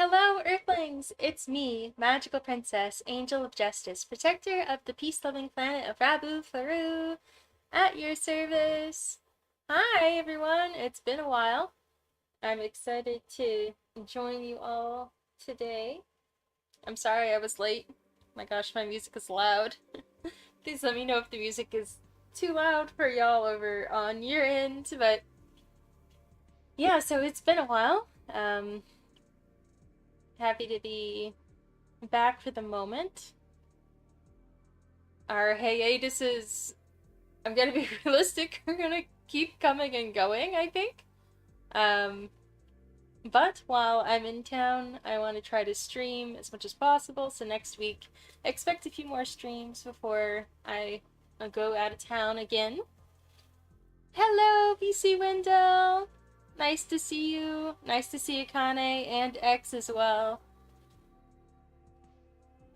Hello, Earthlings! It's me, Magical Princess, Angel of Justice, protector of the peace-loving planet of Rabufru, at your service. Hi, everyone! It's been a while. I'm excited to join you all today. I'm sorry I was late. My gosh, my music is loud. Please let me know if the music is too loud for y'all over on your end, but yeah, so it's been a while. Happy to be back for the moment. Our hiatuses, I'm gonna be realistic, are gonna keep coming and going, I think. Um, but while I'm in town, I want to try to stream as much as possible, so next week, expect a few more streams before I go out of town again. Hello, BC Wendell! Nice to see you. Nice to see Akane and X as well.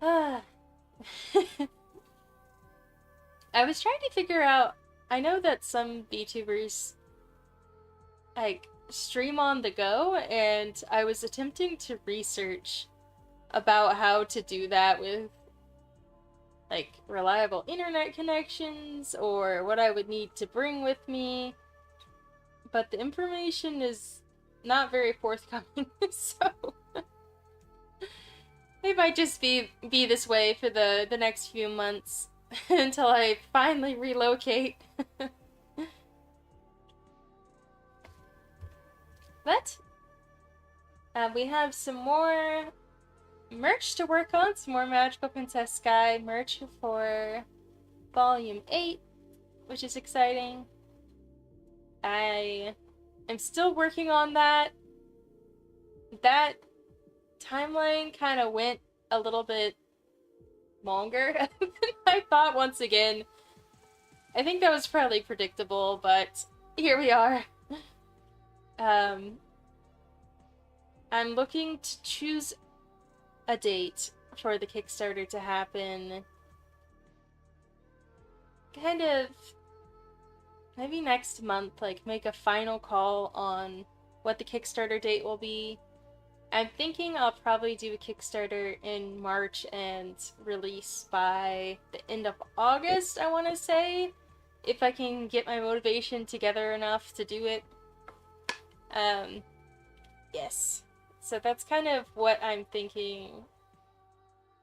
Ah. I was trying to figure out, I know that some VTubers like stream on the go, and I was attempting to research about how to do that with like reliable internet connections or what I would need to bring with me, but the information is not very forthcoming, so it might just be this way for the next few months until I finally relocate. But we have some more merch to work on, some more Magical Princess Sky merch for Volume 8, which is exciting. I am still working on that. That timeline kind of went a little bit longer than I thought once again. I think that was probably predictable, but here we are. I'm looking to choose a date for the Kickstarter to happen kind of maybe next month, like make a final call on what the Kickstarter date will be. I'm thinking I'll probably do a Kickstarter in March and release by the end of August, I want to say, if I can get my motivation together enough to do it. Yes. So that's kind of what I'm thinking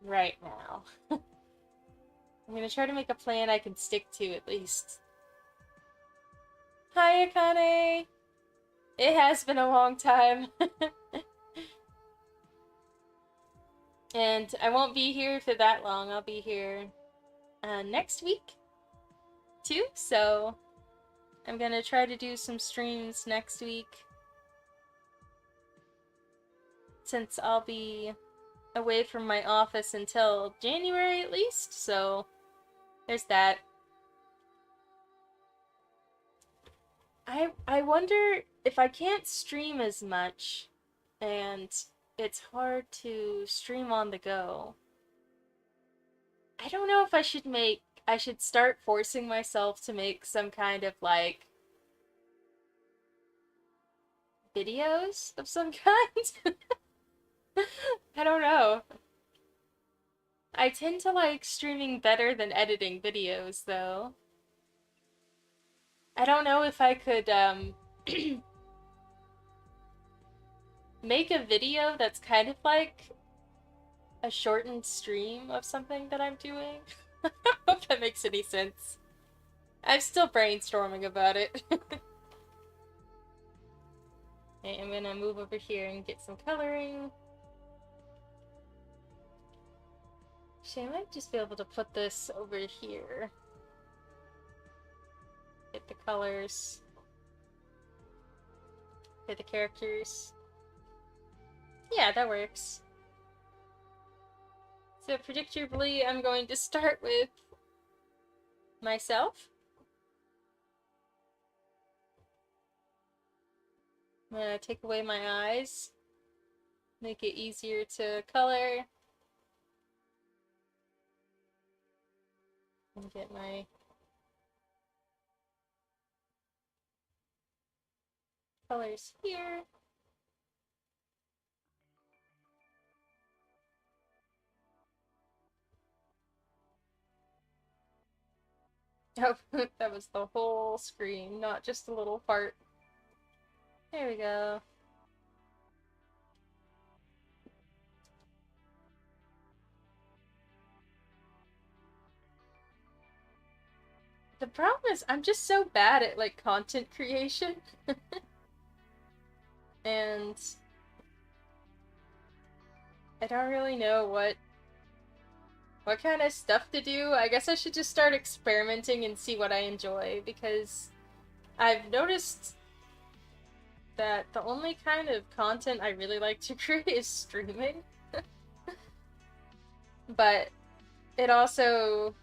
right now. I'm gonna try to make a plan I can stick to at least. Hi, Akane! It has been a long time. And I won't be here for that long. I'll be here next week too, so I'm gonna try to do some streams next week since I'll be away from my office until January at least, so there's that. I wonder if I can't stream as much and it's hard to stream on the go. I don't know if I should start forcing myself to make some kind of like videos of some kind. I don't know. I tend to like streaming better than editing videos though. I don't know if I could make a video that's kind of like a shortened stream of something that I'm doing. I don't know if that makes any sense. I'm still brainstorming about it. Okay, I'm gonna move over here and get some coloring. Actually, I might just be able to put this over here. Get the colors. Get the characters. Yeah, that works. So predictably, I'm going to start with myself. I'm gonna take away my eyes. Make it easier to color. And get my colors here. Oh, that was the whole screen, not just a little part. There we go. The problem is I'm just so bad at, like, content creation. And I don't really know what kind of stuff to do. I guess I should just start experimenting and see what I enjoy, because I've noticed that the only kind of content I really like to create is streaming. But it also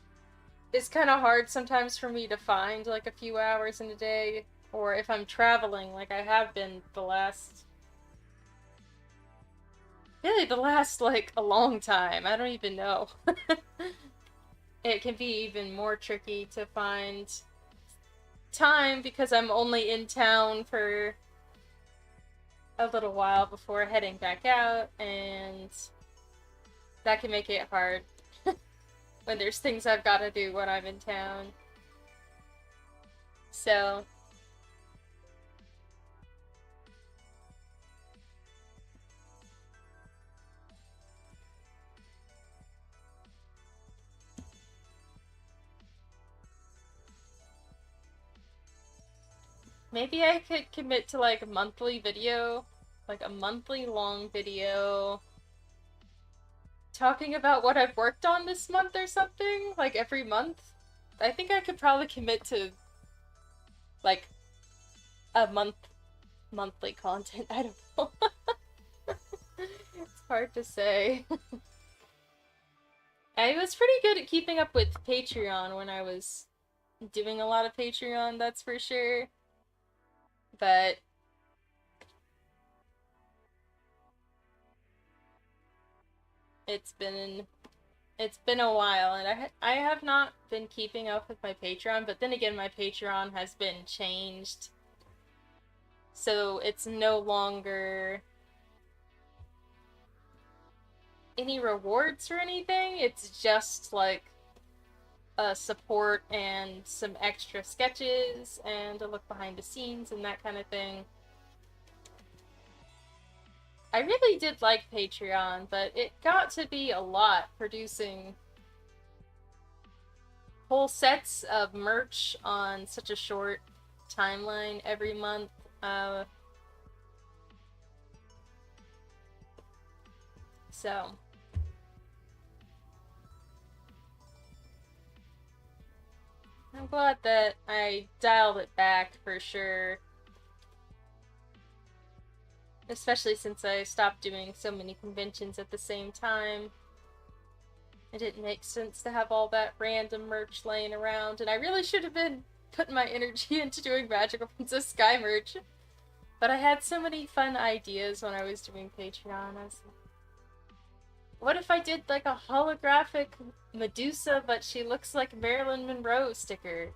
is kind of hard sometimes for me to find like a few hours in a day, or if I'm traveling like I have been the last like a long time. I don't even know. It can be even more tricky to find time because I'm only in town for a little while before heading back out, and that can make it hard when there's things I've got to do when I'm in town. So maybe I could commit to like a monthly video, like a monthly long video talking about what I've worked on this month or something, like every month. I think I could probably commit to like a monthly content. I don't know. It's hard to say. I was pretty good at keeping up with Patreon when I was doing a lot of Patreon, that's for sure. But it's been it's been a while, and I have not been keeping up with my Patreon, but then again my Patreon has been changed. So it's no longer any rewards or anything. It's just like support and some extra sketches and a look behind the scenes and that kind of thing. I really did like Patreon, but it got to be a lot producing whole sets of merch on such a short timeline every month. So I'm glad that I dialed it back for sure. Especially since I stopped doing so many conventions at the same time. It didn't make sense to have all that random merch laying around, and I really should have been putting my energy into doing Magical Princess Sky merch. But I had so many fun ideas when I was doing Patreon. I was like, what if I did like a holographic Medusa, but she looks like Marilyn Monroe sticker?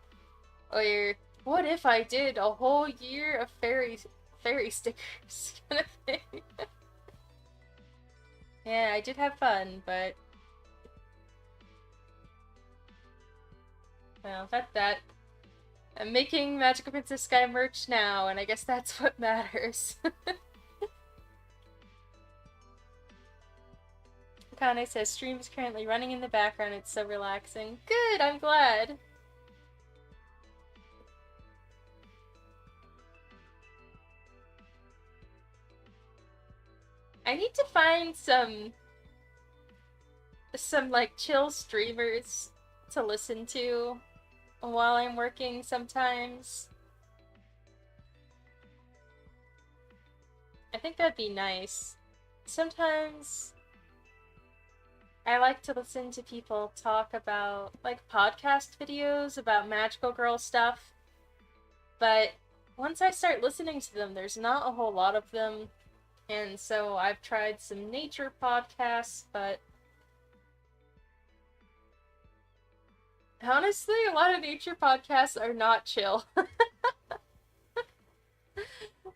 Or what if I did a whole year of fairy stickers kind of thing? Yeah, I did have fun, but well, that. I'm making Magical Princess Sky merch now, and I guess that's what matters. Kane says, stream is currently running in the background, it's so relaxing. Good, I'm glad. I need to find some like chill streamers to listen to while I'm working sometimes. I think that'd be nice. Sometimes I like to listen to people talk about like podcast videos about magical girl stuff, but once I start listening to them, there's not a whole lot of them, and so I've tried some nature podcasts, but honestly, a lot of nature podcasts are not chill.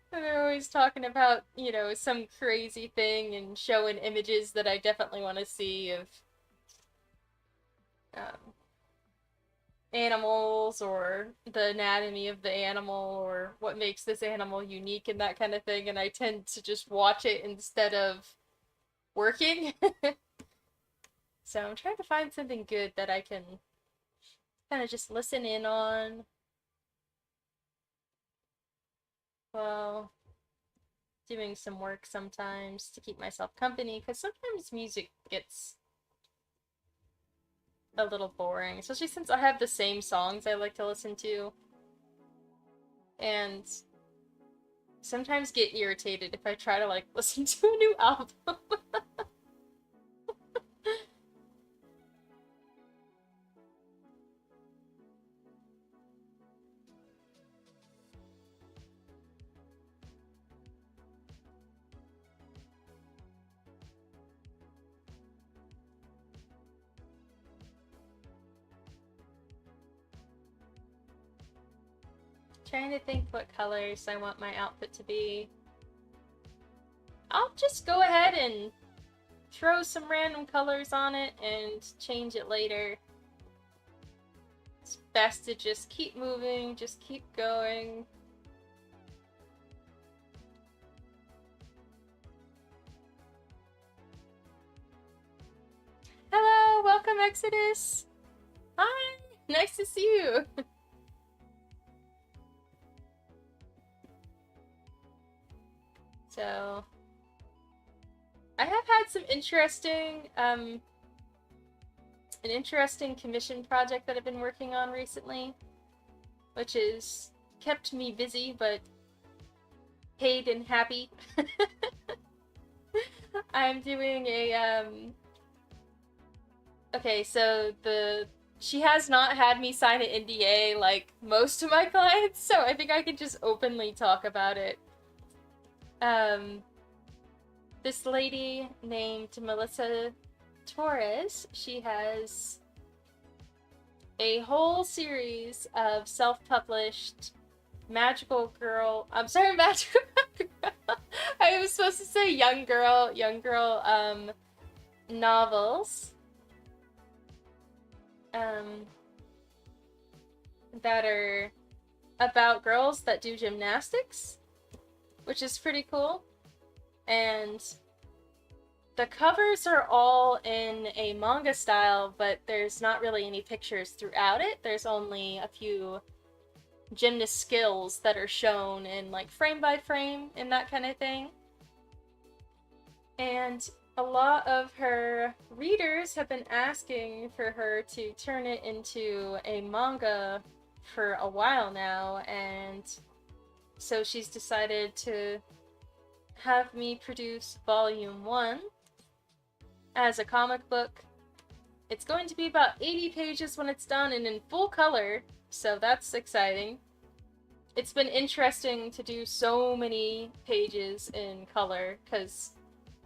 They're always talking about, you know, some crazy thing and showing images that I definitely want to see of um, animals or the anatomy of the animal or what makes this animal unique and that kind of thing, and I tend to just watch it instead of working. So I'm trying to find something good that I can kind of just listen in on while doing some work sometimes to keep myself company, because sometimes music gets a little boring, especially since I have the same songs I like to listen to, and sometimes get irritated if I try to like listen to a new album. Trying to think what colors I want my outfit to be. I'll just go ahead and throw some random colors on it and change it later. It's best to just keep moving, just keep going. Hello, welcome Exodus! Hi! Nice to see you! So, I have had some interesting, an interesting commission project that I've been working on recently, which has kept me busy, but paid and happy. I'm doing a, okay, so she has not had me sign an NDA like most of my clients, so I think I can just openly talk about it. This lady named Melissa Torres, she has a whole series of self-published magical girl, I'm sorry, magical girl. I was supposed to say young girl, novels, that are about girls that do gymnastics, which is pretty cool. And the covers are all in a manga style, but there's not really any pictures throughout it. There's only a few gymnast skills that are shown in like frame by frame and that kind of thing. And a lot of her readers have been asking for her to turn it into a manga for a while now, and so she's decided to have me produce volume 1 as a comic book. It's going to be about 80 pages when it's done and in full color, so that's exciting. It's been interesting to do so many pages in color, because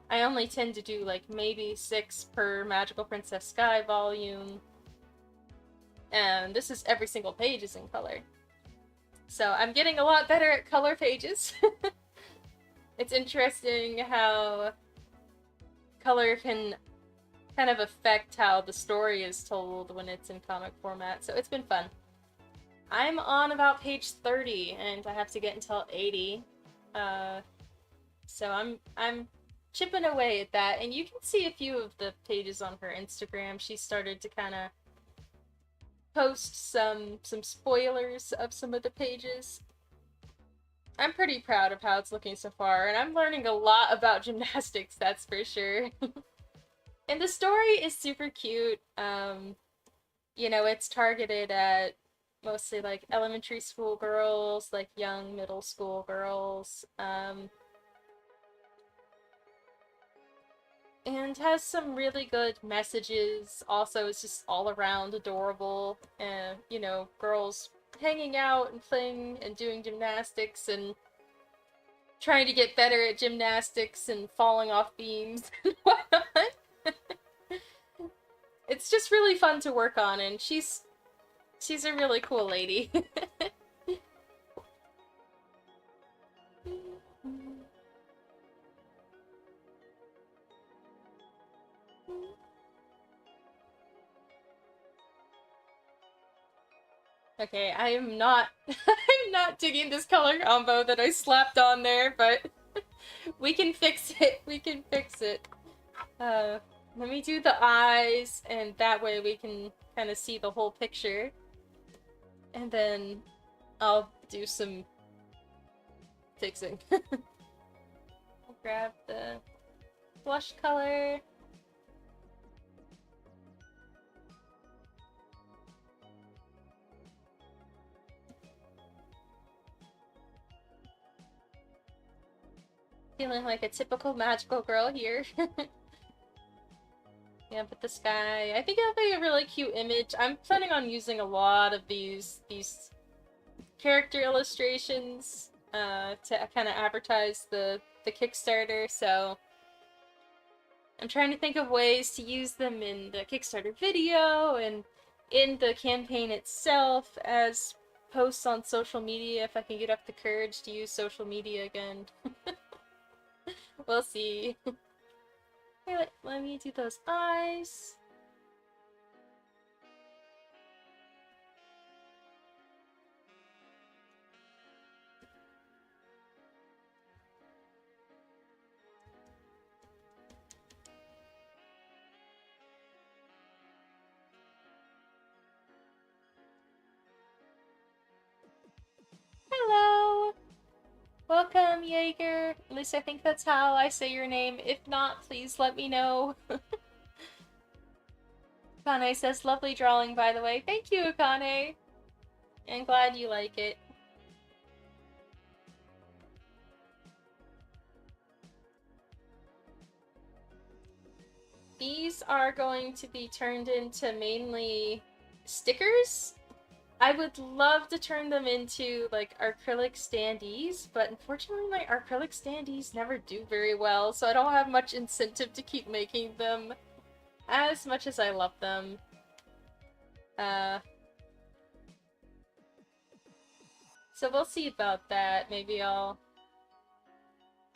I only tend to do like maybe 6 per Magical Princess Sky volume, and this is every single page is in color. So I'm getting a lot better at color pages. It's interesting how color can kind of affect how the story is told when it's in comic format, so it's been fun. I'm on about page 30, and I have to get until 80. So I'm chipping away at that, and you can see a few of the pages on her Instagram. She started to kind of post some spoilers of some of the pages. I'm pretty proud of how it's looking so far, and I'm learning a lot about gymnastics, that's for sure. And the story is super cute. You know, it's targeted at mostly like elementary school girls, like young middle school girls, and has some really good messages. Also, it's just all around adorable, and you know, girls hanging out and playing and doing gymnastics and trying to get better at gymnastics and falling off beams and whatnot. It's just really fun to work on, and she's a really cool lady. Okay, I am not I'm not digging this color combo that I slapped on there, but we can fix it. We can fix it. Let me do the eyes, and that way we can kind of see the whole picture. And then I'll do some fixing. I'll grab the blush color. Feeling like a typical magical girl here. Yeah, but the sky. I think it'll be a really cute image. I'm planning on using a lot of these character illustrations to kind of advertise the Kickstarter, so I'm trying to think of ways to use them in the Kickstarter video and in the campaign itself as posts on social media if I can get up the courage to use social media again. We'll see. Okay, let me do those eyes. Hello! Welcome, Jaeger. At least I think that's how I say your name. If not, please let me know. Akane says, lovely drawing, by the way. Thank you, Akane. I'm glad you like it. These are going to be turned into mainly stickers. I would love to turn them into, like, acrylic standees, but unfortunately my acrylic standees never do very well, so I don't have much incentive to keep making them as much as I love them. So we'll see about that. Maybe I'll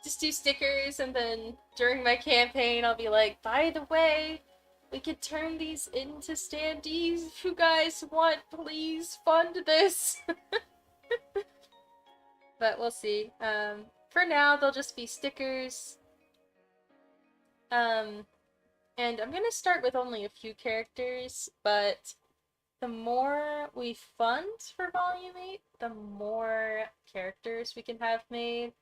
just do stickers, and then during my campaign I'll be like, by the way, we could turn these into standees if you guys want, please fund this. But we'll see. For now, they'll just be stickers. And I'm gonna start with only a few characters, but the more we fund for Volume 8, the more characters we can have made.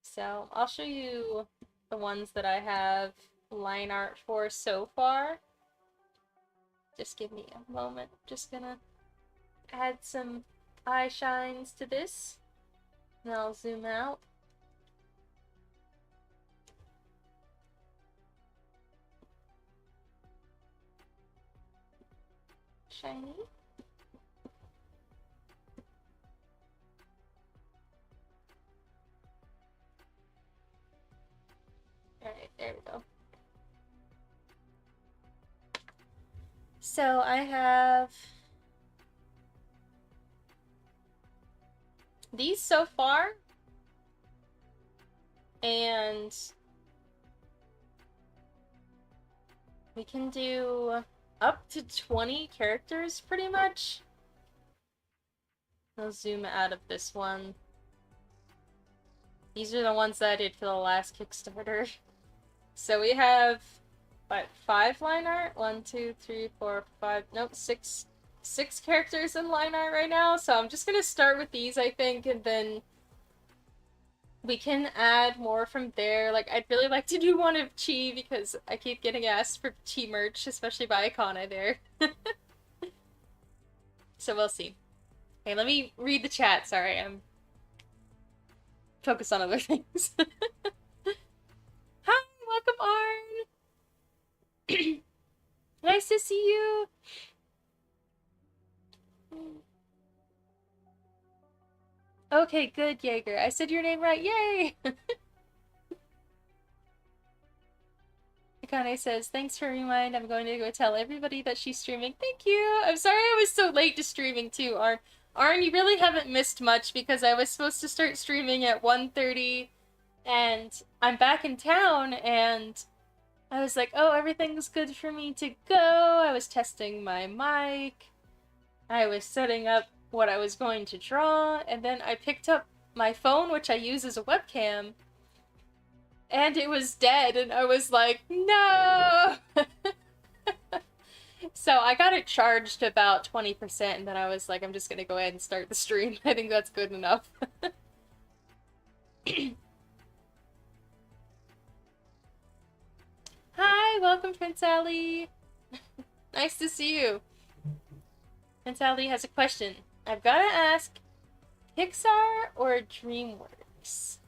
So I'll show you the ones that I have line art for so far. Just give me a moment. Just gonna add some eye shines to this. And I'll zoom out. Shiny. Alright, there we go. So I have these so far, and we can do up to 20 characters pretty much. I'll zoom out of this one. These are the ones that I did for the last Kickstarter. So we have, what, 5 line art? 1, 2, 3, 4, 5, nope, 6 characters in line art right now. So I'm just gonna start with these, I think, and then we can add more from there. Like, I'd really like to do one of Chi because I keep getting asked for Chi merch, especially by Akane there. So we'll see. Okay, let me read the chat. Sorry, I'm focused on other things. Hi, welcome, Arn. Nice to see you. Okay, good, Jaeger. I said your name right. Yay! Akane says, thanks for remind. I'm going to go tell everybody that she's streaming. Thank you! I'm sorry I was so late to streaming too, Arn. Arn, you really haven't missed much because I was supposed to start streaming at 1:30 and I'm back in town and I was like, oh, everything's good for me to go. I was testing my mic. I was setting up what I was going to draw, and then I picked up my phone, which I use as a webcam, and it was dead, and I was like, no! So I got it charged about 20%, and then I was like, I'm just gonna go ahead and start the stream. I think that's good enough. Hi, welcome, Prince Allie. Nice to see you. Prince Allie has a question. I've gotta ask, Pixar or DreamWorks?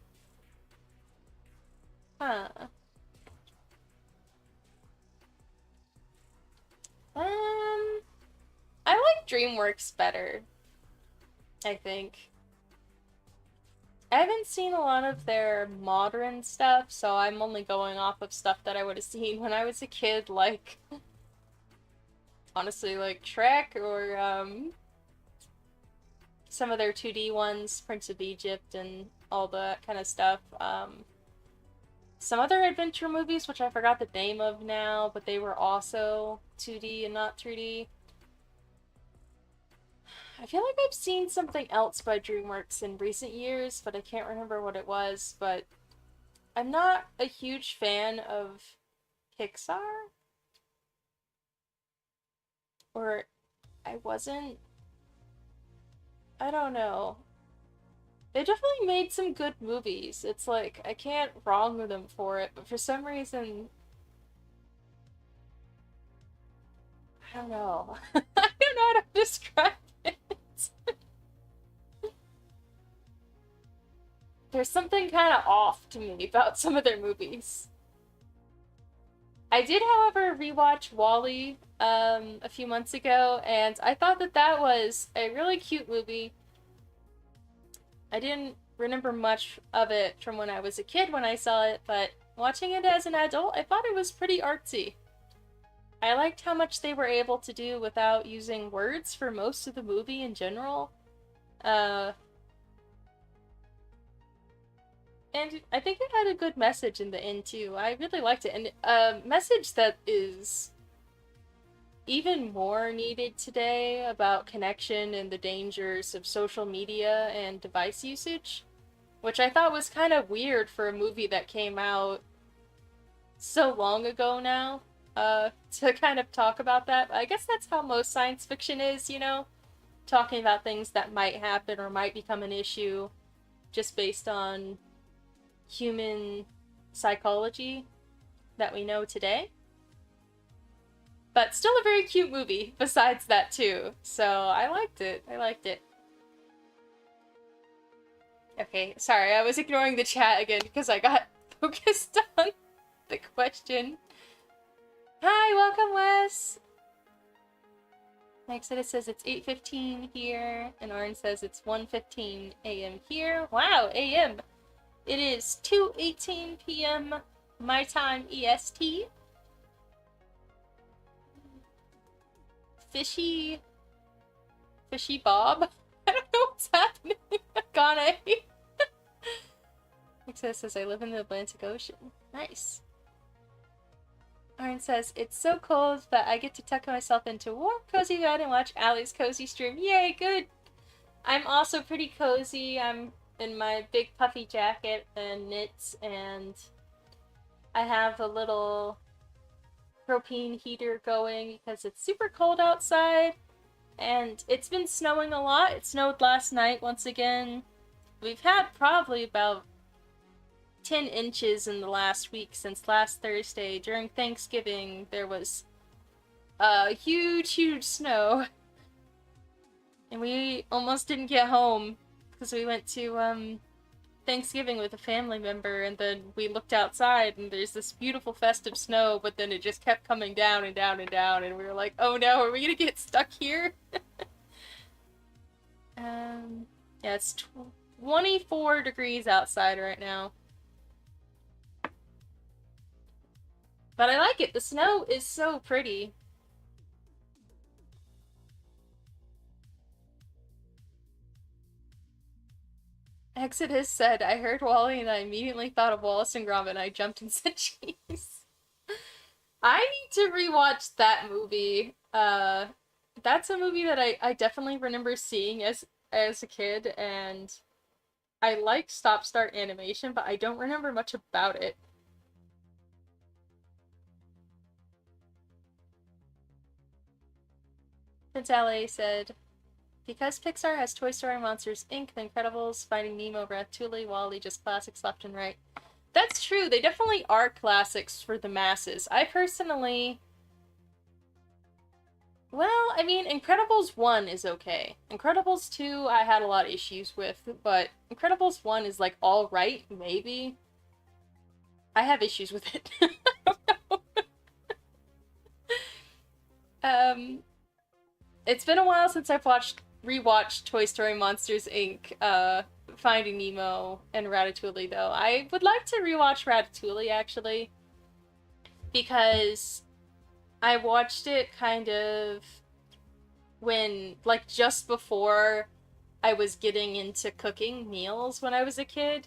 Huh. I like DreamWorks better, I think. I haven't seen a lot of their modern stuff, so I'm only going off of stuff that I would have seen when I was a kid, like, honestly, like Shrek or, some of their 2D ones, Prince of Egypt and all that kind of stuff. Some other adventure movies, which I forgot the name of now, but they were also 2D and not 3D. I feel like I've seen something else by DreamWorks in recent years, but I can't remember what it was, but I'm not a huge fan of Pixar. Or I wasn't. I don't know. They definitely made some good movies. It's like, I can't wrong them for it, but for some reason, I don't know. I don't know how to describe it. There's something kind of off to me about some of their movies. I did, however, rewatch WALL-E a few months ago, and I thought that that was a really cute movie. I didn't remember much of it from when I was a kid when I saw it, but watching it as an adult, I thought it was pretty artsy. I liked how much they were able to do without using words for most of the movie in general. And I think it had a good message in the end, too. I really liked it. And a message that is even more needed today about connection and the dangers of social media and device usage, which I thought was kind of weird for a movie that came out so long ago now, to kind of talk about that. I guess that's how most science fiction is, you know? Talking about things that might happen or might become an issue just based on human psychology that we know today. But still a very cute movie besides that too. So I liked it. I liked it. Okay, sorry, I was ignoring the chat again because I got focused on the question. Hi, welcome Wes! Exodus says it's 8:15 here, and Oren says it's 1:15 a.m. here. Wow, a.m. It is 2:18 p.m. my time EST. Fishy Bob? I don't know what's happening. Gane. Exodus says I live in the Atlantic Ocean. Nice. Aaron says, it's so cold that I get to tuck myself into a warm, cozy bed and watch Allie's cozy stream. Yay, good! I'm also pretty cozy. I'm in my big puffy jacket and knits, and I have a little propane heater going because it's super cold outside, and it's been snowing a lot. It snowed last night once again. We've had probably about 10 inches in the last week since last Thursday. During Thanksgiving, there was huge snow. And we almost didn't get home because we went to Thanksgiving with a family member, and then we looked outside and there's this beautiful festive snow, but then it just kept coming down and down and down, and we were like, oh no, are we gonna get stuck here? Yeah, it's 24 degrees outside right now. But I like it. The snow is so pretty. Exodus said, I heard WALL-E and I immediately thought of Wallace and Gromit and I jumped and said cheese. I need to rewatch that movie, that's a movie that I definitely remember seeing as a kid, and I like stop-start animation, but I don't remember much about it. Prince Allie said, because Pixar has Toy Story, Monsters, Inc., The Incredibles, Finding Nemo, Ratatouille, WALL-E, just classics left and right. That's true, they definitely are classics for the masses. I personally... Well, I mean, Incredibles 1 is okay. Incredibles 2 I had a lot of issues with, but Incredibles 1 is like alright, maybe. I have issues with it. It's been a while since I've rewatched Toy Story, Monsters, Inc., Finding Nemo, and Ratatouille, though. I would like to rewatch Ratatouille, actually, because I watched it kind of when, like, just before I was getting into cooking meals when I was a kid,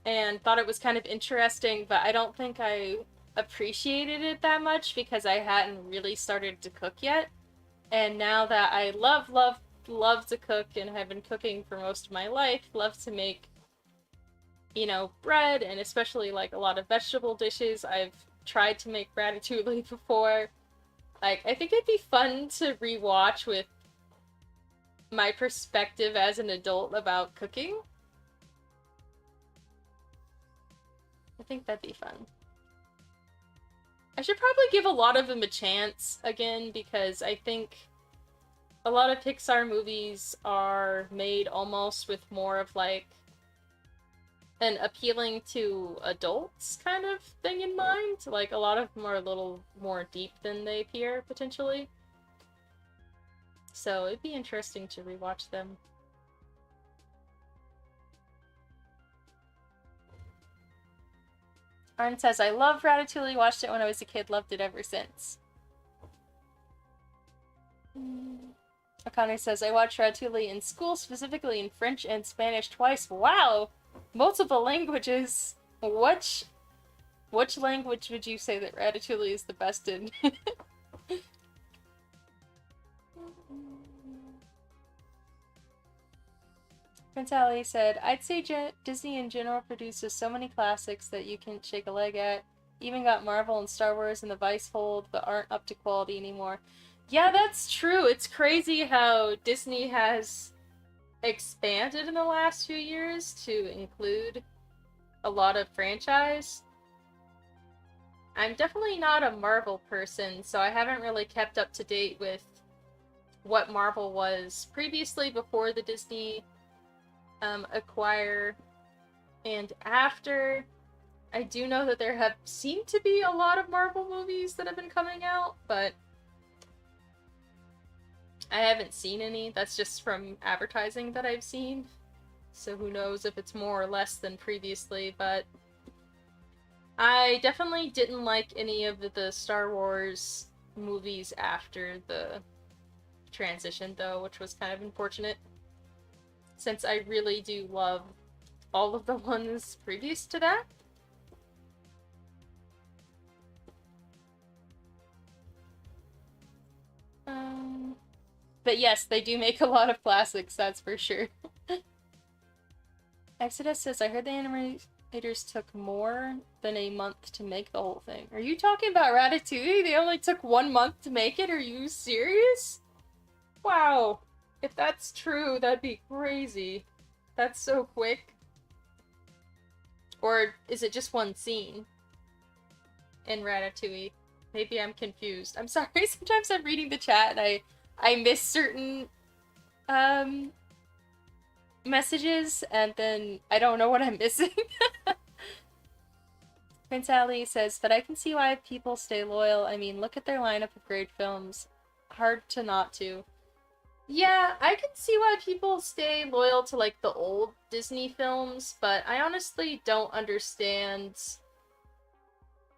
and thought it was kind of interesting, but I don't think I appreciated it that much because I hadn't really started to cook yet. And now that I love to cook and have been cooking for most of my life, love to make, you know, bread and especially like a lot of vegetable dishes. I've tried to make ratatouille before. Like, I think it'd be fun to rewatch with my perspective as an adult about cooking. I think that'd be fun. I should probably give a lot of them a chance again, because I think a lot of Pixar movies are made almost with more of like an appealing to adults kind of thing in mind. Like, a lot of them are a little more deep than they appear, potentially. So it'd be interesting to rewatch them. Arn says, I love Ratatouille, watched it when I was a kid, loved it ever since. O'Connor says, I watched Ratatouille in school, specifically in French and Spanish twice. Wow! Multiple languages! Which language would you say that Ratatouille is the best in? Prince Ali said, I'd say Disney in general produces so many classics that you can shake a leg at. Even got Marvel and Star Wars in the vice hold, but aren't up to quality anymore. Yeah, that's true. It's crazy how Disney has expanded in the last few years to include a lot of franchise. I'm definitely not a Marvel person, so I haven't really kept up to date with what Marvel was previously before the Disney acquire and after. I do know that there have seemed to be a lot of Marvel movies that have been coming out, but I haven't seen any. That's just from advertising that I've seen. So who knows if it's more or less than previously, but I definitely didn't like any of the Star Wars movies after the transition, though, which was kind of unfortunate, since I really do love all of the ones previous to that. But yes, they do make a lot of classics, that's for sure. Exodus says, I heard the animators took more than a month to make the whole thing. Are you talking about Ratatouille? They only took 1 month to make it? Are you serious? Wow. If that's true, that'd be crazy. That's so quick. Or is it just one scene in Ratatouille? Maybe I'm confused. I'm sorry, sometimes I'm reading the chat and I miss certain messages and then I don't know what I'm missing. Prince Ali says, but I can see why people stay loyal. I mean, look at their lineup of great films. Hard to not to. Yeah, I can see why people stay loyal to, like, the old Disney films, but I honestly don't understand.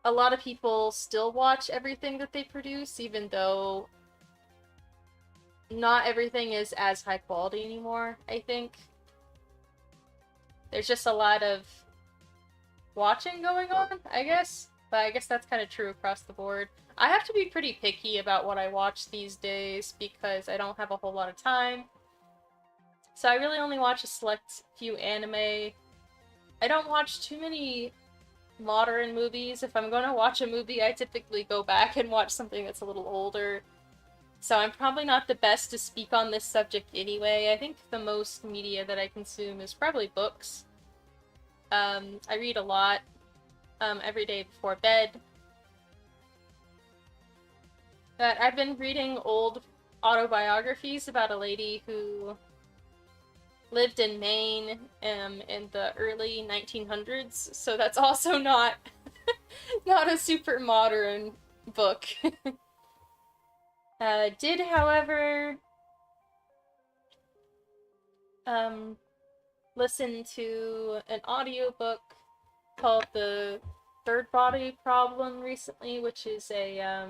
A lot of people still watch everything that they produce, even though not everything is as high quality anymore, I think. There's just a lot of watching going on, I guess. but I guess that's kind of true across the board. I have to be pretty picky about what I watch these days because I don't have a whole lot of time. So I really only watch a select few anime. I don't watch too many modern movies. If I'm going to watch a movie, I typically go back and watch something that's a little older. So I'm probably not the best to speak on this subject anyway. I think the most media that I consume is probably books. I read a lot every day before bed. But I've been reading old autobiographies about a lady who lived in Maine in the early 1900s, so that's also not not a super modern book. Did, however, listen to an audiobook called The Third Body Problem recently, which is a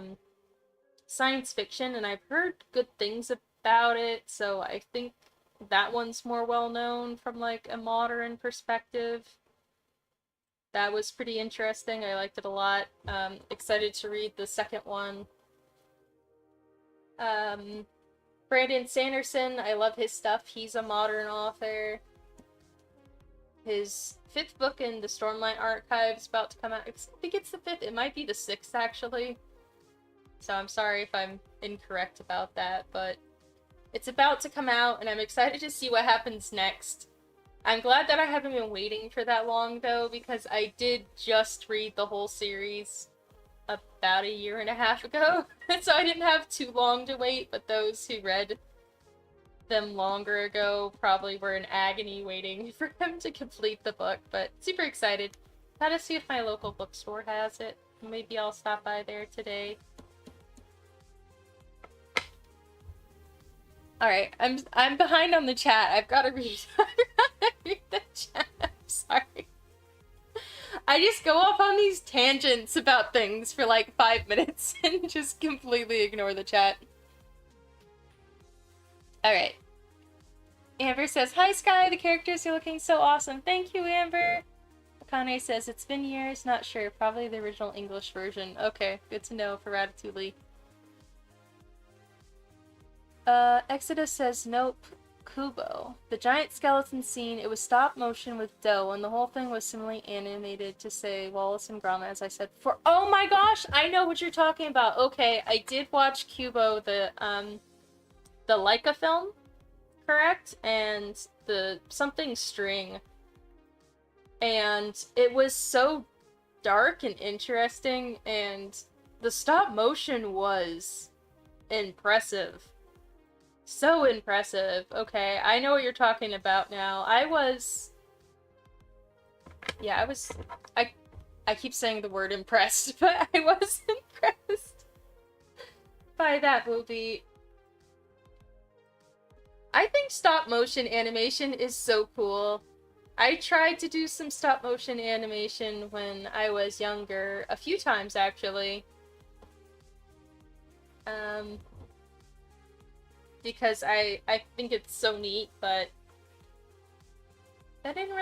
science fiction, and I've heard good things about it, so I think that one's more well known from like a modern perspective. That was pretty interesting. I liked it a lot. Excited to read the second one. Brandon Sanderson, I love his stuff. He's a modern author. His 5th book in the Stormlight Archive is about to come out. I think it's the 5th. It might be the 6th, actually. So I'm sorry if I'm incorrect about that, but it's about to come out, and I'm excited to see what happens next. I'm glad that I haven't been waiting for that long, though, because I did just read the whole series about a year and a half ago, so I didn't have too long to wait, but those who read them longer ago probably were in agony waiting for him to complete the book, but super excited. Gotta see if my local bookstore has it. Maybe I'll stop by there today. Alright, I'm behind on the chat. I've gotta read the chat. I'm sorry. I just go off on these tangents about things for like 5 minutes and just completely ignore the chat. Alright. Amber says, "Hi Sky, the characters are looking so awesome." Thank you, Amber. Akane says, "It's been years, not sure. Probably the original English version." Okay, good to know for Ratatouille. Exodus says, "Nope, Kubo. The giant skeleton scene, it was stop motion with dough, and the whole thing was similarly animated to say Wallace and Gromit, as I said before." Oh my gosh, I know what you're talking about. Okay, I did watch Kubo, the Leica film, correct? And the something string. And it was so dark and interesting, and the stop motion was impressive. So impressive. Okay, I know what you're talking about now. I keep saying the word impressed, but I was impressed by that movie. I think stop motion animation is so cool. I tried to do some stop motion animation when I was younger, a few times actually. Because I think it's so neat, but that doesn't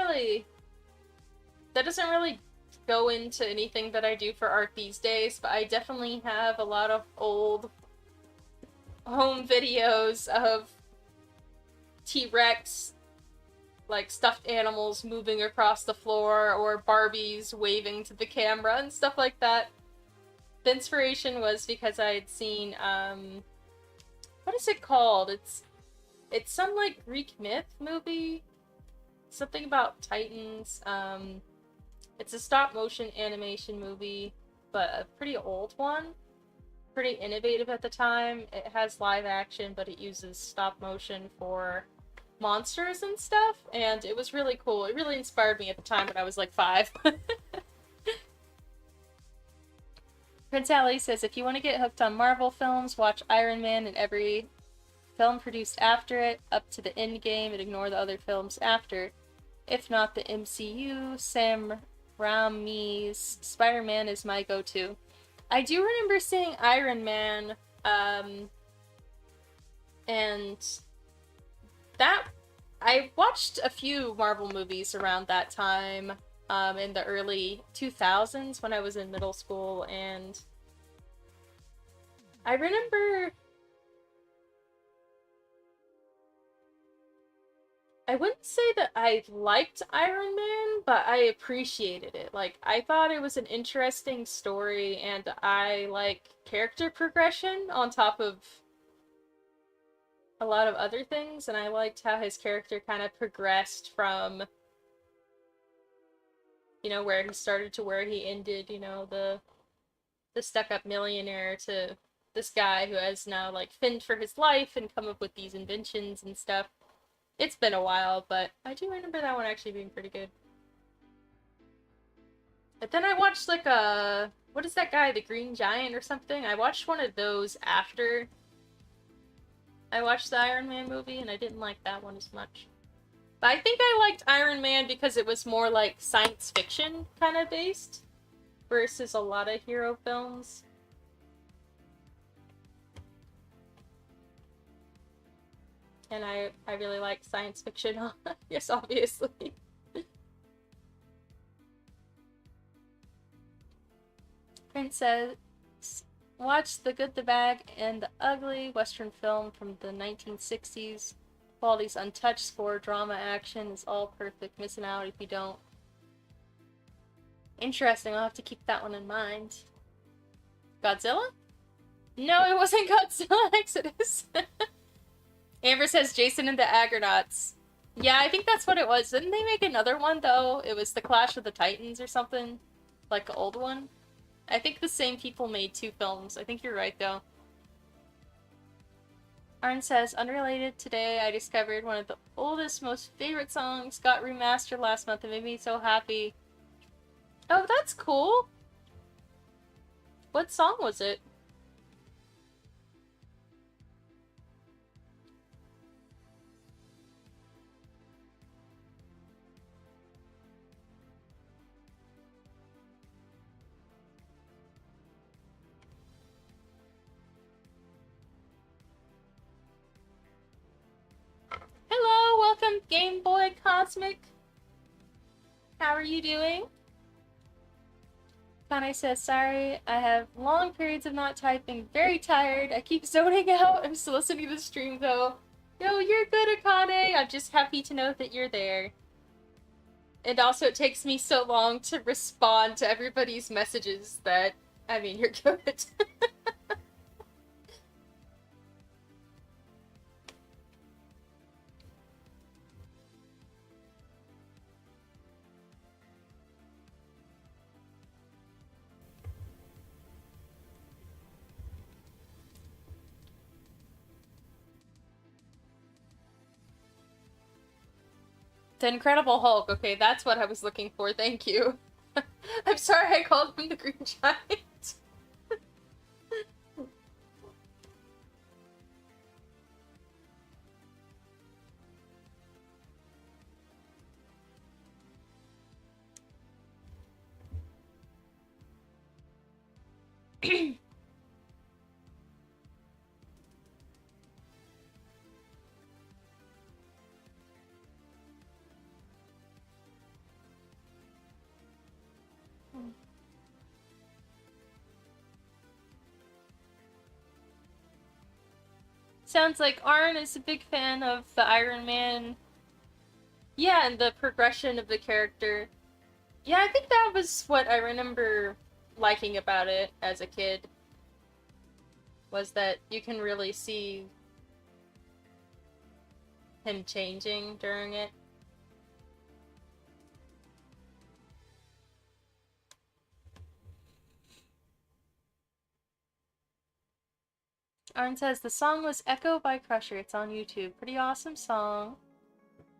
really go into anything that I do for art these days, but I definitely have a lot of old home videos of T-Rex, like stuffed animals moving across the floor, or Barbies waving to the camera and stuff like that. The inspiration was because I had seen, what is it called? It's some, like, Greek myth movie? Something about Titans. It's a stop-motion animation movie, but a pretty old one. Pretty innovative at the time. It has live action, but it uses stop-motion for monsters and stuff, and it was really cool. It really inspired me at the time when I was, like, 5. Prince Allie says, "If you want to get hooked on Marvel films, watch Iron Man and every film produced after it, up to the Endgame, and ignore the other films after. If not the MCU, Sam Raimi's Spider-Man is my go-to." I do remember seeing Iron Man, and that... I watched a few Marvel movies around that time. in the early 2000s when I was in middle school, and I remember I wouldn't say that I liked Iron Man, but I appreciated it. Like, I thought it was an interesting story, and I like character progression on top of a lot of other things, and I liked how his character kind of progressed from, where he started to where he ended, the stuck-up millionaire to this guy who has now, like, fend for his life and come up with these inventions and stuff. It's been a while, but I do remember that one actually being pretty good. But then I watched, like, what is that guy, the Green Giant or something? I watched one of those after I watched the Iron Man movie, and I didn't like that one as much. But I think I liked Iron Man because it was more, like, science fiction kind of based versus a lot of hero films. And I really like science fiction, yes, obviously. Princess watched The Good, the Bad, and the Ugly, Western film from the 1960s. Quality's untouched, score, drama, action is all perfect. Missing out if you don't. Interesting, I'll have to keep that one in mind. Godzilla? No, it wasn't Godzilla Exodus. Amber says Jason and the Argonauts. Yeah, I think that's what it was. Didn't they make another one, though? It was the Clash of the Titans or something? Like the old one? I think the same people made two films. I think you're right, though. Arn says, unrelated, today I discovered one of the oldest, most favorite songs got remastered last month. It made me so happy. Oh, that's cool. What song was it? Hello, welcome Game Boy Cosmic. How are you doing? Kanai says, sorry, I have long periods of not typing. Very tired. I keep zoning out. I'm still listening to the stream, though. Yo, you're good, Akane. I'm just happy to know that you're there. And also, it takes me so long to respond to everybody's messages that, I mean, you're good. The Incredible Hulk. Okay, that's what I was looking for. Thank you. I'm sorry I called him the Green Giant. Sounds like Arn is a big fan of the Iron Man. Yeah, and the progression of the character. Yeah, I think that was what I remember liking about it as a kid. Was that you can really see him changing during it. Arn says the song was Echo by Crusher. It's on YouTube. Pretty awesome song.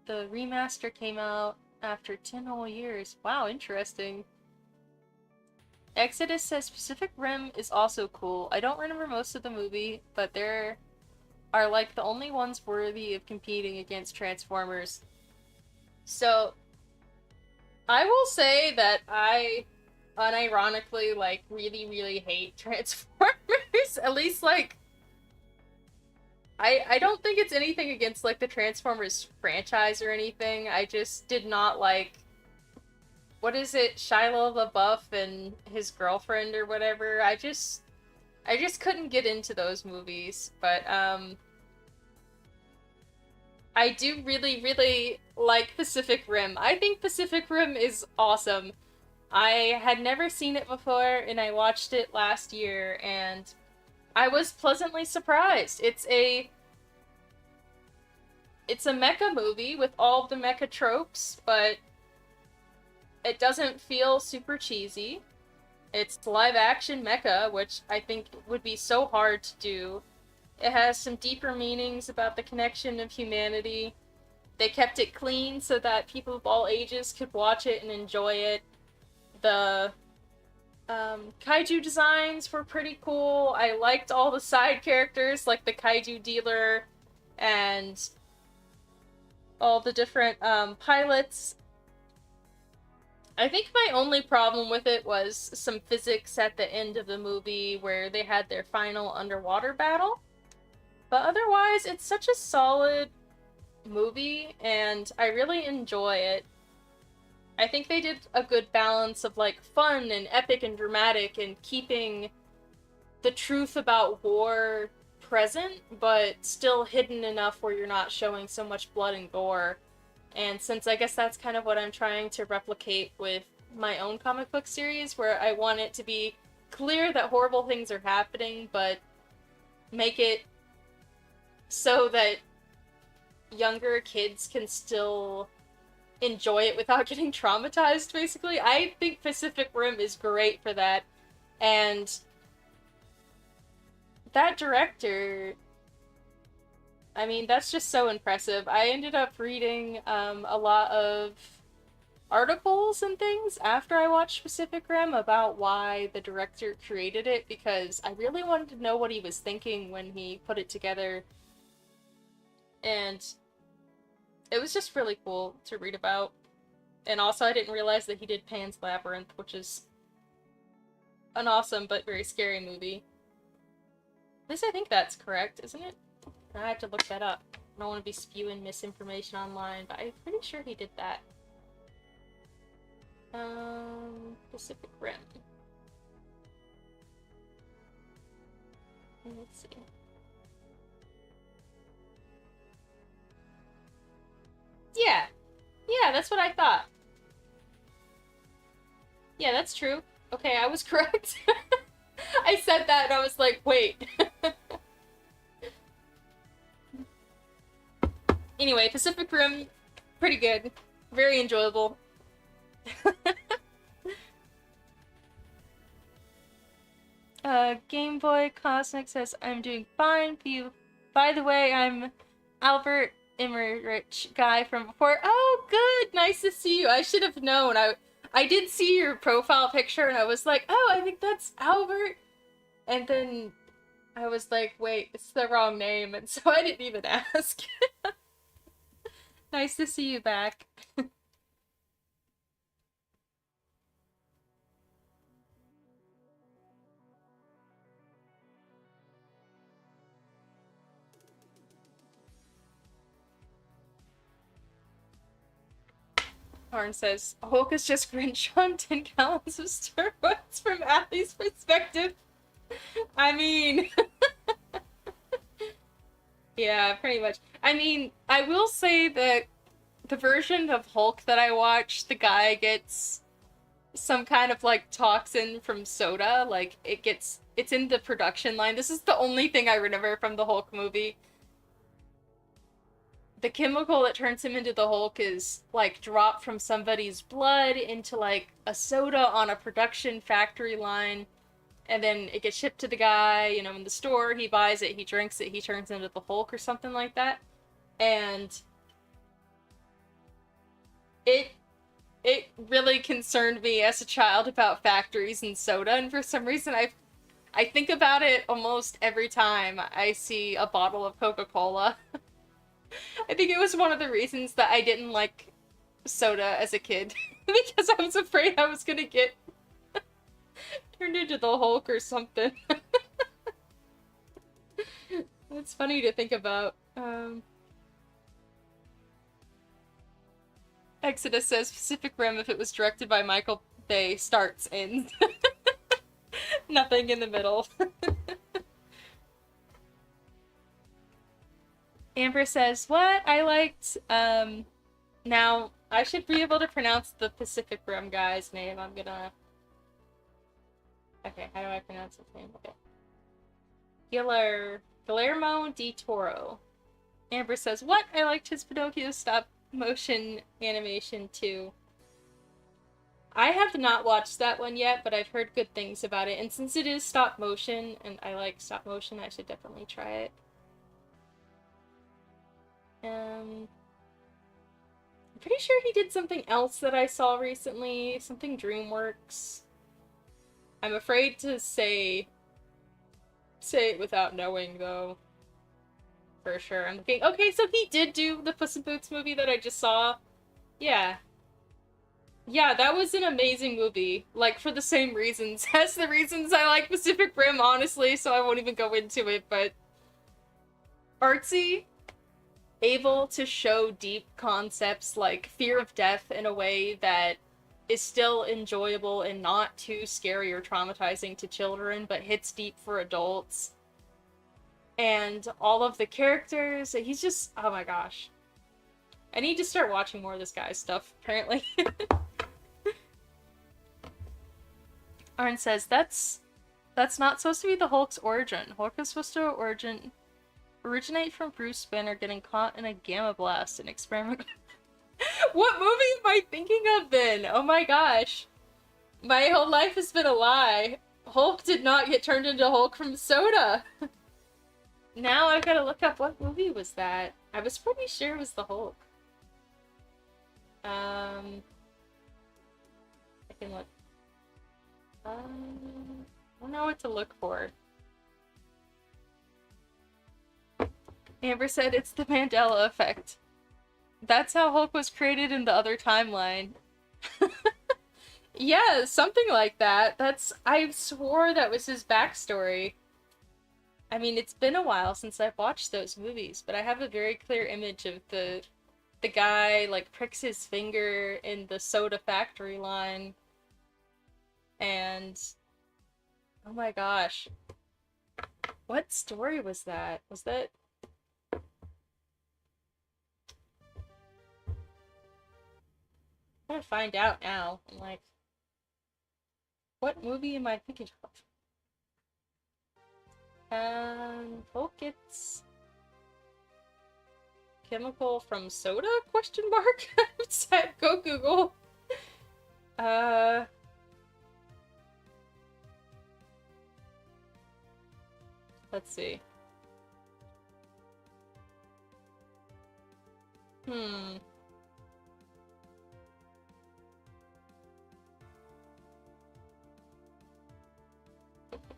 The remaster came out after 10 whole years. Wow, interesting. Exodus says Pacific Rim is also cool. I don't remember most of the movie, but there are like the only ones worthy of competing against Transformers. So, I will say that I unironically, like, really, really hate Transformers. At least, like, I don't think it's anything against, like, the Transformers franchise or anything. I just did not like what is it, Shia LaBeouf and his girlfriend or whatever. I just couldn't get into those movies, but I do really, really like Pacific Rim. I think Pacific Rim is awesome. I had never seen it before, and I watched it last year, and I was pleasantly surprised. It's a mecha movie with all the mecha tropes, but it doesn't feel super cheesy. It's live action mecha, which I think would be so hard to do. It has some deeper meanings about the connection of humanity. They kept it clean so that people of all ages could watch it and enjoy it. The kaiju designs were pretty cool. I liked all the side characters, like the kaiju dealer and all the different pilots. I think my only problem with it was some physics at the end of the movie where they had their final underwater battle. But otherwise, it's such a solid movie, and I really enjoy it. I think they did a good balance of, like, fun and epic and dramatic and keeping the truth about war present, but still hidden enough where you're not showing so much blood and gore. And since I guess that's kind of what I'm trying to replicate with my own comic book series, where I want it to be clear that horrible things are happening, but make it so that younger kids can still enjoy it without getting traumatized, basically. I think Pacific Rim is great for that. And that director, I mean, that's just so impressive. I ended up reading a lot of articles and things after I watched Pacific Rim about why the director created it, because I really wanted to know what he was thinking when he put it together. And it was just really cool to read about. And also, I didn't realize that he did Pan's Labyrinth, which is an awesome but very scary movie. At least I think that's correct, isn't it? I have to look that up. I don't want to be spewing misinformation online, but I'm pretty sure he did that. Pacific Rim. Let's see. Yeah. Yeah, that's what I thought. Yeah, that's true. Okay, I was correct. I said that and I was like, wait. Anyway, Pacific Rim, pretty good. Very enjoyable. Game Boy Cosmic says, I'm doing fine. By the way, I'm Albert Emmerich guy from before. Oh, good! Nice to see you. I should have known. I did see your profile picture and I was like, oh, I think that's Albert. And then I was like, wait, it's the wrong name. And so I didn't even ask. Nice to see you back. Horn says, Hulk is just Grinch on 10 gallons of steroids from Allie's perspective. I mean... yeah, pretty much. I mean, I will say that the version of Hulk that I watched, the guy gets some kind of, like, toxin from soda. Like, it's in the production line. This is the only thing I remember from the Hulk movie. The chemical that turns him into the Hulk is, like, dropped from somebody's blood into, like, a soda on a production factory line. And then it gets shipped to the guy, you know, in the store. He buys it, he drinks it, he turns into the Hulk or something like that. And it really concerned me as a child about factories and soda, and for some reason I think about it almost every time I see a bottle of Coca-Cola. I think it was one of the reasons that I didn't like soda as a kid, because I was afraid I was gonna get turned into the Hulk or something. It's funny to think about. Exodus says Pacific Rim, if it was directed by Michael Bay, starts in. Nothing in the middle. Amber says, what? I liked, now, I should be able to pronounce the Pacific Rim guy's name. I'm gonna... Okay, how do I pronounce his name? Okay. Guillermo del Toro. Amber says, what? I liked his Pinocchio stop-motion animation, too. I have not watched that one yet, but I've heard good things about it. And since it is stop-motion, and I like stop-motion, I should definitely try it. I'm pretty sure he did something else that I saw recently. Something DreamWorks. I'm afraid to say it without knowing, though. For sure. I'm thinking, okay, so he did do the Puss in Boots movie that I just saw. Yeah. Yeah, that was an amazing movie. Like, for the same reasons as the reasons I like Pacific Rim, honestly, so I won't even go into it, but... artsy, able to show deep concepts like fear of death in a way that is still enjoyable and not too scary or traumatizing to children, but hits deep for adults. And all of the characters, he's just, oh my gosh. I need to start watching more of this guy's stuff, apparently. Arn says, that's not supposed to be the Hulk's origin. Hulk is supposed to originate from Bruce Banner getting caught in a gamma blast and experiment. What movie am I thinking of then? Oh my gosh. My whole life has been a lie. Hulk did not get turned into Hulk from soda. Now I've got to look up what movie was that. I was pretty sure it was the Hulk. I can look. I don't know what to look for. Amber said it's the Mandela effect. That's how Hulk was created in the other timeline. Yeah, something like that. I swore that was his backstory. I mean, it's been a while since I've watched those movies, but I have a very clear image of the guy, like, pricks his finger in the soda factory line. And... oh my gosh. What story was that? Was that... I'm gonna find out now. I'm like... what movie am I thinking of? Hulk gets... chemical from soda? Question mark? Go Google. Let's see.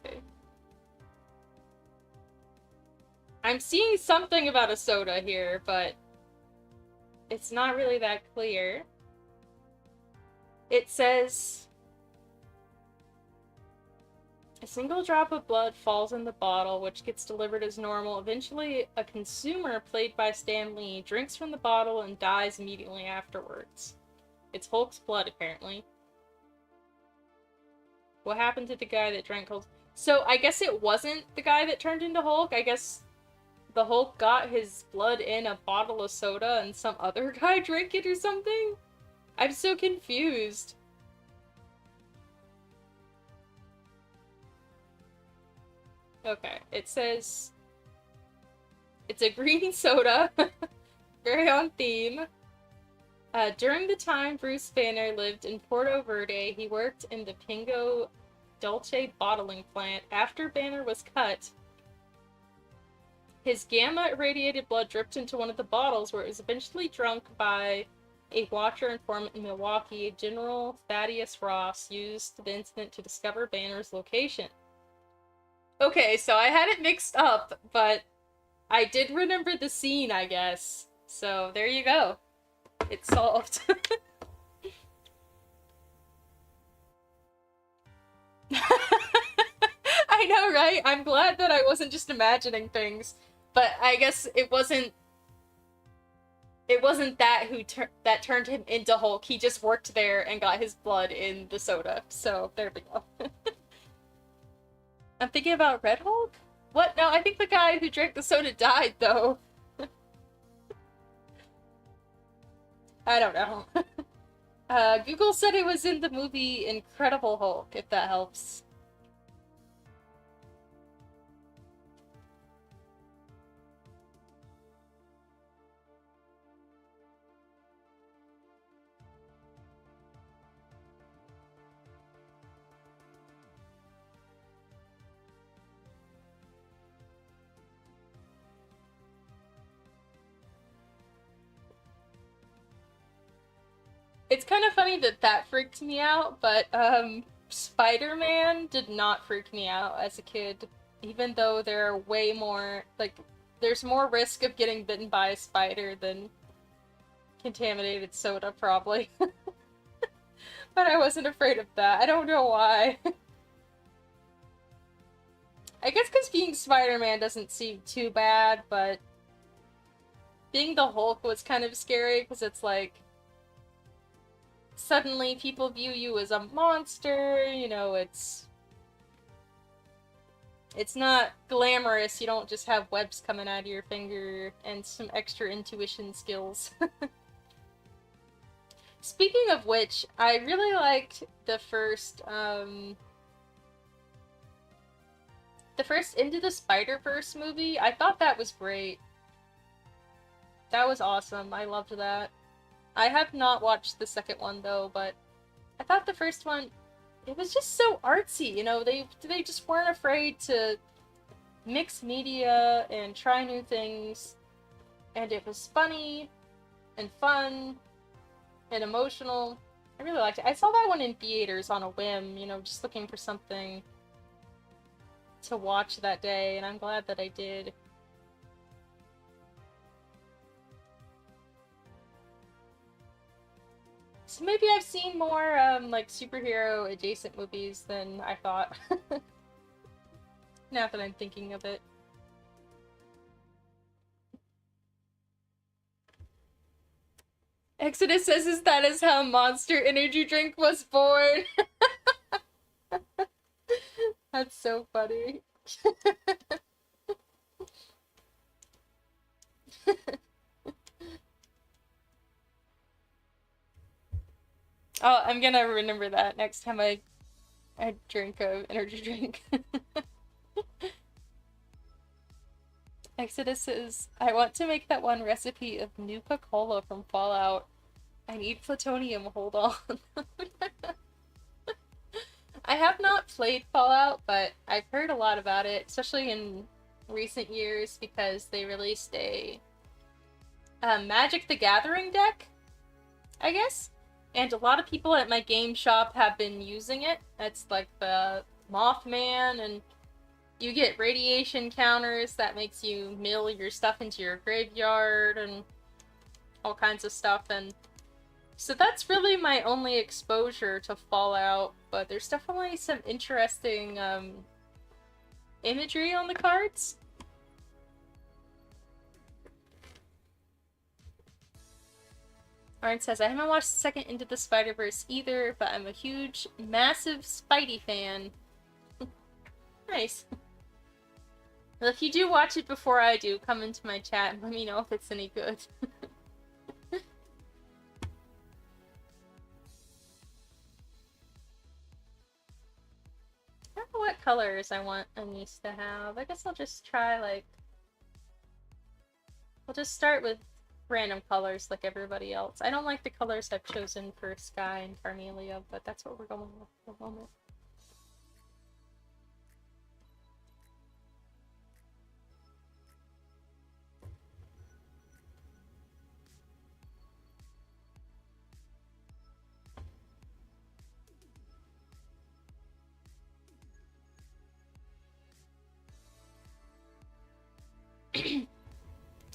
Okay. I'm seeing something about a soda here, but it's not really that clear. It says... a single drop of blood falls in the bottle, which gets delivered as normal. Eventually, a consumer, played by Stan Lee, drinks from the bottle and dies immediately afterwards. It's Hulk's blood, apparently. What happened to the guy that drank Hulk? So, I guess it wasn't the guy that turned into Hulk. I guess the Hulk got his blood in a bottle of soda and some other guy drank it or something? I'm so confused. Okay, it says... it's a green soda. Very on theme. During the time Bruce Banner lived in Porto Verde, he worked in the Pingo Dulce bottling plant. After Banner was cut, his gamma-irradiated blood dripped into one of the bottles, where it was eventually drunk by a watcher informant in Milwaukee. General Thaddeus Ross used the incident to discover Banner's location. Okay, so I had it mixed up, but I did remember the scene, I guess. So, there you go. It's solved. I know, right? I'm glad that I wasn't just imagining things. But I guess it wasn't it wasn't that that turned him into Hulk. He just worked there and got his blood in the soda. So there we go. I'm thinking about Red Hulk? What? No, I think the guy who drank the soda died, though. I don't know. Google said it was in the movie Incredible Hulk, if that helps. It's kind of funny that that freaked me out, but Spider-Man did not freak me out as a kid, even though there are way more, like, there's more risk of getting bitten by a spider than contaminated soda, probably. But I wasn't afraid of that. I don't know why. I guess because being Spider-Man doesn't seem too bad, but being the Hulk was kind of scary, because it's like, suddenly people view you as a monster, you know, it's not glamorous. You don't just have webs coming out of your finger and some extra intuition skills. Speaking of which, I really liked the first Into the Spider-Verse movie. I thought that was great. That was awesome. I loved that. I have not watched the second one, though, but I thought the first one, it was just so artsy, you know? They just weren't afraid to mix media and try new things, and it was funny and fun and emotional. I really liked it. I saw that one in theaters on a whim, you know, just looking for something to watch that day, and I'm glad that I did. So maybe I've seen more, like, superhero-adjacent movies than I thought. Now that I'm thinking of it. Exodus says, that is how Monster Energy Drink was born. That's so funny. Oh, I'm gonna remember that next time I drink an energy drink. Exodus says, I want to make that one recipe of Nuka-Cola from Fallout. I need plutonium, hold on. I have not played Fallout, but I've heard a lot about it, especially in recent years, because they released a Magic the Gathering deck, I guess? And a lot of people at my game shop have been using it. It's like the Mothman, and you get radiation counters that makes you mill your stuff into your graveyard and all kinds of stuff, and so that's really my only exposure to Fallout, but there's definitely some interesting imagery on the cards. Arn says, I haven't watched the second Into the Spider-Verse either, but I'm a huge, massive Spidey fan. Nice. Well, if you do watch it before I do, come into my chat and let me know if it's any good. I don't know what colors I want Anise to have. I guess I'll just try, like... I'll just start with random colors like everybody else. I don't like the colors I've chosen for Sky and Carmelia, but that's what we're going with for the moment.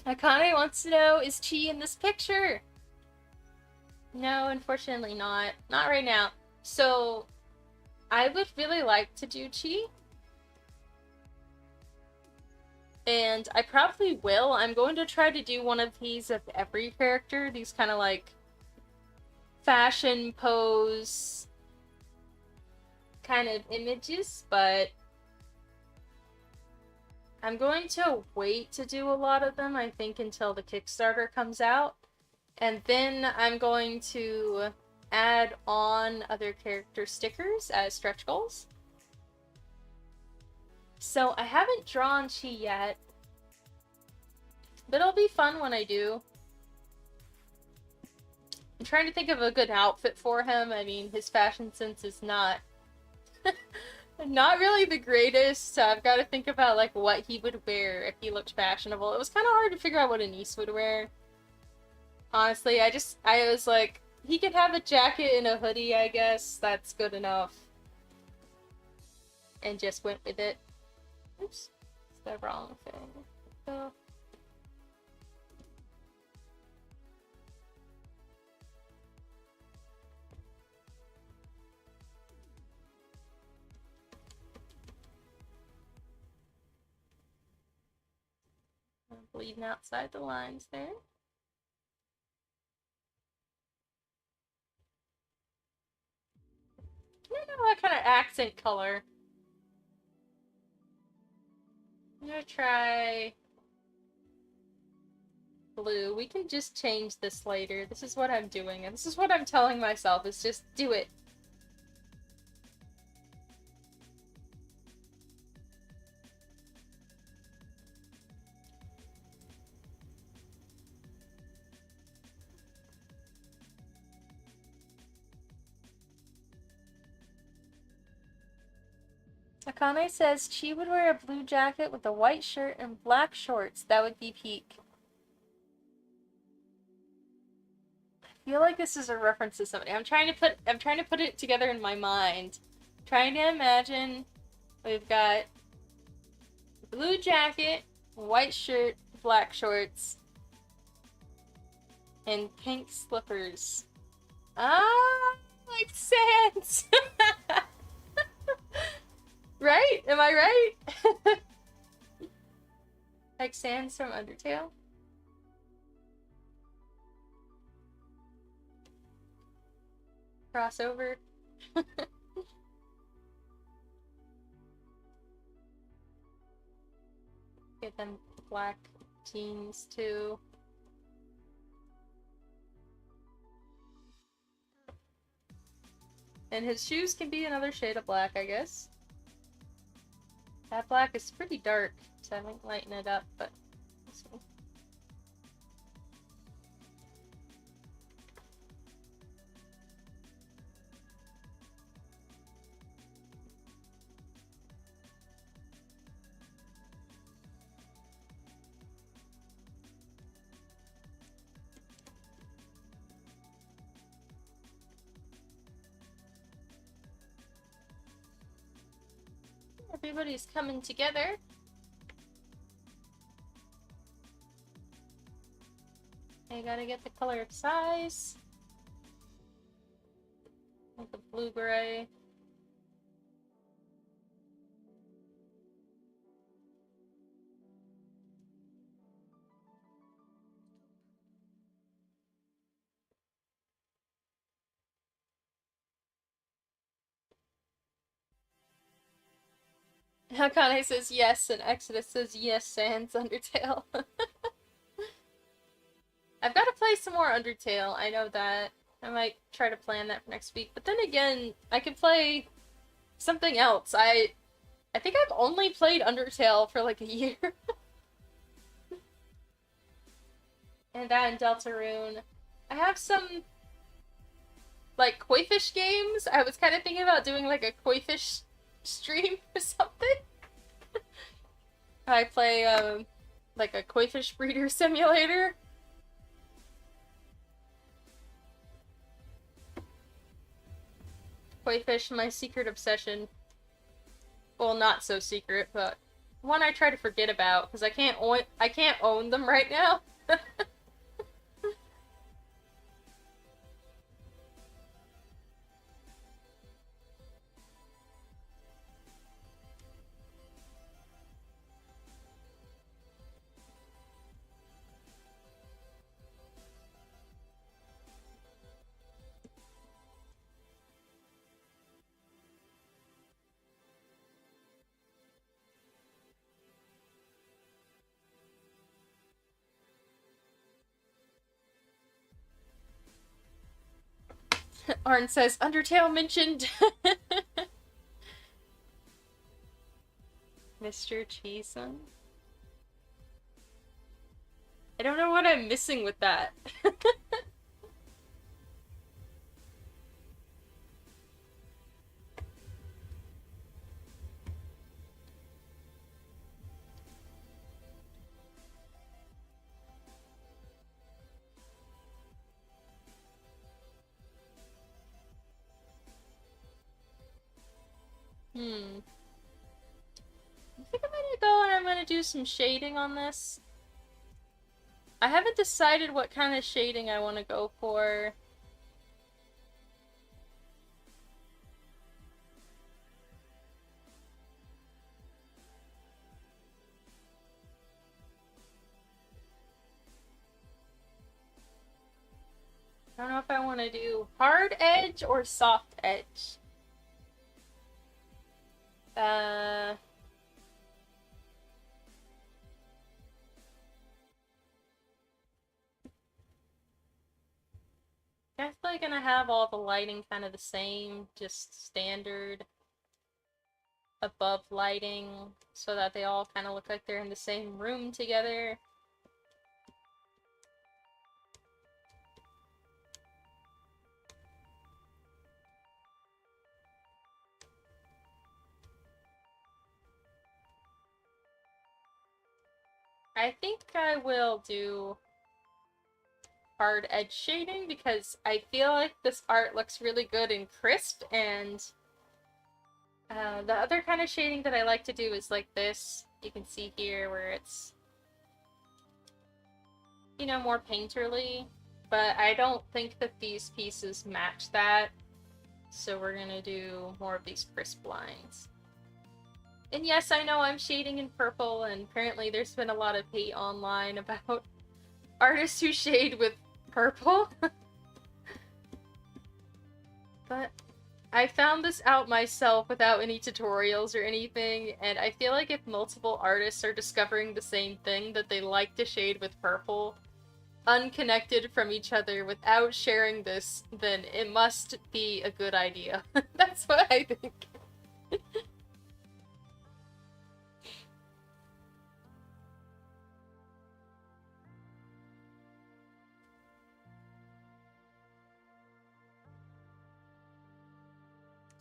Akane wants to know, is Chi in this picture? No, unfortunately not. Not right now. So, I would really like to do Chi. And I probably will. I'm going to try to do one of these of every character. These kind of like fashion pose kind of images, but I'm going to wait to do a lot of them, I think, until the Kickstarter comes out. And then I'm going to add on other character stickers as stretch goals. So I haven't drawn Chi yet, but it'll be fun when I do. I'm trying to think of a good outfit for him. I mean, his fashion sense is not really the greatest, so I've got to think about like what he would wear if he looked fashionable. It was kind of hard to figure out what a niece would wear. Honestly, I was like, he could have a jacket and a hoodie, I guess. That's good enough. And just went with it. Oops. It's the wrong thing. Oh. I'm bleeding outside the lines there. I don't know what kind of accent color. I'm gonna try blue. We can just change this later. This is what I'm doing, and this is what I'm telling myself, is just do it. Akane says she would wear a blue jacket with a white shirt and black shorts. That would be peak. I feel like this is a reference to somebody. I'm trying to put it together in my mind. Trying to imagine we've got blue jacket, white shirt, black shorts, and pink slippers. Ah, like Sans. Right? Am I right? Like Sans from Undertale? Crossover. Get them black jeans too. And his shoes can be another shade of black, I guess. That black is pretty dark, so I might lighten it up, but we'll see. Everybody's coming together. I gotta get the color of size. Like a blue-gray. Akane says yes, and Exodus says yes, Sans Undertale. I've got to play some more Undertale, I know that. I might try to plan that for next week. But then again, I could play something else. I think I've only played Undertale for like a year. And that and Deltarune. I have some like koi fish games. I was kind of thinking about doing like a koi fish stream or something. I play like a koi fish breeder simulator. Koi fish, my secret obsession. Well, not so secret, but one I try to forget about because I can't own them right now. Arn says, Undertale mentioned. Mr. Cheeson. I don't know what I'm missing with that. Hmm. I think I'm gonna go and I'm gonna do some shading on this. I haven't decided what kind of shading I want to go for. I don't know if I want to do hard edge or soft edge. Definitely gonna have all the lighting kind of the same, just standard above lighting, so that they all kind of look like they're in the same room together. I think I will do hard edge shading because I feel like this art looks really good and crisp, and the other kind of shading that I like to do is like this. You can see here where it's, you know, more painterly, but I don't think that these pieces match that, so we're gonna do more of these crisp lines. And yes, I know I'm shading in purple, and apparently there's been a lot of hate online about artists who shade with purple. But I found this out myself without any tutorials or anything, and I feel like if multiple artists are discovering the same thing, that they like to shade with purple, unconnected from each other without sharing this, then it must be a good idea. That's what I think.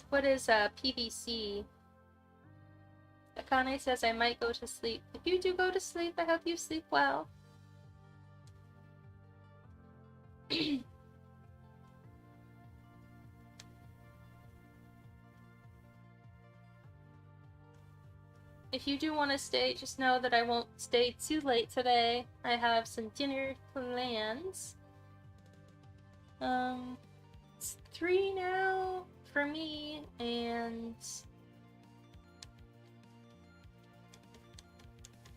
What is PVC? Akane says I might go to sleep. If you do go to sleep, I hope you sleep well. If you do want to stay, just know that I won't stay too late today. I have some dinner plans. It's 3 now for me, and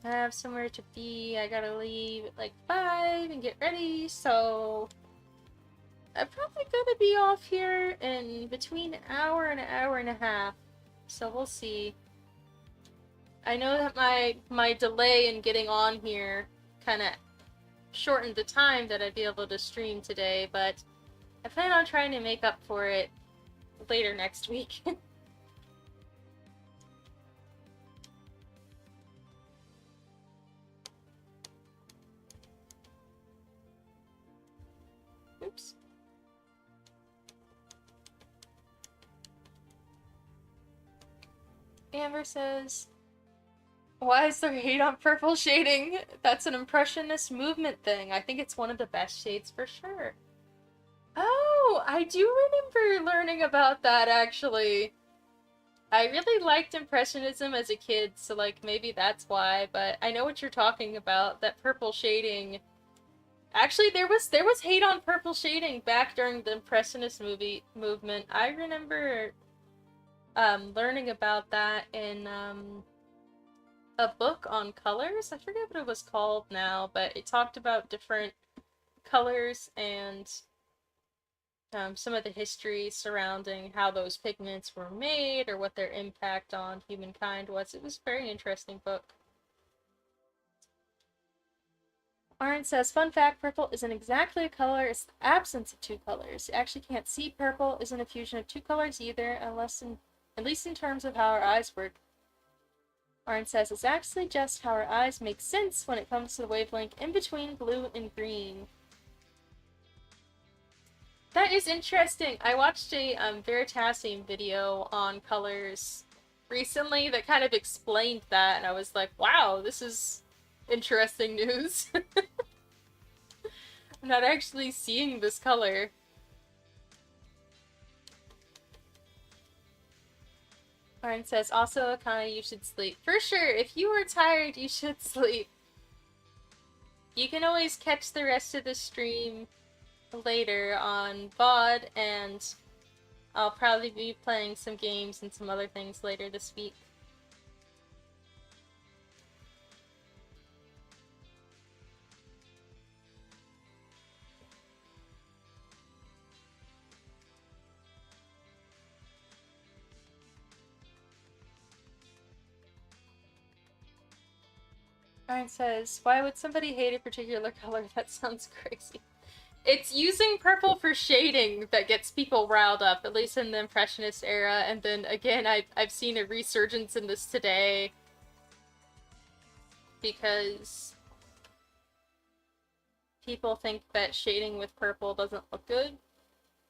I have somewhere to be. I gotta leave at like 5 and get ready, so I'm probably gonna be off here in between an hour and an hour and a half, so we'll see. I know that my delay in getting on here kind of shortened the time that I'd be able to stream today, but I plan on trying to make up for it later next week. Oops. Amber says, why is there hate on purple shading? That's an impressionist movement thing. I think it's one of the best shades for sure. Oh, I do remember learning about that, actually. I really liked Impressionism as a kid, so, like, maybe that's why, but I know what you're talking about. That purple shading... Actually, there was hate on purple shading back during the Impressionist movement. I remember, learning about that in, a book on colors. I forget what it was called now, but it talked about different colors and some of the history surrounding how those pigments were made or what their impact on humankind was. It was a very interesting book. Arn says, fun fact, purple isn't exactly a color, it's the absence of two colors. You actually can't see purple isn't a fusion of two colors either, at least in terms of how our eyes work. Arn says, it's actually just how our eyes make sense when it comes to the wavelength in between blue and green. That is interesting. I watched a Veritasium video on colors recently that kind of explained that, and I was like, wow, this is interesting news. I'm not actually seeing this color. Arn says, also, Akane, you should sleep. For sure, if you are tired, you should sleep. You can always catch the rest of the stream later on VOD, and I'll probably be playing some games and some other things later this week. Ryan says, why would somebody hate a particular color? That sounds crazy. It's using purple for shading that gets people riled up, at least in the Impressionist era, and then again, I've seen a resurgence in this today because people think that shading with purple doesn't look good.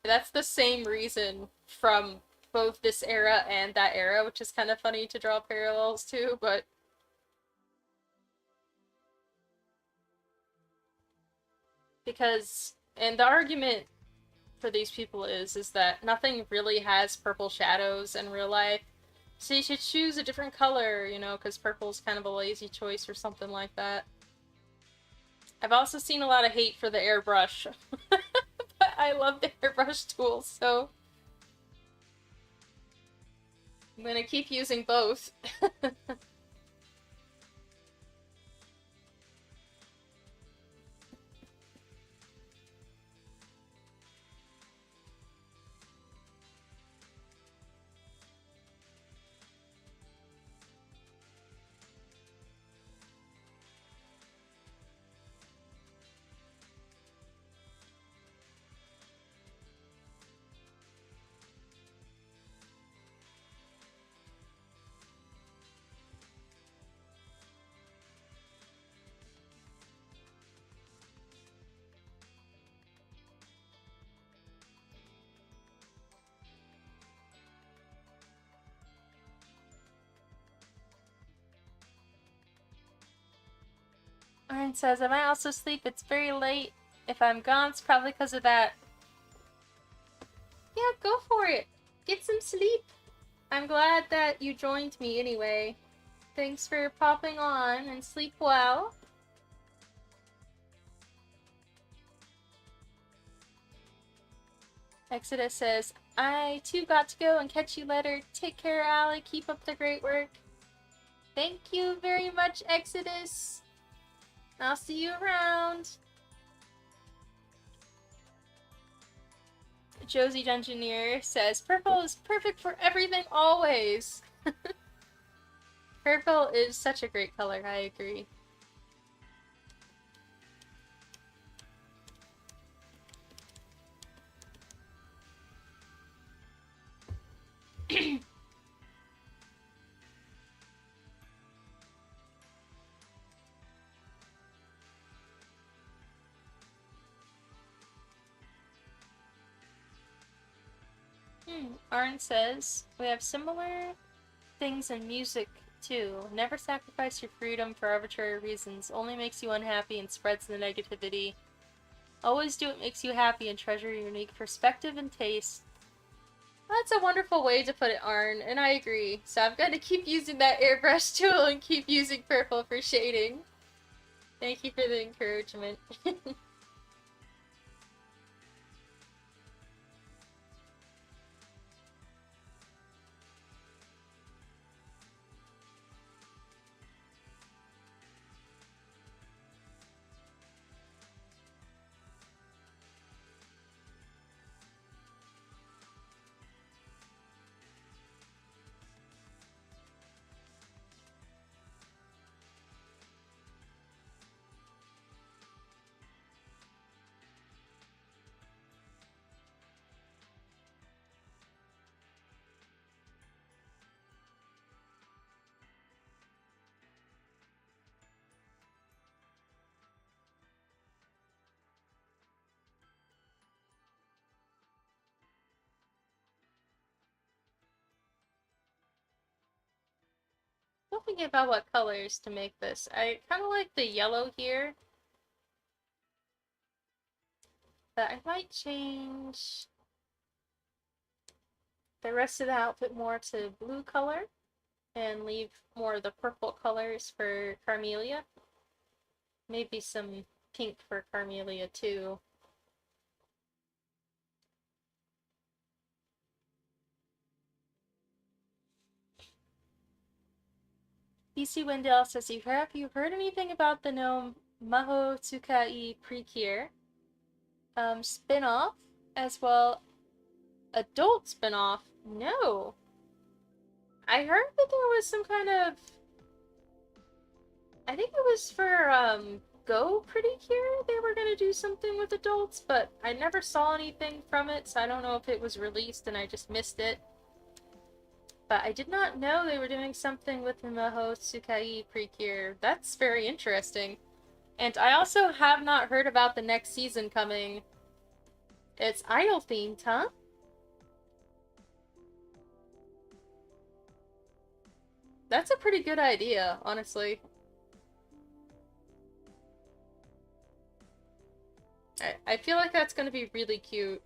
That's the same reason from both this era and that era, which is kind of funny to draw parallels to, but because, and the argument for these people is that nothing really has purple shadows in real life, so you should choose a different color, you know, because purple's kind of a lazy choice or something like that. I've also seen a lot of hate for the airbrush, but I love the airbrush tool, so I'm gonna keep using both. Aaron says, I might also sleep. It's very late. If I'm gone, it's probably because of that. Yeah, go for it. Get some sleep. I'm glad that you joined me anyway. Thanks for popping on and sleep well. Exodus says, I too got to go and catch you later. Take care, Allie. Keep up the great work. Thank you very much, Exodus. I'll see you around. Josie Dungeoneer says, purple is perfect for everything always. Purple is such a great color, I agree. Arn says, we have similar things in music too. Never sacrifice your freedom for arbitrary reasons. Only makes you unhappy and spreads the negativity. Always do what makes you happy and treasure your unique perspective and taste. That's a wonderful way to put it, Arn, and I agree. So I'm going to keep using that airbrush tool and keep using purple for shading. Thank you for the encouragement. thinking about what colors to make this. I kind of like the yellow here, but I might change the rest of the outfit more to blue color and leave more of the purple colors for Carmelia. Maybe some pink for Carmelia too. BC Wendell says, have you heard anything about the gnome Maho Tsukai Prekir spin-off, as well adult spin-off? No. I heard that there was some kind of, I think it was for Go Pretty Cure, they were gonna do something with adults, but I never saw anything from it, so I don't know if it was released and I just missed it. But I did not know they were doing something with the Maho Tsukai Precure. That's very interesting. And I also have not heard about the next season coming. It's idol themed, huh? That's a pretty good idea, honestly. I feel like that's gonna be really cute.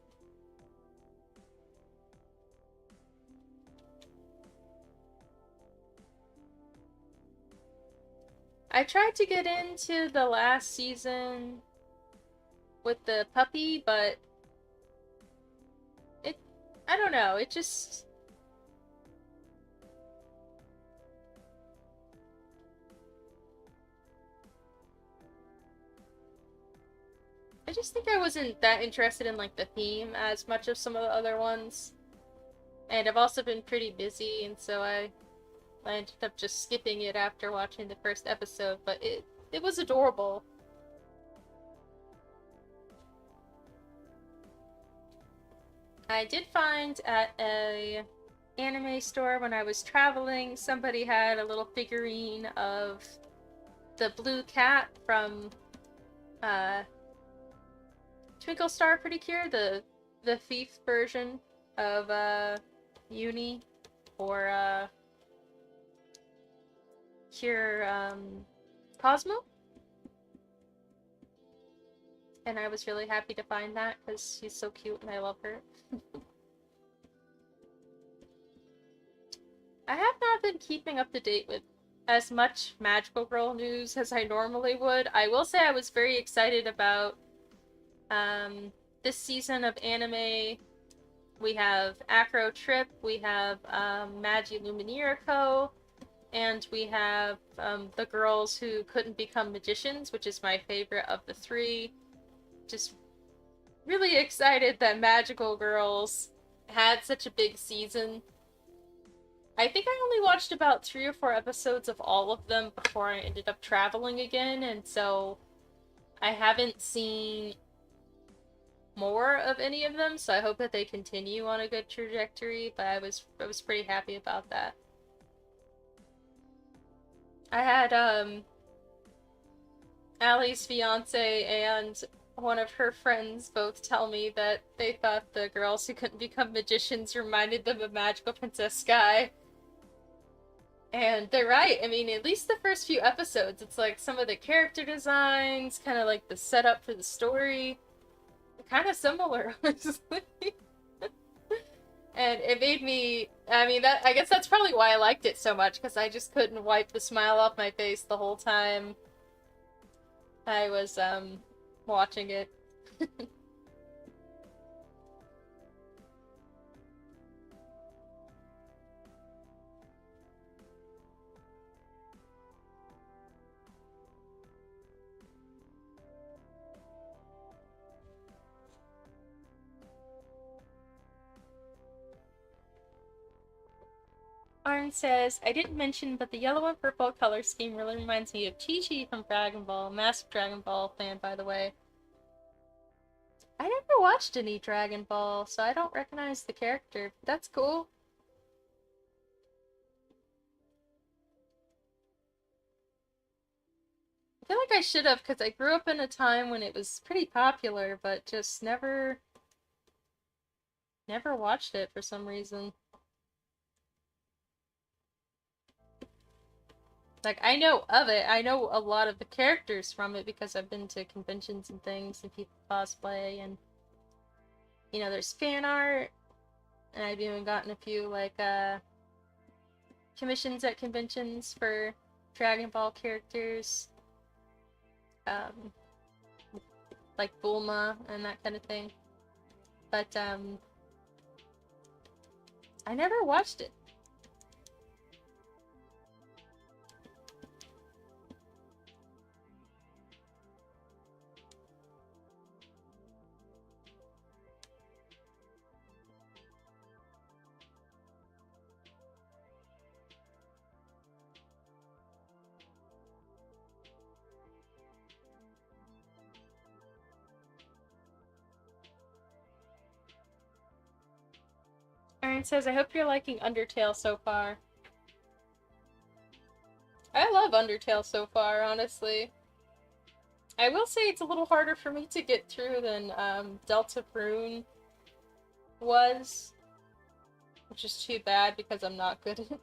I tried to get into the last season with the puppy, but I don't know, it just... I just think I wasn't that interested in, like, the theme as much as some of the other ones. And I've also been pretty busy, and so I ended up just skipping it after watching the first episode, but it was adorable. I did find at a anime store when I was traveling, somebody had a little figurine of the blue cat from Twinkle Star Pretty Cure, the thief version of Uni, or Cure Cosmo. And I was really happy to find that because she's so cute and I love her. I have not been keeping up to date with as much Magical Girl news as I normally would. I will say I was very excited about this season of anime. We have Acro Trip, we have Magi Luminira Co., and we have the girls who couldn't become magicians, which is my favorite of the three. Just really excited that Magical Girls had such a big season. I think I only watched about 3 or 4 episodes of all of them before I ended up traveling again, and so I haven't seen more of any of them, so I hope that they continue on a good trajectory, but I was pretty happy about that. I had Allie's fiance and one of her friends both tell me that they thought the girls who couldn't become magicians reminded them of Magical Princess Sky. And they're right. I mean, at least the first few episodes, it's like some of the character designs, kind of like the setup for the story, kind of similar, honestly. And it made me, I mean, I guess that's probably why I liked it so much, because I just couldn't wipe the smile off my face the whole time I was, watching it. Arn says, I didn't mention, but the yellow and purple color scheme really reminds me of Chi-Chi from Dragon Ball. Massive Dragon Ball fan, by the way. I never watched any Dragon Ball, so I don't recognize the character. That's cool. I feel like I should have, because I grew up in a time when it was pretty popular, but just never watched it for some reason. Like, I know of it. I know a lot of the characters from it because I've been to conventions and things and people cosplay, and you know, there's fan art, and I've even gotten a few like commissions at conventions for Dragon Ball characters, um, like Bulma and that kind of thing. But I never watched it. Aaron says, I hope you're liking Undertale so far. I love Undertale so far, honestly. I will say it's a little harder for me to get through than Deltarune was, which is too bad because I'm not good at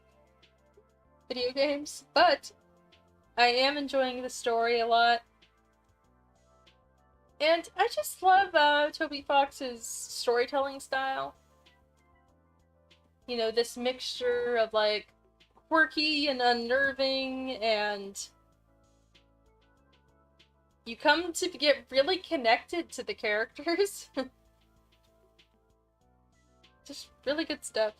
video games, but I am enjoying the story a lot. And I just love Toby Fox's storytelling style. You know, this mixture of like quirky and unnerving, and you come to get really connected to the characters. Just really good stuff.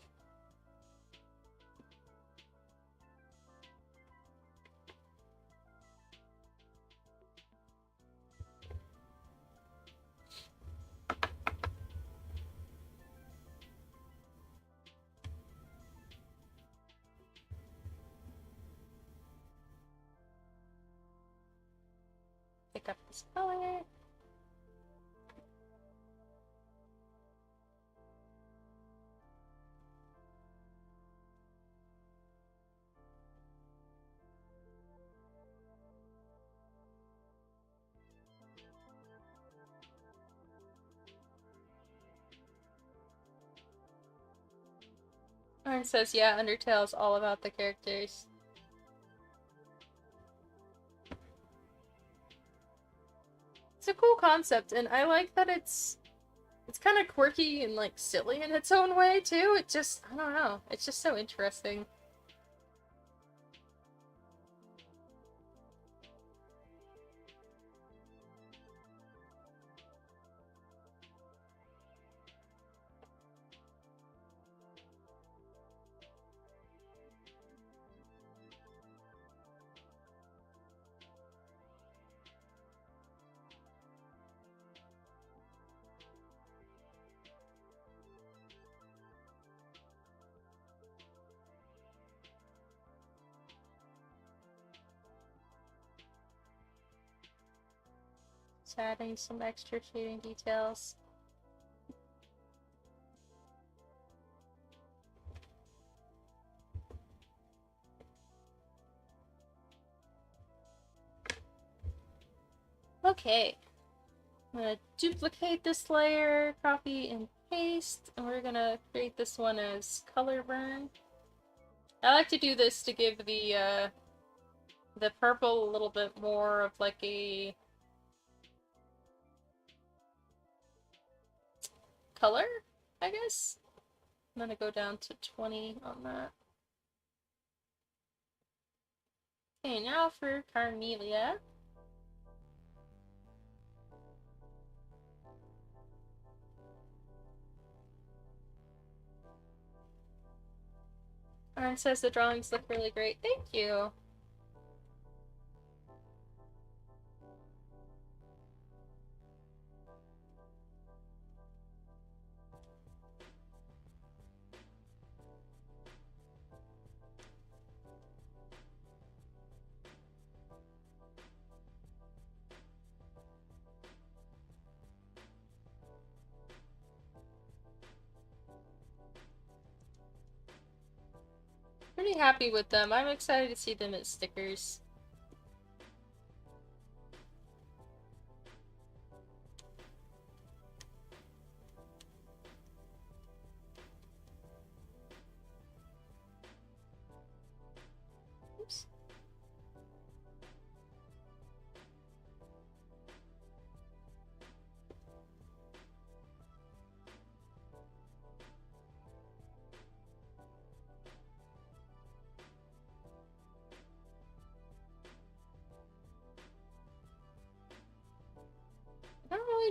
Pick up this color. Aaron says, yeah, Undertale is all about the characters. It's a cool concept, and I like that it's kind of quirky and like silly in its own way too. It just, I don't know, it's just so interesting. Just adding some extra shading details. Okay, I'm gonna duplicate this layer, copy and paste, and we're gonna create this one as color burn. I like to do this to give the purple a little bit more of like a color, I guess. I'm gonna go down to 20 on that. Okay, now for Carmelia. Aaron says the drawings look really great. Thank you. Pretty happy with them. I'm excited to see them as stickers. Oops.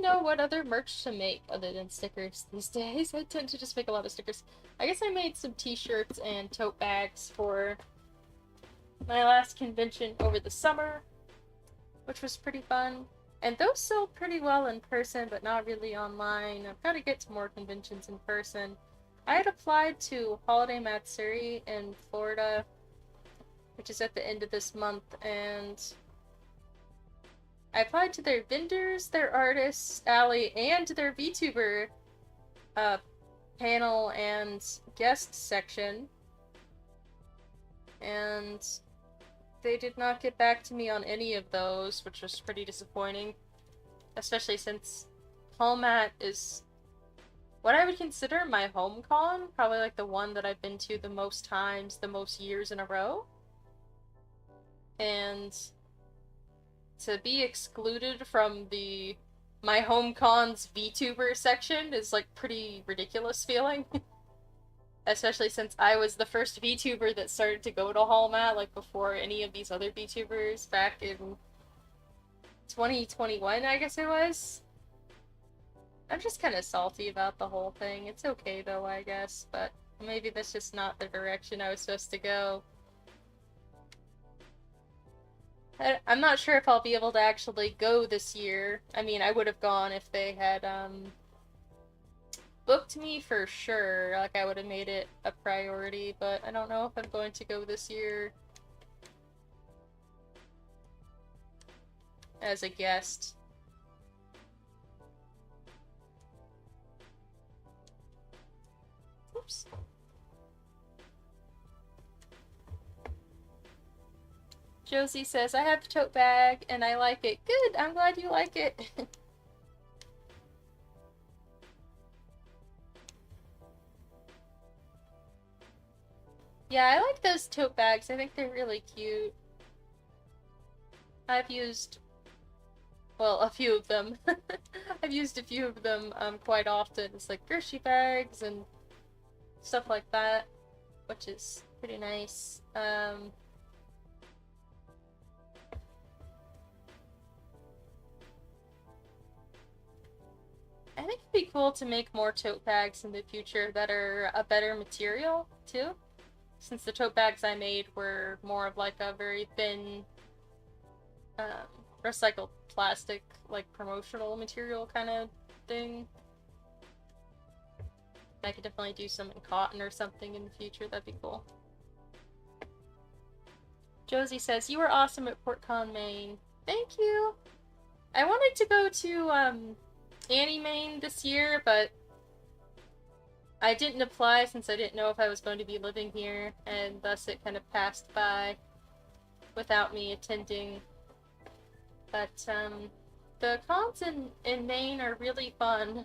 know what other merch to make other than stickers these days. I tend to just make a lot of stickers. I guess I made some t-shirts and tote bags for my last convention over the summer, which was pretty fun. And those sold pretty well in person, but not really online. I've got to get to more conventions in person. I had applied to Holiday Matsuri in Florida, which is at the end of this month, and I applied to their vendors, their artists, Allie, and their Vtuber panel and guest section, and they did not get back to me on any of those, which was pretty disappointing, especially since Home-At is what I would consider my home con, probably like the one that I've been to the most times, the most years in a row, and to be excluded from my home con's VTuber section is like pretty ridiculous feeling. Especially since I was the first VTuber that started to go to Home-At, like before any of these other VTubers back in 2021, I guess it was. I'm just kind of salty about the whole thing. It's okay though, I guess, but maybe that's just not the direction I was supposed to go. I'm not sure if I'll be able to actually go this year. I mean, I would have gone if they had, booked me for sure. Like, I would have made it a priority, but I don't know if I'm going to go this year as a guest. Oops. Josie says, I have the tote bag and I like it. Good, I'm glad you like it. Yeah, I like those tote bags. I think they're really cute. I've used, well, a few of them. I've used a few of them quite often. It's like grocery bags and stuff like that, which is pretty nice. I think it'd be cool to make more tote bags in the future that are a better material, too. Since the tote bags I made were more of like a very thin, recycled plastic, like promotional material kind of thing. I could definitely do some in cotton or something in the future, that'd be cool. Josie says, you were awesome at PortCon Maine. Thank you! I wanted to go to, Annie Maine this year, but I didn't apply since I didn't know if I was going to be living here, and thus it kind of passed by without me attending. But, the cons in Maine are really fun.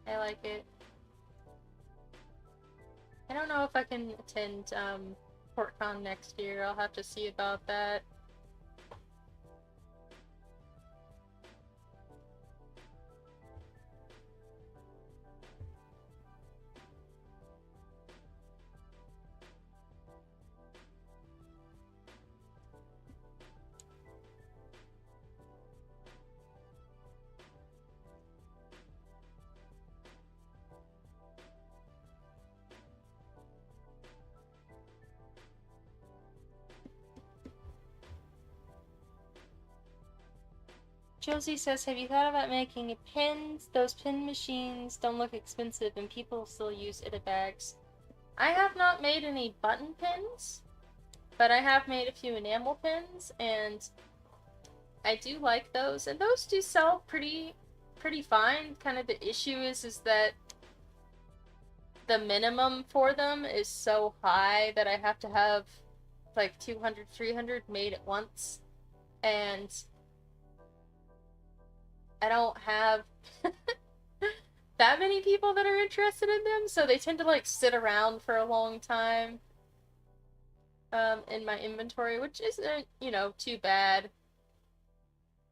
I like it. I don't know if I can attend, PortCon next year. I'll have to see about that. Josie says, have you thought about making pins? Those pin machines don't look expensive and people still use it bags. I have not made any button pins, but I have made a few enamel pins, and I do like those, and those do sell pretty fine. Kind of the issue is that the minimum for them is so high that I have to have like 200, 300 made at once, and I don't have that many people that are interested in them, so they tend to like sit around for a long time in my inventory, which isn't, you know, too bad.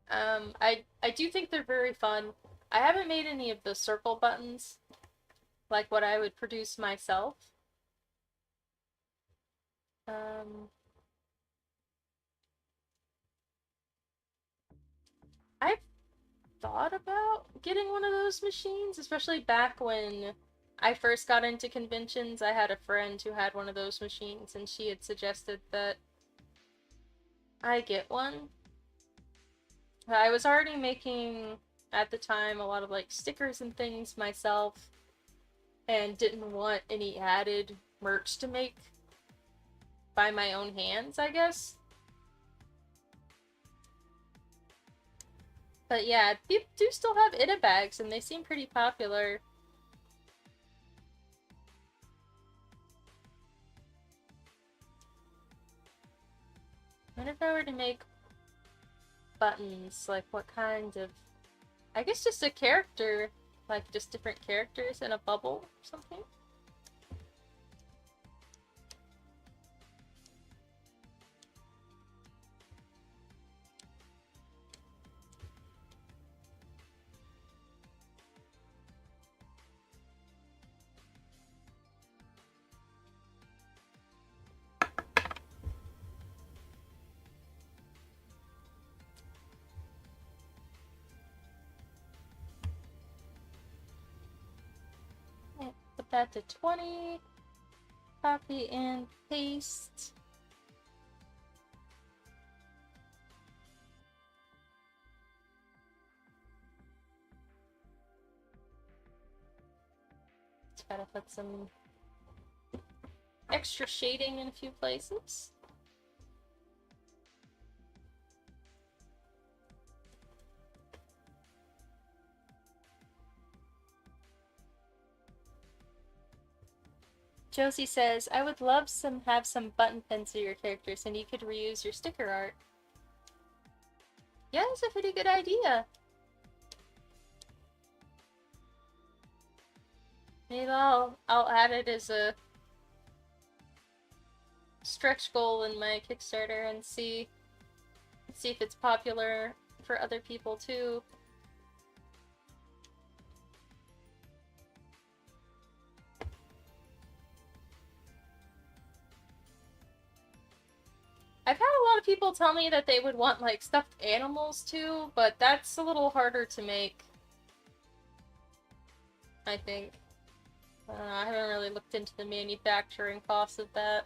I do think they're very fun. I haven't made any of the circle buttons, like what I would produce myself. thought about getting one of those machines, especially back when I first got into conventions. I had a friend who had one of those machines, and she had suggested that I get one. I was already making, at the time, a lot of like stickers and things myself, and didn't want any added merch to make by my own hands, I guess. But yeah, people do still have Ita bags, and they seem pretty popular. What if I were to make buttons? Like, what kind of... I guess just a character. Like, just different characters in a bubble or something? Put that to 20. Copy and paste. Try to put some extra shading in a few places. Josie says, I would love have some button pins of your characters, and you could reuse your sticker art. Yeah, that's a pretty good idea. Maybe I'll add it as a stretch goal in my Kickstarter and see if it's popular for other people too. I've had a lot of people tell me that they would want like stuffed animals too, but that's a little harder to make, I think. I haven't really looked into the manufacturing costs of that.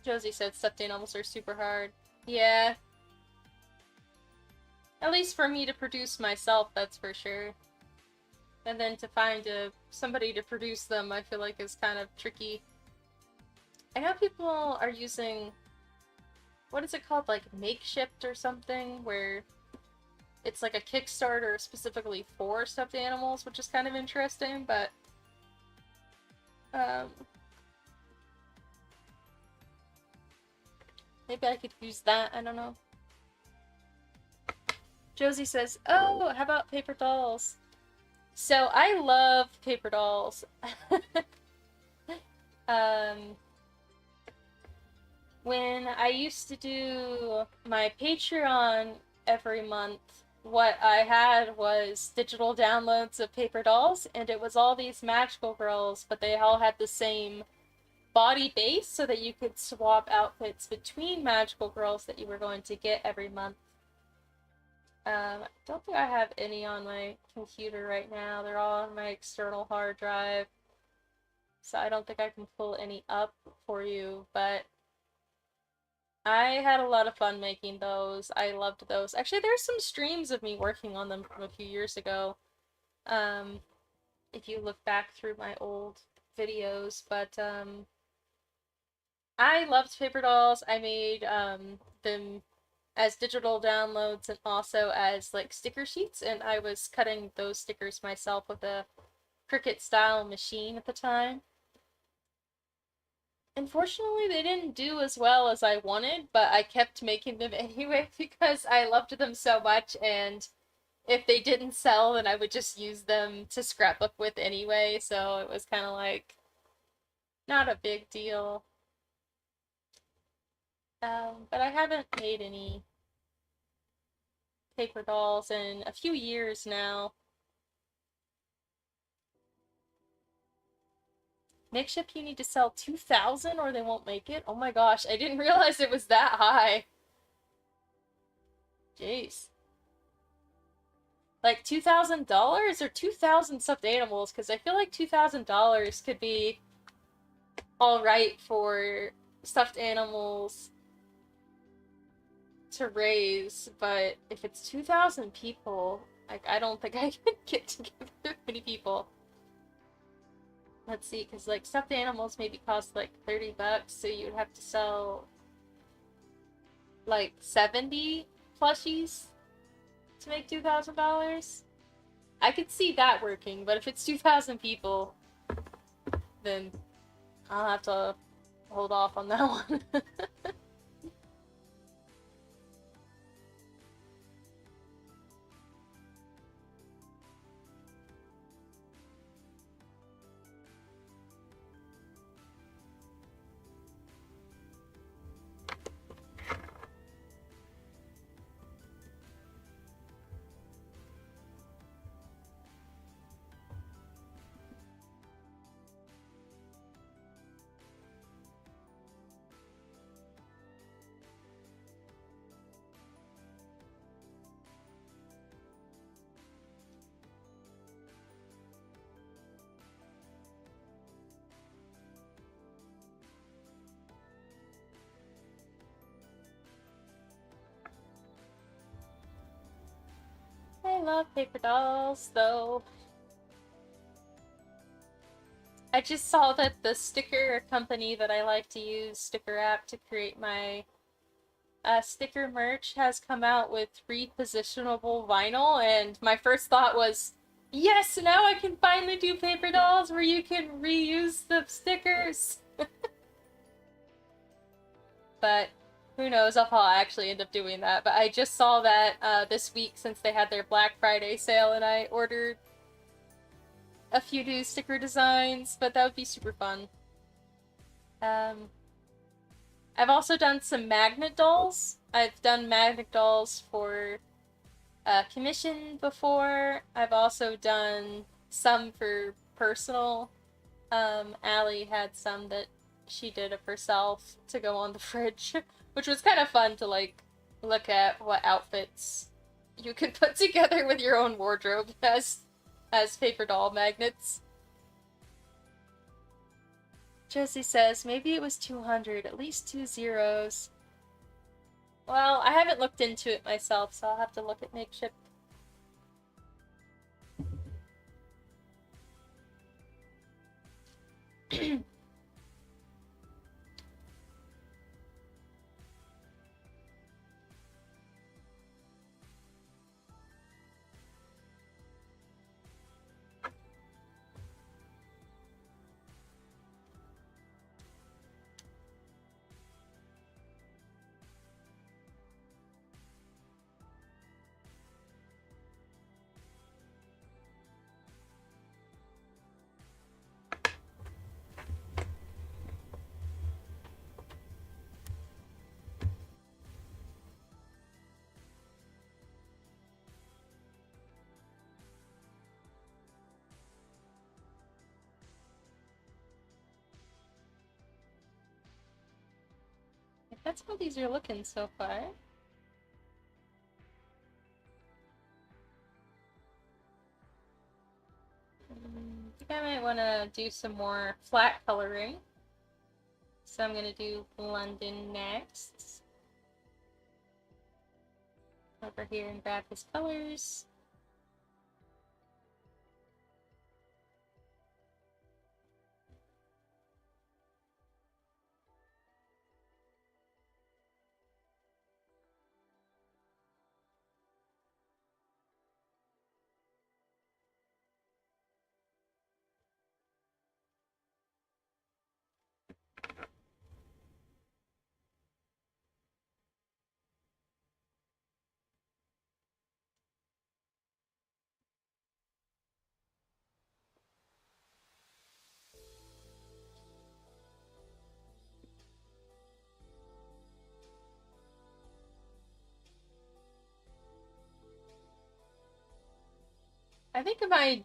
Josie said stuffed animals are super hard. Yeah. At least for me to produce myself, that's for sure. And then to find somebody to produce them, I feel like is kind of tricky. I know people are using... what is it called? Like Makeshift or something? Where it's like a Kickstarter specifically for stuffed animals, which is kind of interesting, but... maybe I could use that, I don't know. Josie says, oh, how about paper dolls? So, I love paper dolls. When I used to do my Patreon every month, what I had was digital downloads of paper dolls, and it was all these magical girls, but they all had the same body base so that you could swap outfits between magical girls that you were going to get every month. I don't think I have any on my computer right now. They're all on my external hard drive, so I don't think I can pull any up for you, but I had a lot of fun making those. I loved those. Actually, there's some streams of me working on them from a few years ago. If you look back through my old videos, but I loved paper dolls. I made them as digital downloads and also as like sticker sheets, and I was cutting those stickers myself with a Cricut style machine at the time. Unfortunately, they didn't do as well as I wanted, but I kept making them anyway because I loved them so much, and if they didn't sell, then I would just use them to scrapbook with anyway, so it was kind of like not a big deal. But I haven't made any paper dolls in a few years now. Makeshift, you need to sell 2,000 or they won't make it? Oh my gosh, I didn't realize it was that high. Jeez. Like $2,000 or 2,000 stuffed animals? Because I feel like $2,000 could be alright for stuffed animals to raise, but if it's 2,000 people, like, I don't think I can get together that many people. Let's see, because like stuffed animals maybe cost like 30 bucks, so you would have to sell like 70 plushies to make $2,000. I could see that working, but if it's 2,000 people, then I'll have to hold off on that one. I love paper dolls, though. I just saw that the sticker company that I like to use, Sticker App, to create my sticker merch has come out with repositionable vinyl, and my first thought was, yes, now I can finally do paper dolls where you can reuse the stickers. But who knows if I'll actually end up doing that. But I just saw that this week since they had their Black Friday sale, and I ordered a few new sticker designs, but that would be super fun. I've also done some magnet dolls. I've done magnet dolls for commission before. I've also done some for personal. Allie had some that she did of herself to go on the fridge, which was kind of fun to like look at what outfits you could put together with your own wardrobe as paper doll magnets. Josie says, maybe it was 200, at least 2 zeros. Well, I haven't looked into it myself, so I'll have to look at Makeshift. That's how these are looking so far. I think I might want to do some more flat coloring. So I'm going to do London next. Over here and grab his colors. I think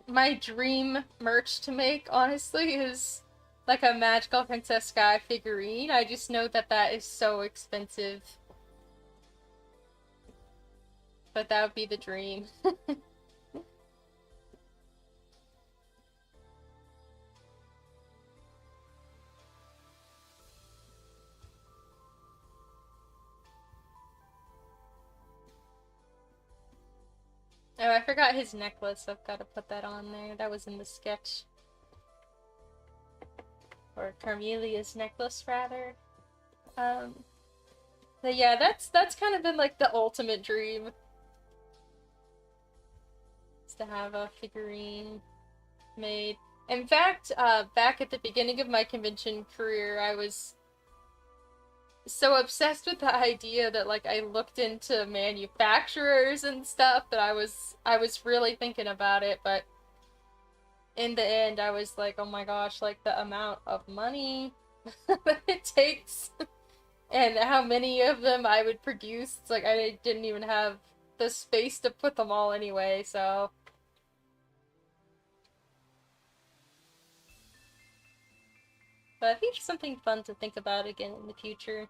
my dream merch to make, honestly, is like a magical princess Sky figurine. I just know that that is so expensive. But that would be the dream. Oh, I forgot his necklace. I've got to put that on there. That was in the sketch. Or Carmelia's necklace, rather. But yeah, that's kind of been like the ultimate dream. Is to have a figurine made. In fact, back at the beginning of my convention career, I was so obsessed with the idea that like I looked into manufacturers and stuff that I was really thinking about it, but in the end I was like, oh my gosh, like the amount of money that it takes and how many of them I would produce. It's like I didn't even have the space to put them all anyway, so but I think it's something fun to think about again in the future.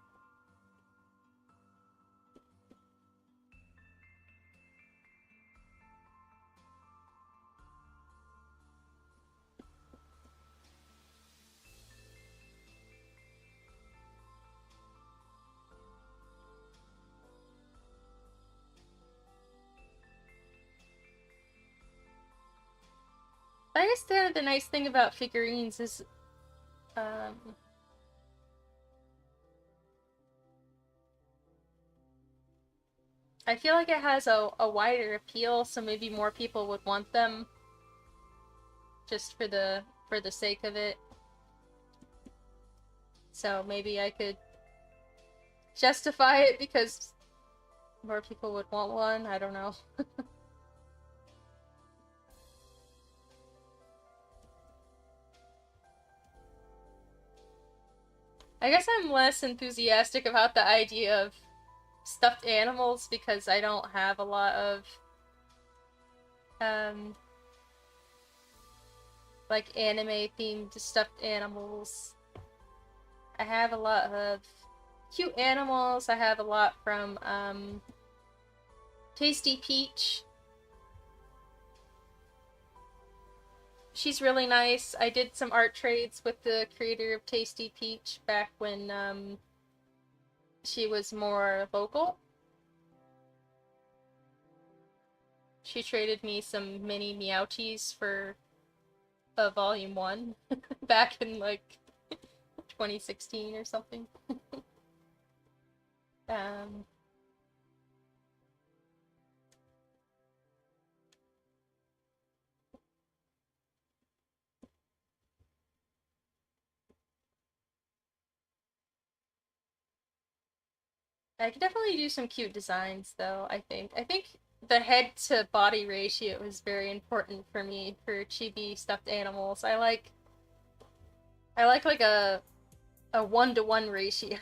I guess the nice thing about figurines is um I feel like it has a wider appeal, so maybe more people would want them just for the sake of it. So maybe I could justify it because more people would want one. I don't know. I guess I'm less enthusiastic about the idea of stuffed animals because I don't have a lot of um like anime themed stuffed animals. I have a lot of cute animals. I have a lot from Tasty Peach. She's really nice. I did some art trades with the creator of Tasty Peach back when she was more local. She traded me some mini Meowties for volume 1 back in like 2016 or something. um I could definitely do some cute designs though, I think. I think the head to body ratio is very important for me for chibi stuffed animals. I like a 1-to-1 ratio.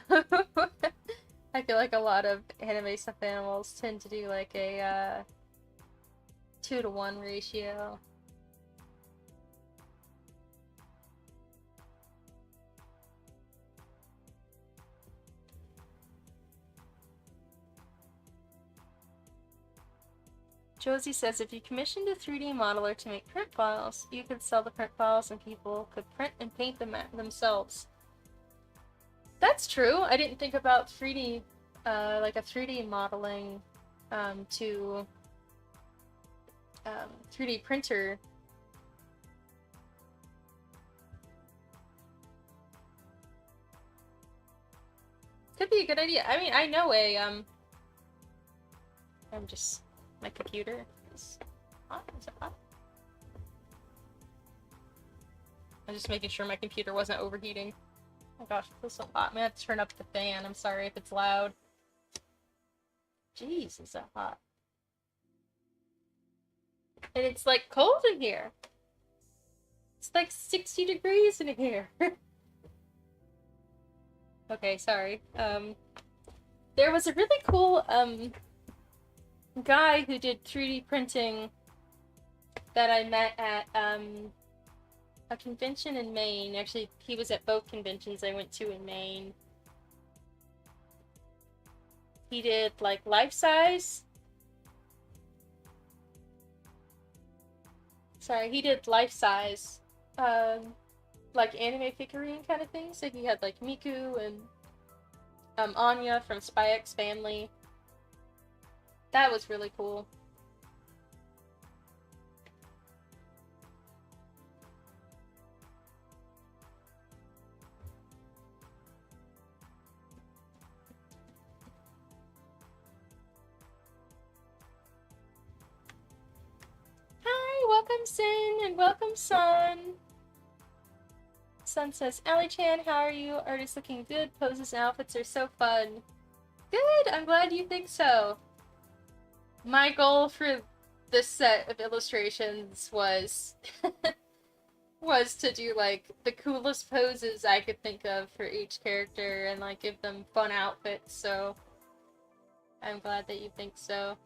I feel like a lot of anime stuffed animals tend to do like a 2-to-1 ratio. Josie says if you commissioned a 3D modeler to make print files, you could sell the print files and people could print and paint them themselves. That's true. I didn't think about 3D, like a 3D modeling to 3D printer. Could be a good idea. I mean, I know I'm just, my computer is hot. Is it hot? I'm just making sure my computer wasn't overheating. Oh gosh, it feels so hot. I'm gonna have to turn up the fan. I'm sorry if it's loud. Jeez, is that hot? And it's like cold in here. It's like 60 degrees in here. Okay, sorry. There was a really cool, guy who did 3D printing that I met at a convention in Maine. Actually, he was at both conventions I went to in Maine. He did like life-size. Sorry, he did life-size, like anime figurine kind of thing. So he had like Miku and Anya from Spy X Family. That was really cool. Hi, welcome Sin, and welcome Sun. Sun says, Allie-chan, how are you? Artist looking good, poses and outfits are so fun. Good, I'm glad you think so. My goal for this set of illustrations was was to do like the coolest poses I could think of for each character and like give them fun outfits, so I'm glad that you think so.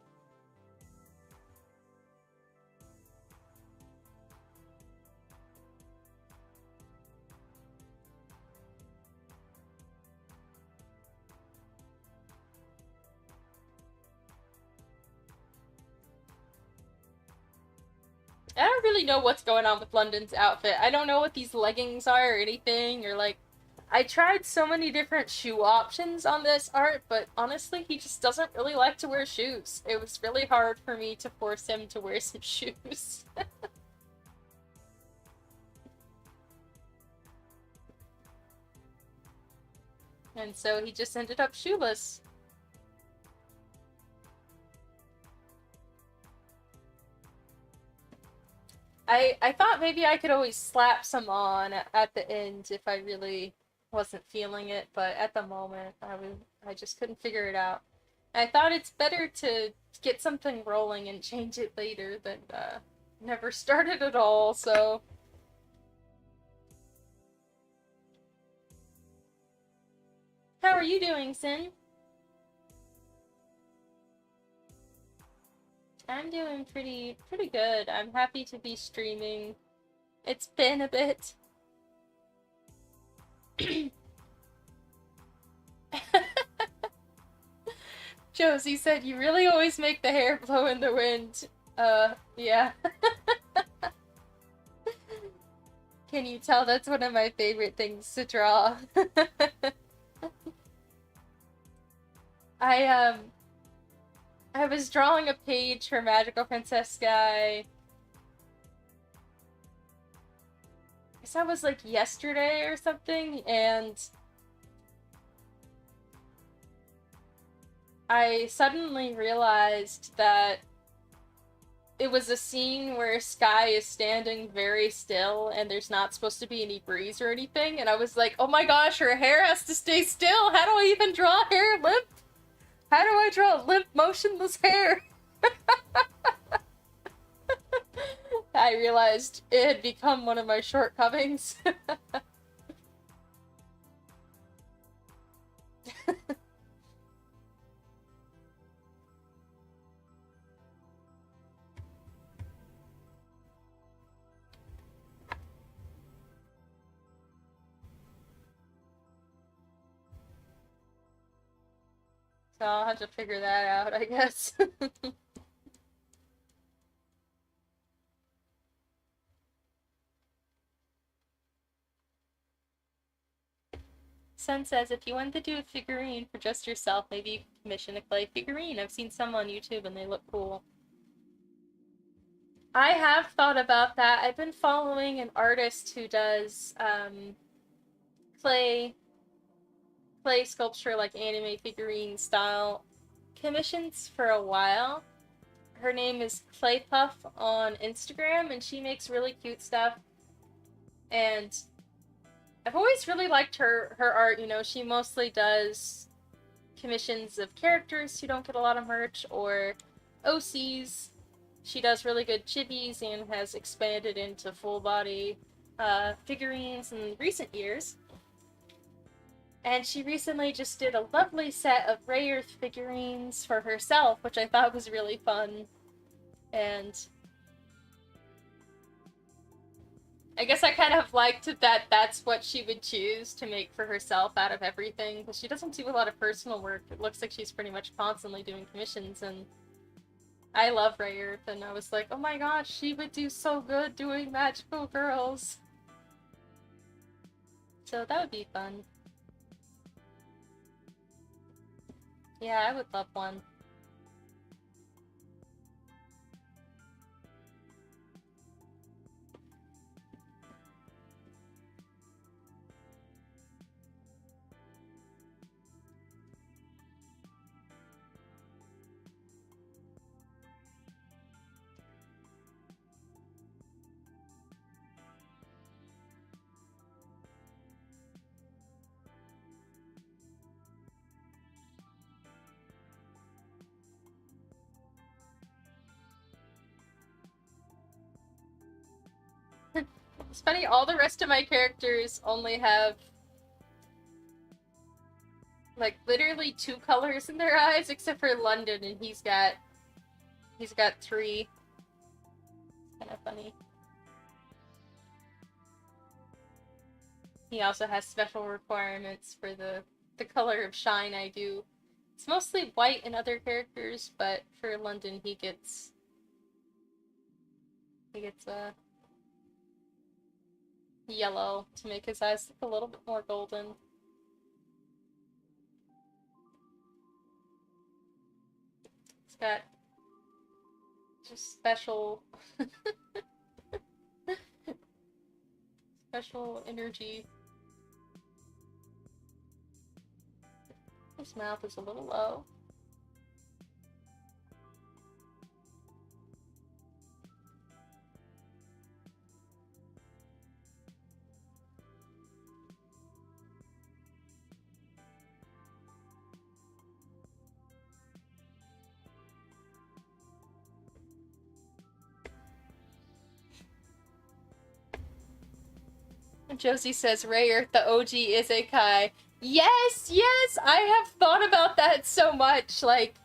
I don't really know what's going on with London's outfit. I don't know what these leggings are or anything, or like, I tried so many different shoe options on this art, but honestly, he just doesn't really like to wear shoes. It was really hard for me to force him to wear some shoes. And so he just ended up shoeless. I thought maybe I could always slap some on at the end if I really wasn't feeling it, but at the moment I just couldn't figure it out. I thought it's better to get something rolling and change it later than never start it at all, so how are you doing, Sin? I'm doing pretty good. I'm happy to be streaming. It's been a bit. Josie said, you really always make the hair blow in the wind. Yeah. Can you tell that's one of my favorite things to draw? I I was drawing a page for Magical Princess Guy. I guess that was like yesterday or something, and I suddenly realized that it was a scene where Sky is standing very still and there's not supposed to be any breeze or anything, and I was like, oh my gosh, her hair has to stay still! How do I even draw hair limp? How do I draw limp, motionless hair? I realized it had become one of my shortcomings. So I'll have to figure that out, I guess. Sun says, if you want to do a figurine for just yourself, maybe you can commission a clay figurine. I've seen some on YouTube and they look cool. I have thought about that. I've been following an artist who does clay sculpture, like anime figurine style commissions for a while. Her name is Claypuff on Instagram, and she makes really cute stuff. And I've always really liked her art. You know, she mostly does commissions of characters who don't get a lot of merch, or OCs. She does really good chibis and has expanded into full body figurines in recent years. And she recently just did a lovely set of Ray Earth figurines for herself, which I thought was really fun. And I guess I kind of liked that that's what she would choose to make for herself out of everything, because she doesn't do a lot of personal work. It looks like she's pretty much constantly doing commissions, and I love Ray Earth, and I was like, oh my gosh, she would do so good doing magical girls. So that would be fun. Yeah, I would love one. It's funny, all the rest of my characters only have like literally 2 colors in their eyes, except for London, and he's got 3. It's kind of funny. He also has special requirements for the color of shine I do. It's mostly white in other characters, but for London he gets yellow to make his eyes look a little bit more golden. It's got just special energy. His mouth is a little low. Josie says, Rayer, the OG Isekai. Yes, yes! I have thought about that so much. Like,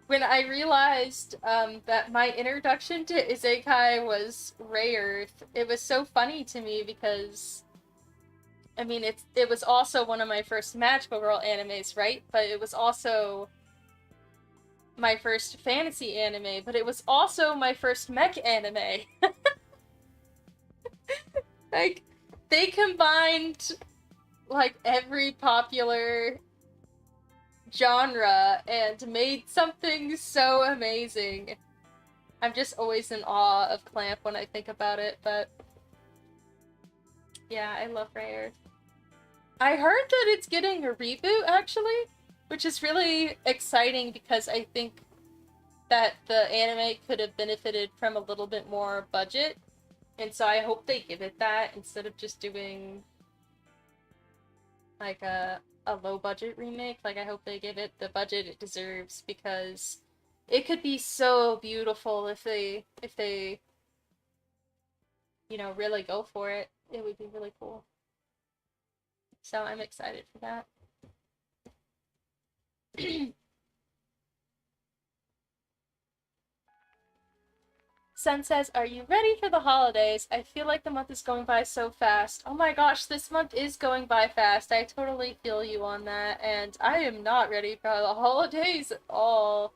when I realized that my introduction to Isekai was Rayer, it was so funny to me because, I mean, it was also one of my first magical girl animes, right? But it was also my first fantasy anime, but it was also my first mech anime. Like, they combined like every popular genre and made something so amazing. I'm just always in awe of Clamp when I think about it, but yeah, I love Rare. I heard that it's getting a reboot, actually, which is really exciting because I think that the anime could have benefited from a little bit more budget, and so I hope they give it that instead of just doing like a low budget remake. Like, I hope they give it the budget it deserves because it could be so beautiful if they you know, really go for it. It would be really cool. So I'm excited for that. Sun says, are you ready for the holidays? I feel like the month is going by so fast. Oh my gosh, this month is going by fast. I totally feel you on that, and I am not ready for the holidays at all.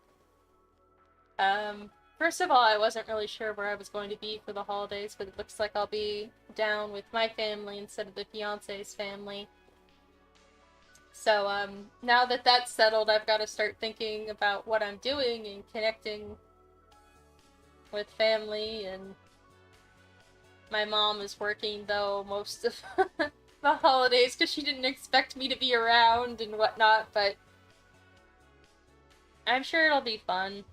First of all, I wasn't really sure where I was going to be for the holidays, but it looks like I'll be down with my family instead of the fiance's family. So, now that that's settled, I've got to start thinking about what I'm doing and connecting with family, and my mom is working, though, most of the holidays because she didn't expect me to be around and whatnot, but I'm sure it'll be fun.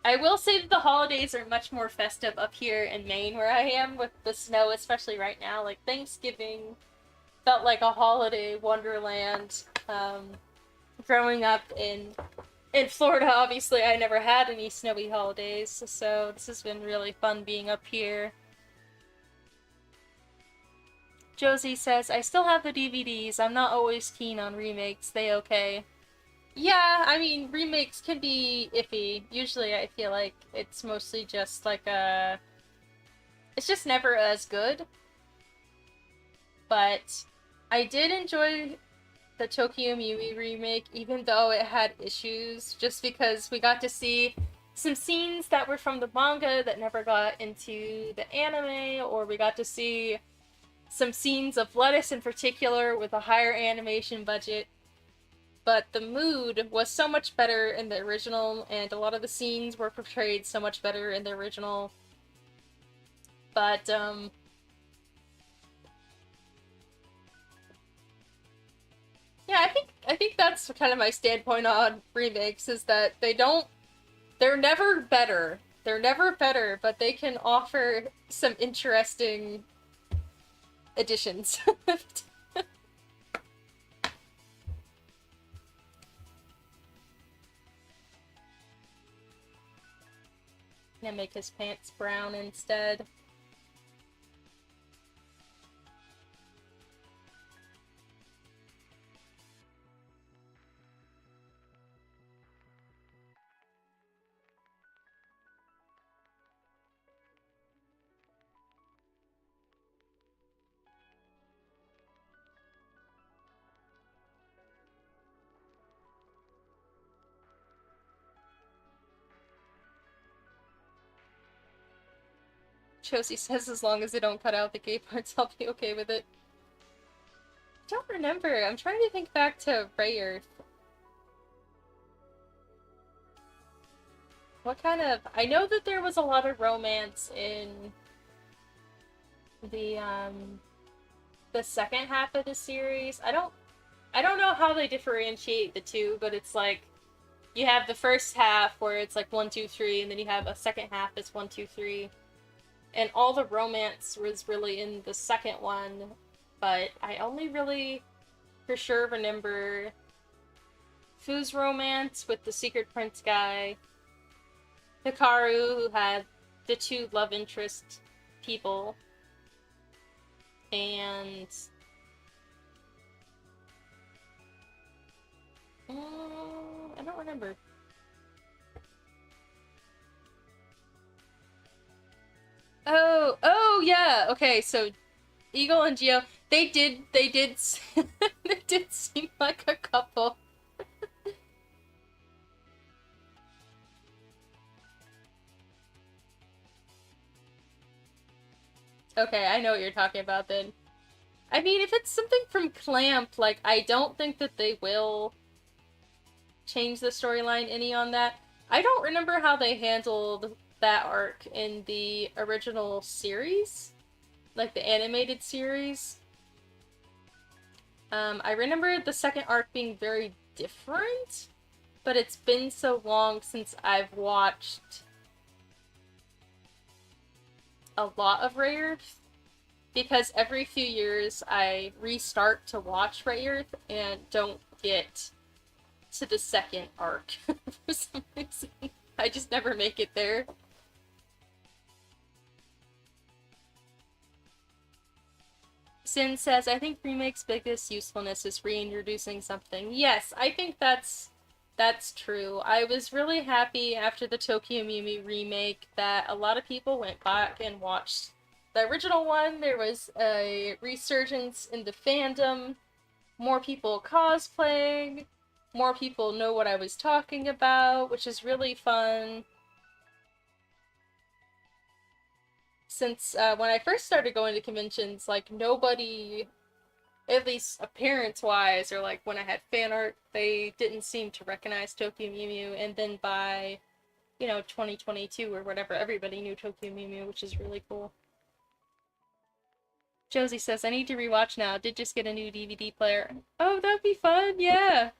I will say that the holidays are much more festive up here in Maine where I am with the snow, especially right now. Like, Thanksgiving felt like a holiday wonderland. Growing up in Florida, obviously, I never had any snowy holidays, so this has been really fun being up here. Josie says, I still have the DVDs. I'm not always keen on remakes. They okay. Yeah, I mean, remakes can be iffy. Usually I feel like it's mostly just like a It's just never as good. But I did enjoy the Tokyo Mew remake, even though it had issues, just because we got to see some scenes that were from the manga that never got into the anime, or we got to see some scenes of lettuce in particular with a higher animation budget. But the mood was so much better in the original, and a lot of the scenes were portrayed so much better in the original. But, yeah, I think that's kind of my standpoint on remakes, is that they're never better. They're never better, but they can offer some interesting additions. Gonna make his pants brown instead. Josie says as long as they don't cut out the gay parts, I'll be okay with it. I don't remember. I'm trying to think back to Ray Earth. What kind of... I know that there was a lot of romance in the second half of the series. I don't know how they differentiate the two, but it's like you have the first half where it's like 1, 2, 3, and then you have a second half that's 1, 2, 3. And all the romance was really in the second one, but I only really for sure remember Fu's romance with the Secret Prince guy, Hikaru, who had the two love interest people, and I don't remember. Oh yeah. Okay, so Eagle and Geo, they did they did seem like a couple. Okay, I know what you're talking about then. I mean, if it's something from Clamp, like, I don't think that they will change the storyline any on that. I don't remember how they handled that arc in the original series, like the animated series. I remember the second arc being very different, but it's been so long since I've watched a lot of Ray Earth, because every few years I restart to watch Ray Earth and don't get to the second arc for some reason. I just never make it there. Sin says, I think remake's biggest usefulness is reintroducing something. Yes, I think that's true. I was really happy after the Tokyo Mew remake that a lot of people went back and watched the original one. There was a resurgence in the fandom, more people cosplaying, more people know what I was talking about, which is really fun. Since when I first started going to conventions, like, nobody, at least appearance-wise, or like when I had fan art, they didn't seem to recognize Tokyo Mew Mew, and then by, 2022 or whatever, everybody knew Tokyo Mew Mew, which is really cool. Josie says, I need to rewatch now. Did just get a new DVD player. Oh, that'd be fun, yeah!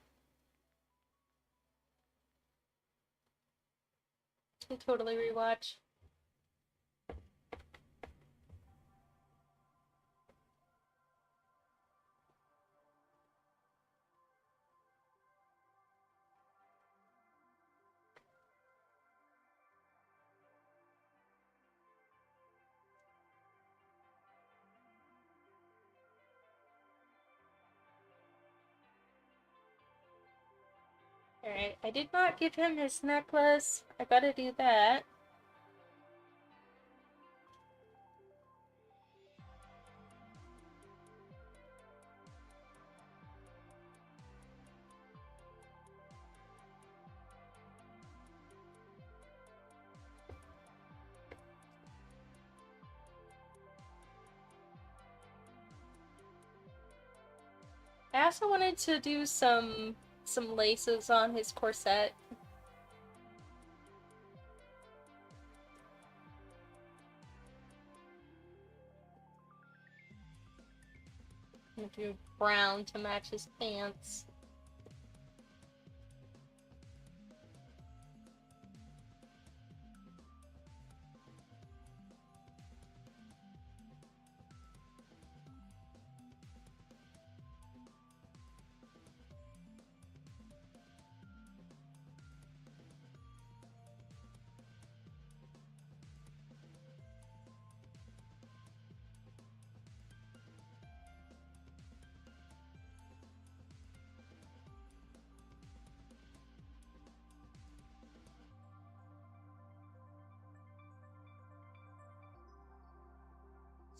I'll totally rewatch. Alright, I did not give him his necklace. I gotta do that. I also wanted to do some laces on his corset. I'm gonna do brown to match his pants.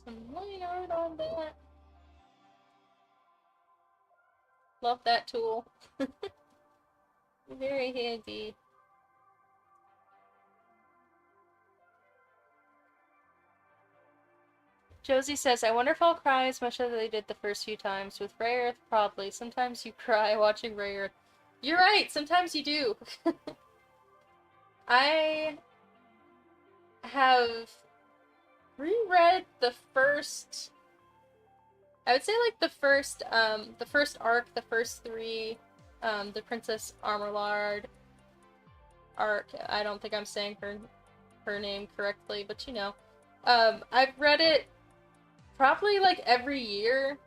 Some line art on that. Love that tool. Very handy. Josie says, I wonder if I'll cry as much as I did the first few times. With Ray Earth, probably. Sometimes you cry watching Ray Earth. You're right, sometimes you do. I have reread the first, I would say like the first arc, the first three, the Princess Armorlard arc. I don't think I'm saying her name correctly, but you know. I've read it probably like every year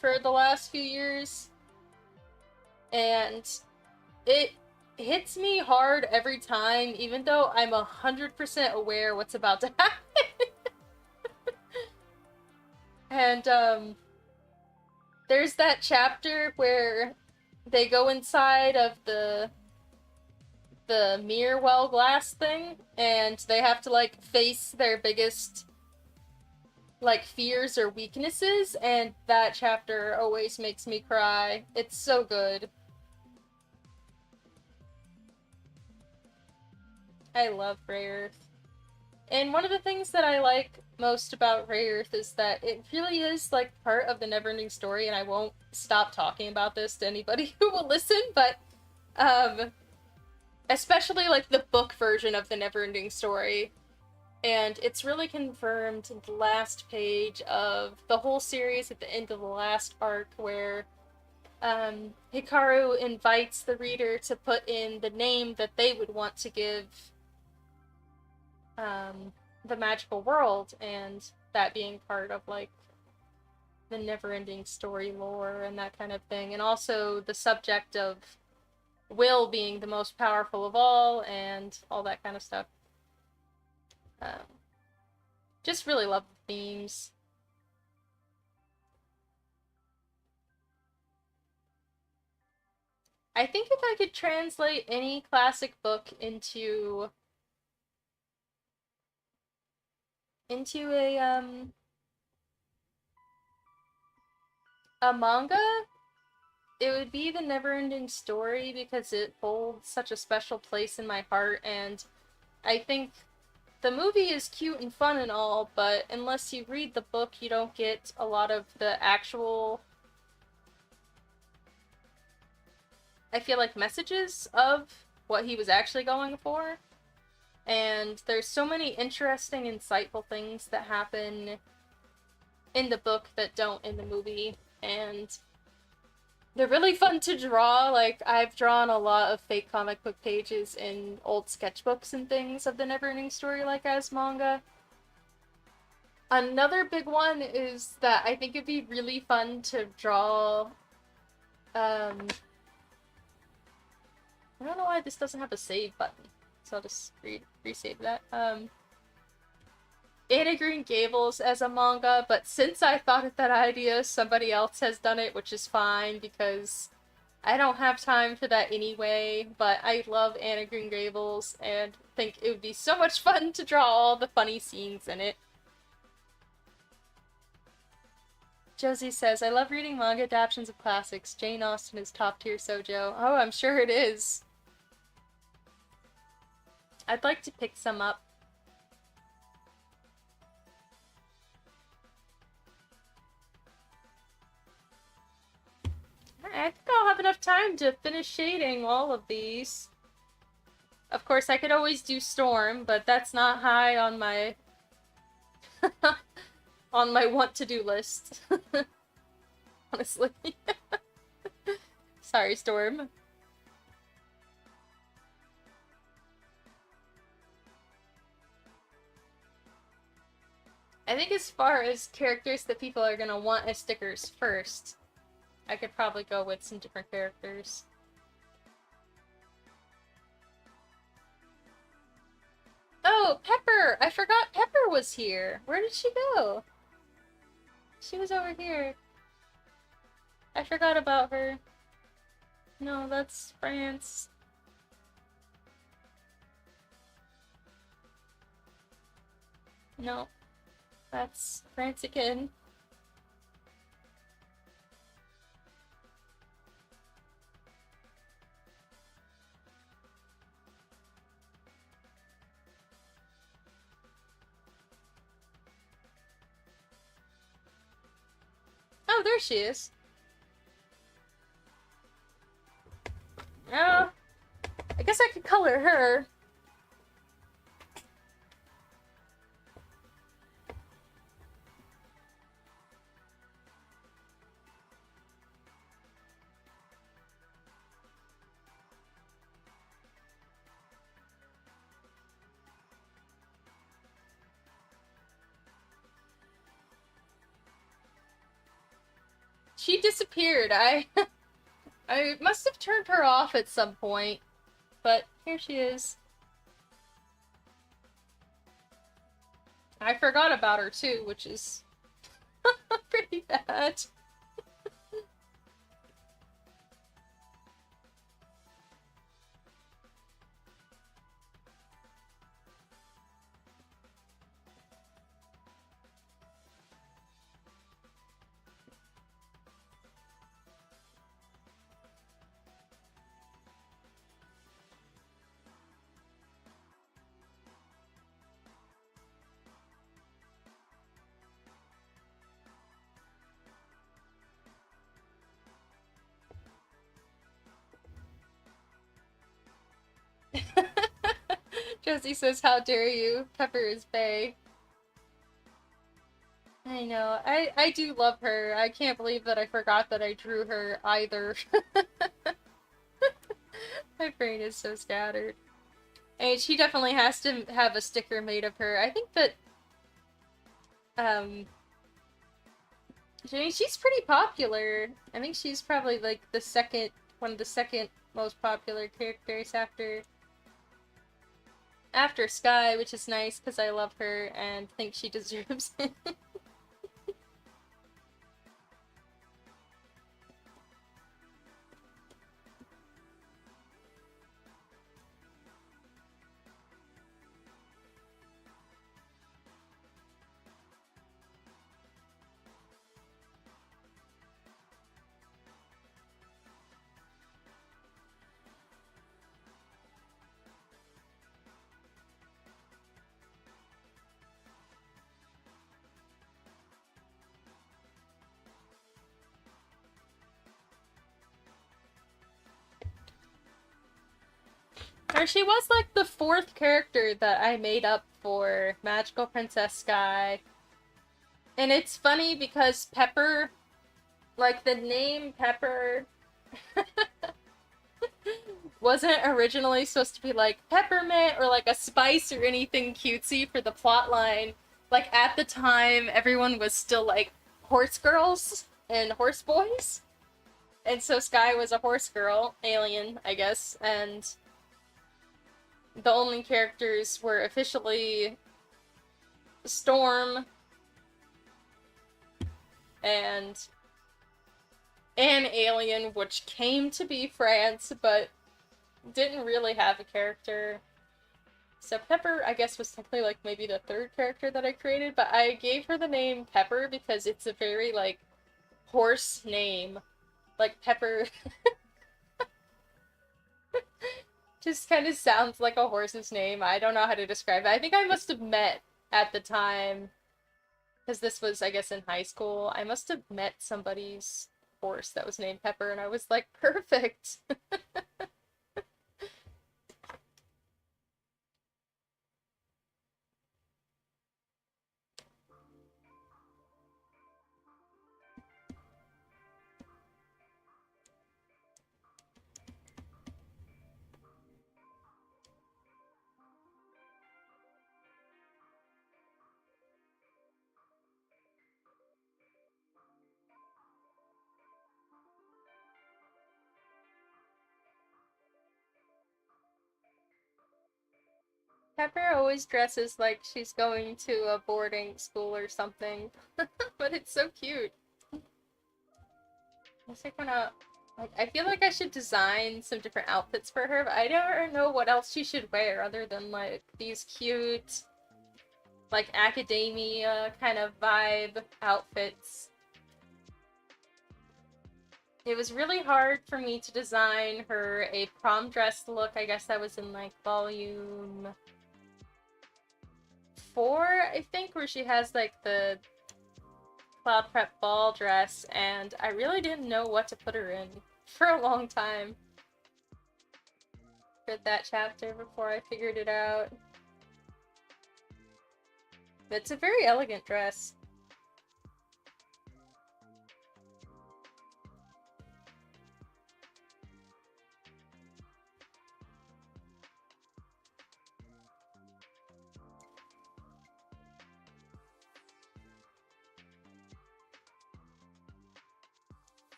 for the last few years, and it hits me hard every time, even though I'm 100% aware what's about to happen. And there's that chapter where they go inside of the mirror well glass thing, and they have to like face their biggest like fears or weaknesses, and that chapter always makes me cry. It's so good. I love Ray Earth. And one of the things that I like most about Ray Earth is that it really is like part of the Neverending Story, and I won't stop talking about this to anybody who will listen, but especially like the book version of the Neverending Story. And it's really confirmed in the last page of the whole series at the end of the last arc, where Hikaru invites the reader to put in the name that they would want to give the magical world, and that being part of like the never-ending story lore and that kind of thing, and also the subject of will being the most powerful of all and all that kind of stuff. Just really love the themes. I think if I could translate any classic book into a manga, it would be the Neverending Story, because it holds such a special place in my heart, and I think the movie is cute and fun and all, but unless you read the book, you don't get a lot of the actual, I feel like, messages of what he was actually going for. And there's so many interesting, insightful things that happen in the book that don't in the movie, and they're really fun to draw. Like, I've drawn a lot of fake comic book pages in old sketchbooks and things of the Neverending Story, like as manga. Another big one is that I think it'd be really fun to draw, I don't know why this doesn't have a save button, so I'll just resave that. Anna Green Gables as a manga, but since I thought of that idea, somebody else has done it, which is fine, because I don't have time for that anyway, but I love Anna Green Gables, and think it would be so much fun to draw all the funny scenes in it. Josie says, I love reading manga adaptations of classics. Jane Austen is top-tier shoujo. Oh, I'm sure it is. I'd like to pick some up. I think I'll have enough time to finish shading all of these. Of course, I could always do Storm, but that's not high on my on my want-to-do list. Honestly. Sorry, Storm. I think as far as characters that people are gonna want as stickers first, I could probably go with some different characters. Oh, Pepper! I forgot Pepper was here! Where did she go? She was over here. I forgot about her. No, that's France. No, that's France again. Oh, there she is. Oh, I guess I could color her. She disappeared. I must have turned her off at some point, but here she is. I forgot about her too, which is pretty bad. Josie says, "How dare you? Pepper is bae." I know. I do love her. I can't believe that I forgot that I drew her either. My brain is so scattered. And she definitely has to have a sticker made of her. I think that I mean, she's pretty popular. I think she's probably like the second one of the second most popular characters after Sky, which is nice because I love her and think she deserves it. Or she was like the fourth character that I made up for Magical Princess Sky. And it's funny because Pepper, like the name Pepper, wasn't originally supposed to be like peppermint or like a spice or anything cutesy for the plot line. Like at the time, everyone was still like horse girls and horse boys. And so Sky was a horse girl, alien, I guess, and the only characters were officially Storm and an alien, which came to be France, but didn't really have a character. So Pepper, I guess, was technically like maybe the third character that I created, but I gave her the name Pepper because it's a very like horse name. Like Pepper just kind of sounds like a horse's name. I don't know how to describe it. I think I must have met at the time, because this was, I guess, in high school. I must have met somebody's horse that was named Pepper, and I was like, perfect. Pepper always dresses like she's going to a boarding school or something, but it's so cute. I feel like I should design some different outfits for her, but I don't know what else she should wear other than like these cute, like academia kind of vibe outfits. It was really hard for me to design her a prom dress look. I guess that was in like volume 4, I think, where she has like the Cloud Prep ball dress, and I really didn't know what to put her in for a long time. Read that chapter before I figured it out. But it's a very elegant dress.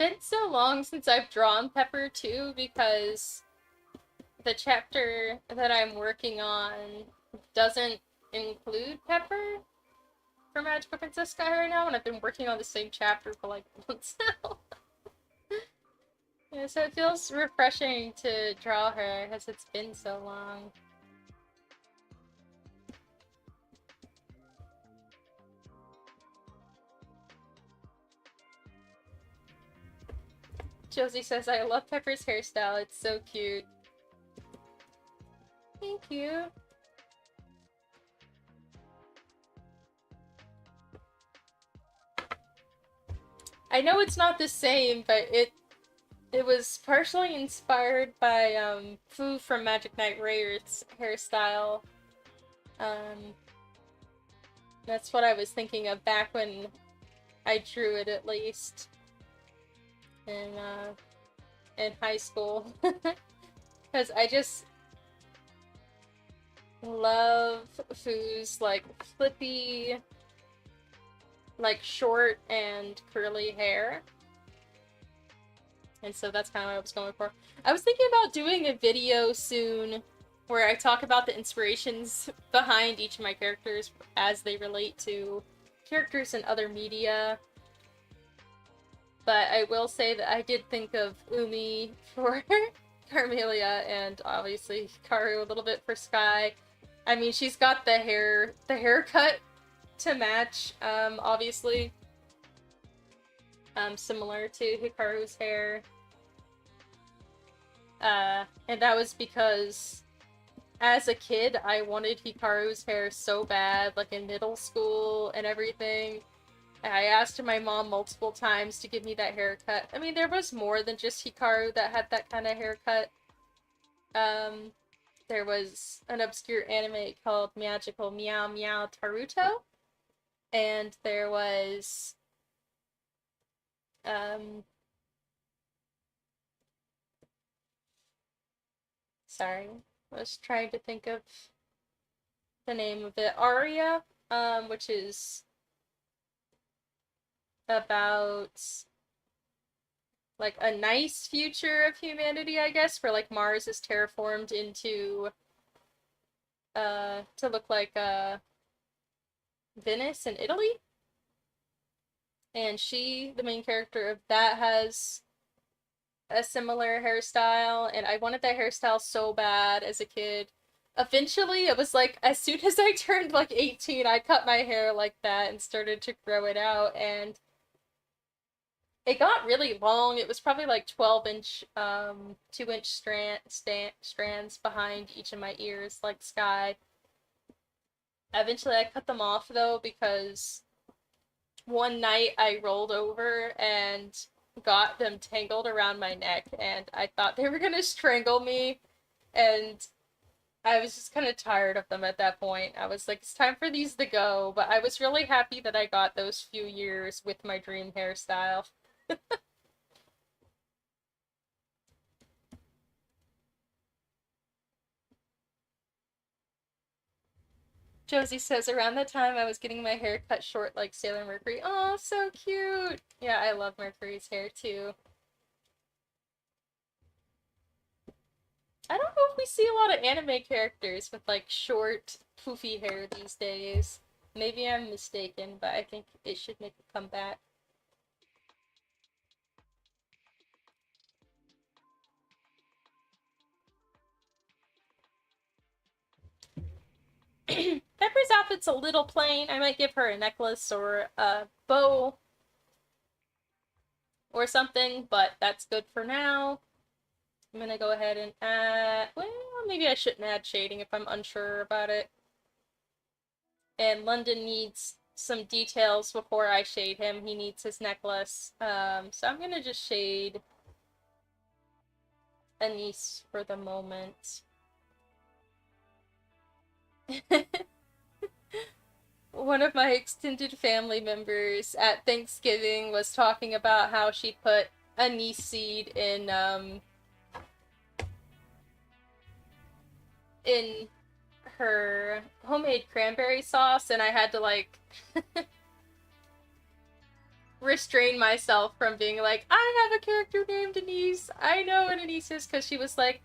It's been so long since I've drawn Pepper too, because the chapter that I'm working on doesn't include Pepper for Magical Princess Sky right now, and I've been working on the same chapter for like months now. Yeah, so it feels refreshing to draw her as it's been so long. Josie says, I love Pepper's hairstyle, it's so cute. Thank you. I know it's not the same, but it was partially inspired by Fu from Magic Knight Rayearth's hairstyle. That's what I was thinking of back when I drew it, at least in high school. Because I just love Fu's like flippy, like short and curly hair. And so that's kind of what I was going for. I was thinking about doing a video soon where I talk about the inspirations behind each of my characters as they relate to characters in other media. But I will say that I did think of Umi for Carmelia, and obviously Hikaru a little bit for Sky. I mean, she's got the haircut to match, obviously. Similar to Hikaru's hair. And that was because as a kid, I wanted Hikaru's hair so bad, like in middle school and everything. I asked my mom multiple times to give me that haircut. I mean, there was more than just Hikaru that had that kind of haircut. There was an obscure anime called Magical Meow Meow Taruto, And there was, um, sorry, I was trying to think of the name of it. Aria, which is about like a nice future of humanity, I guess, where like Mars is terraformed into to look like Venice in Italy. And she, the main character of that, has a similar hairstyle, and I wanted that hairstyle so bad as a kid. Eventually, it was like as soon as I turned like 18, I cut my hair like that and started to grow it out, and it got really long. It was probably like 12-inch, 2-inch strands behind each of my ears, like Sky. Eventually, I cut them off though because one night I rolled over and got them tangled around my neck, and I thought they were gonna strangle me, and I was just kind of tired of them at that point. I was like, it's time for these to go, but I was really happy that I got those few years with my dream hairstyle. Josie says, around that time I was getting my hair cut short like Sailor Mercury. Oh, so cute! Yeah, I love Mercury's hair too. I don't know if we see a lot of anime characters with like short, poofy hair these days. Maybe I'm mistaken, but I think it should make a comeback. Pepper's outfit's a little plain. I might give her a necklace or a bow or something, but that's good for now. I'm gonna go ahead and add. Well, maybe I shouldn't add shading if I'm unsure about it. And London needs some details before I shade him. He needs his necklace. So I'm gonna just shade Anise for the moment. One of my extended family members at Thanksgiving was talking about how she put anise seed in her homemade cranberry sauce, and I had to like restrain myself from being like, I have a character named Anise. I know what Anise is, because she was like,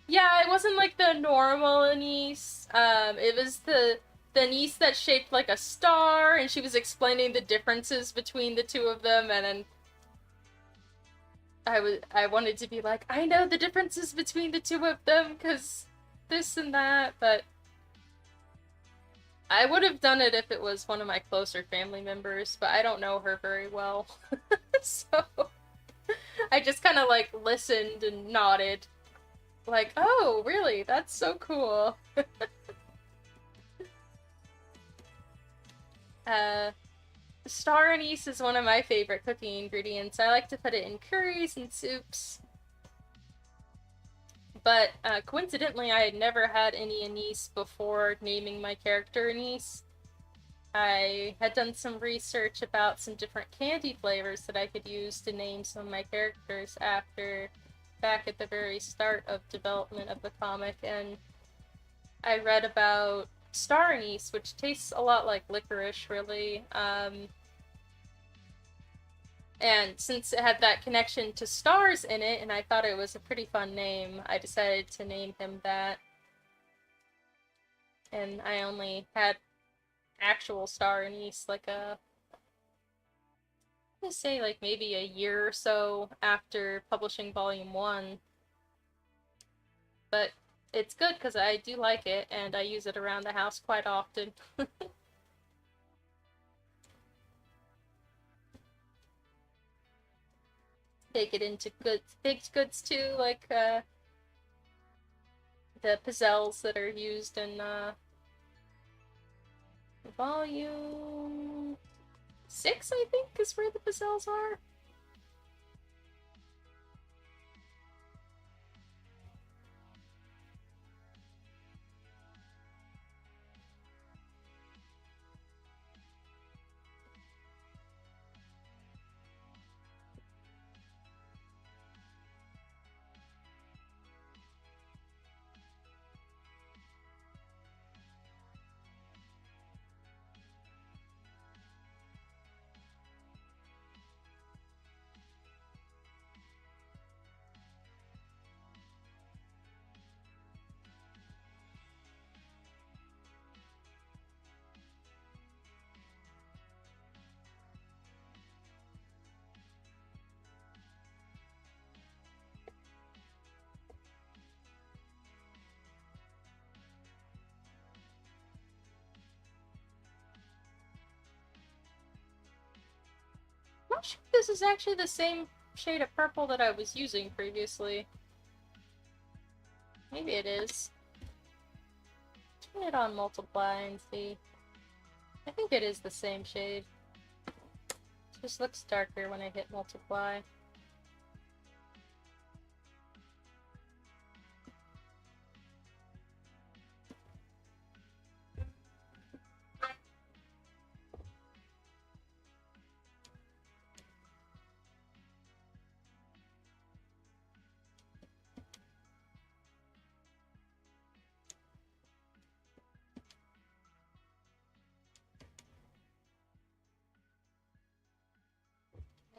yeah, it wasn't like the normal Anise. It was the Anise that shaped like a star, and she was explaining the differences between the two of them, and then I wanted to be like, I know the differences between the two of them, because this and that, but I would have done it if it was one of my closer family members, but I don't know her very well. So I just kind of like listened and nodded. Like, oh, really? That's so cool. Uh, Star anise is one of my favorite cooking ingredients. I like to put it in curries and soups. But coincidentally, I had never had any anise before naming my character Anise. I had done some research about some different candy flavors that I could use to name some of my characters after back at the very start of development of the comic, and I read about star anise, which tastes a lot like licorice, really. And since it had that connection to stars in it, and I thought it was a pretty fun name, I decided to name him that. And I only had actual star anise like I'm gonna say like maybe a year or so after publishing volume 1. But it's good because I do like it, and I use it around the house quite often. Take it into baked goods too, like the pizzelles that are used in volume 6, I think, is where the pizzelles are. not sure if this is actually the same shade of purple that I was using previously. Maybe it is. Turn it on multiply and see. I think it is the same shade. It just looks darker when I hit multiply.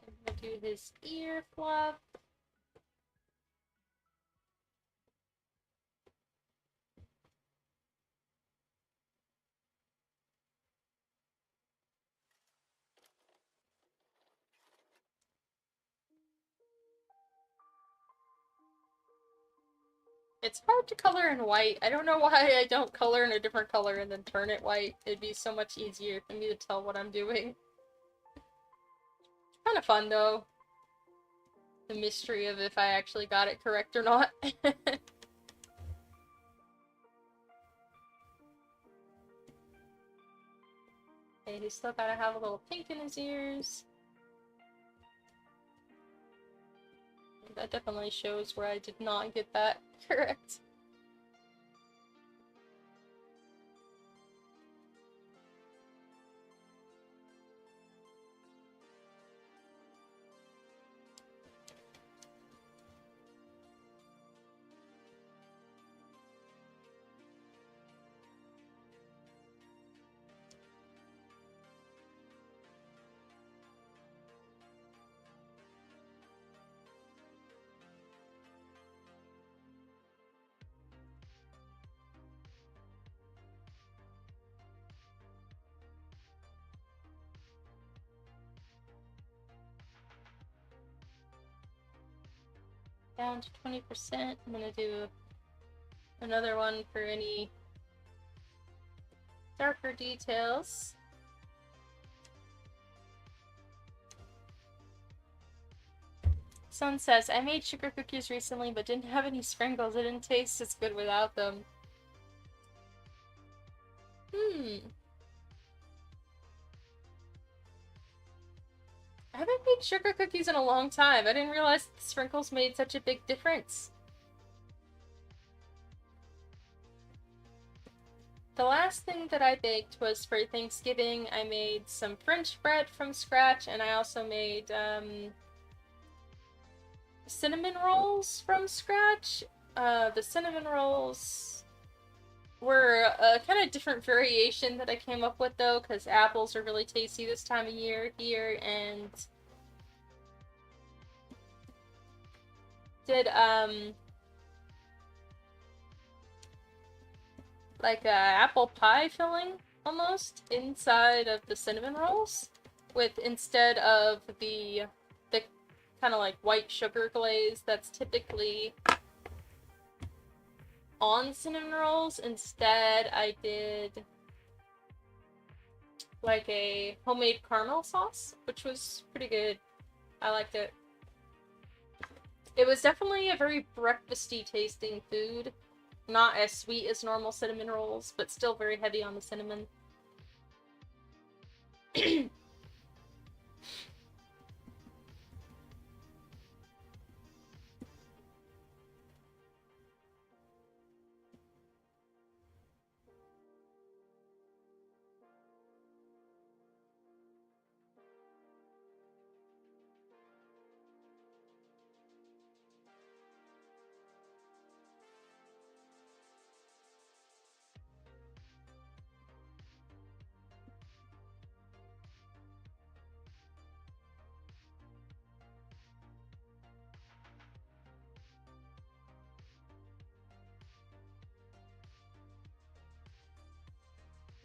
I'm gonna do his ear fluff. It's hard to color in white. I don't know why I don't color in a different color and then turn it white. It'd be so much easier for me to tell what I'm doing. Kind of fun, though. The mystery of if I actually got it correct or not. Okay, he's still gotta have a little pink in his ears. That definitely shows where I did not get that correct. Down to 20%. I'm gonna do another one for any darker details. Sun says, I made sugar cookies recently but didn't have any sprinkles. It didn't taste as good without them. I haven't made sugar cookies in a long time. I didn't realize the sprinkles made such a big difference. The last thing that I baked was for Thanksgiving. I made some French bread from scratch, and I also made cinnamon rolls from scratch. The cinnamon rolls were a kind of different variation that I came up with, though, because apples are really tasty this time of year here, and did like a apple pie filling almost inside of the cinnamon rolls, with instead of the kind of like white sugar glaze that's typically on cinnamon rolls. Instead, I did like a homemade caramel sauce, which was pretty good. I liked it. It was definitely a very breakfasty tasting food. Not as sweet as normal cinnamon rolls, but still very heavy on the cinnamon.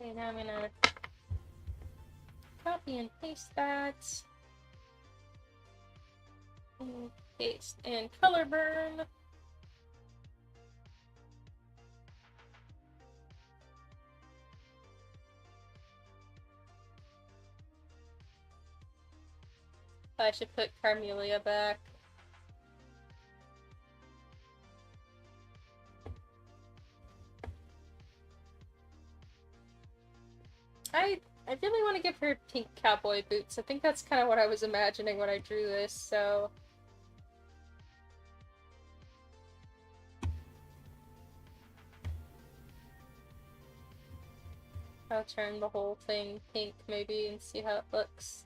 Okay, now I'm gonna copy and paste that. And paste and color burn. I should put Carmelia back. I really want to give her pink cowboy boots. I think that's kind of what I was imagining when I drew this, so... I'll turn the whole thing pink, maybe, and see how it looks.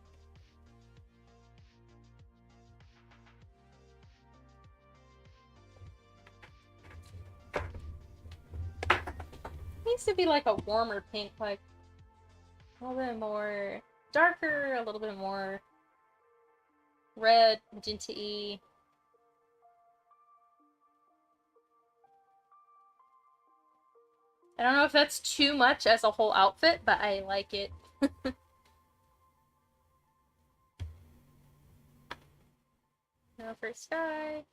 It needs to be like a warmer pink, like a little bit more darker, a little bit more red, magenta-y. I don't know if that's too much as a whole outfit, but I like it. Now for Sky.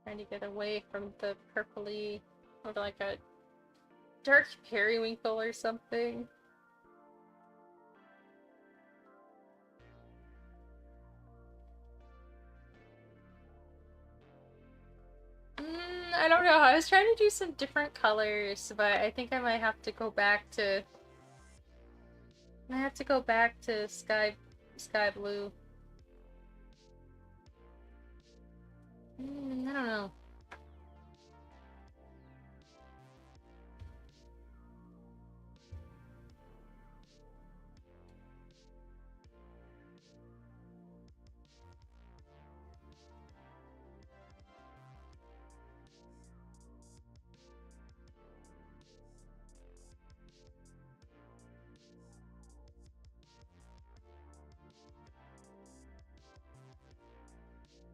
Trying to get away from the purpley, or like a dark periwinkle or something. I don't know. I was trying to do some different colors, but I think I might have to go back to... I have to go back to sky blue. I don't know.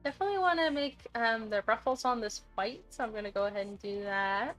Definitely want to make the ruffles on this white, so I'm gonna go ahead and do that.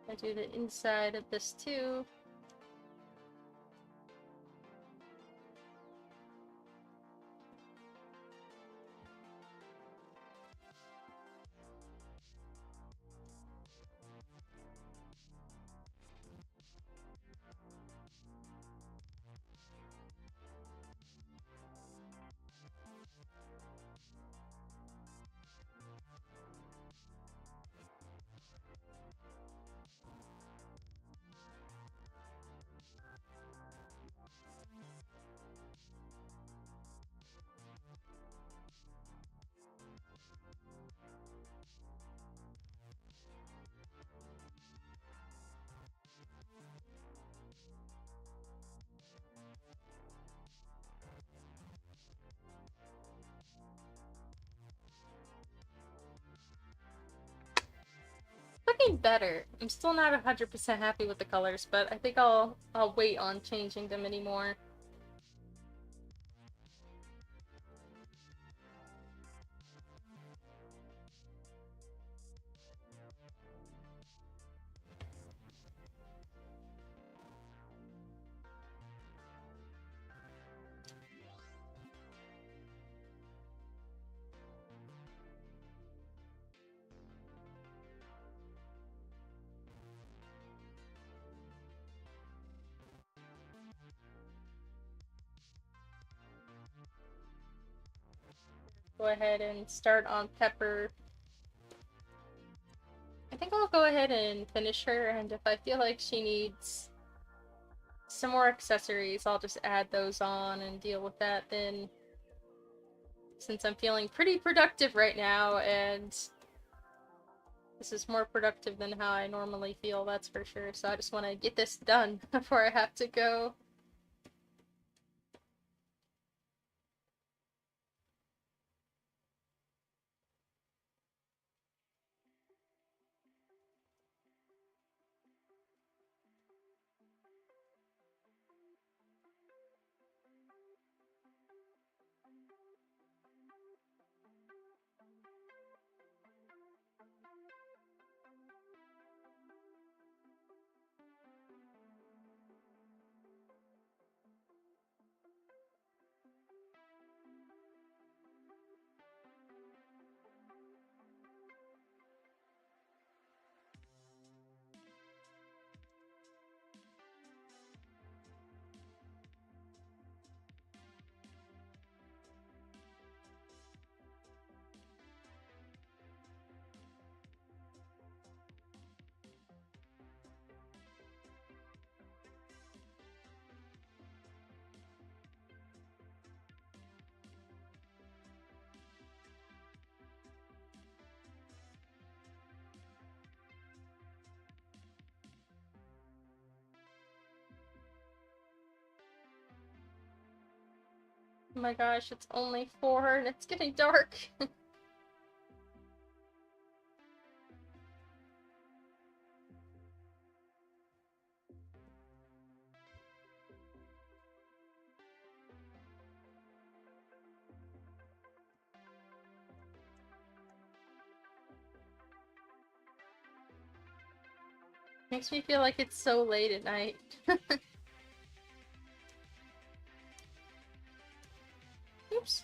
I do the inside of this too. Looking better. I'm still not 100% happy with the colors, but I think I'll wait on changing them anymore. Go ahead and start on Pepper. I think I'll go ahead and finish her, and if I feel like she needs some more accessories. I'll just add those on and deal with that then. Since I'm feeling pretty productive right now, and this is more productive than how I normally feel, that's for sure. So I just want to get this done before I have to go. Oh my gosh, it's only 4 and it's getting dark. Makes me feel like it's so late at night. Oops.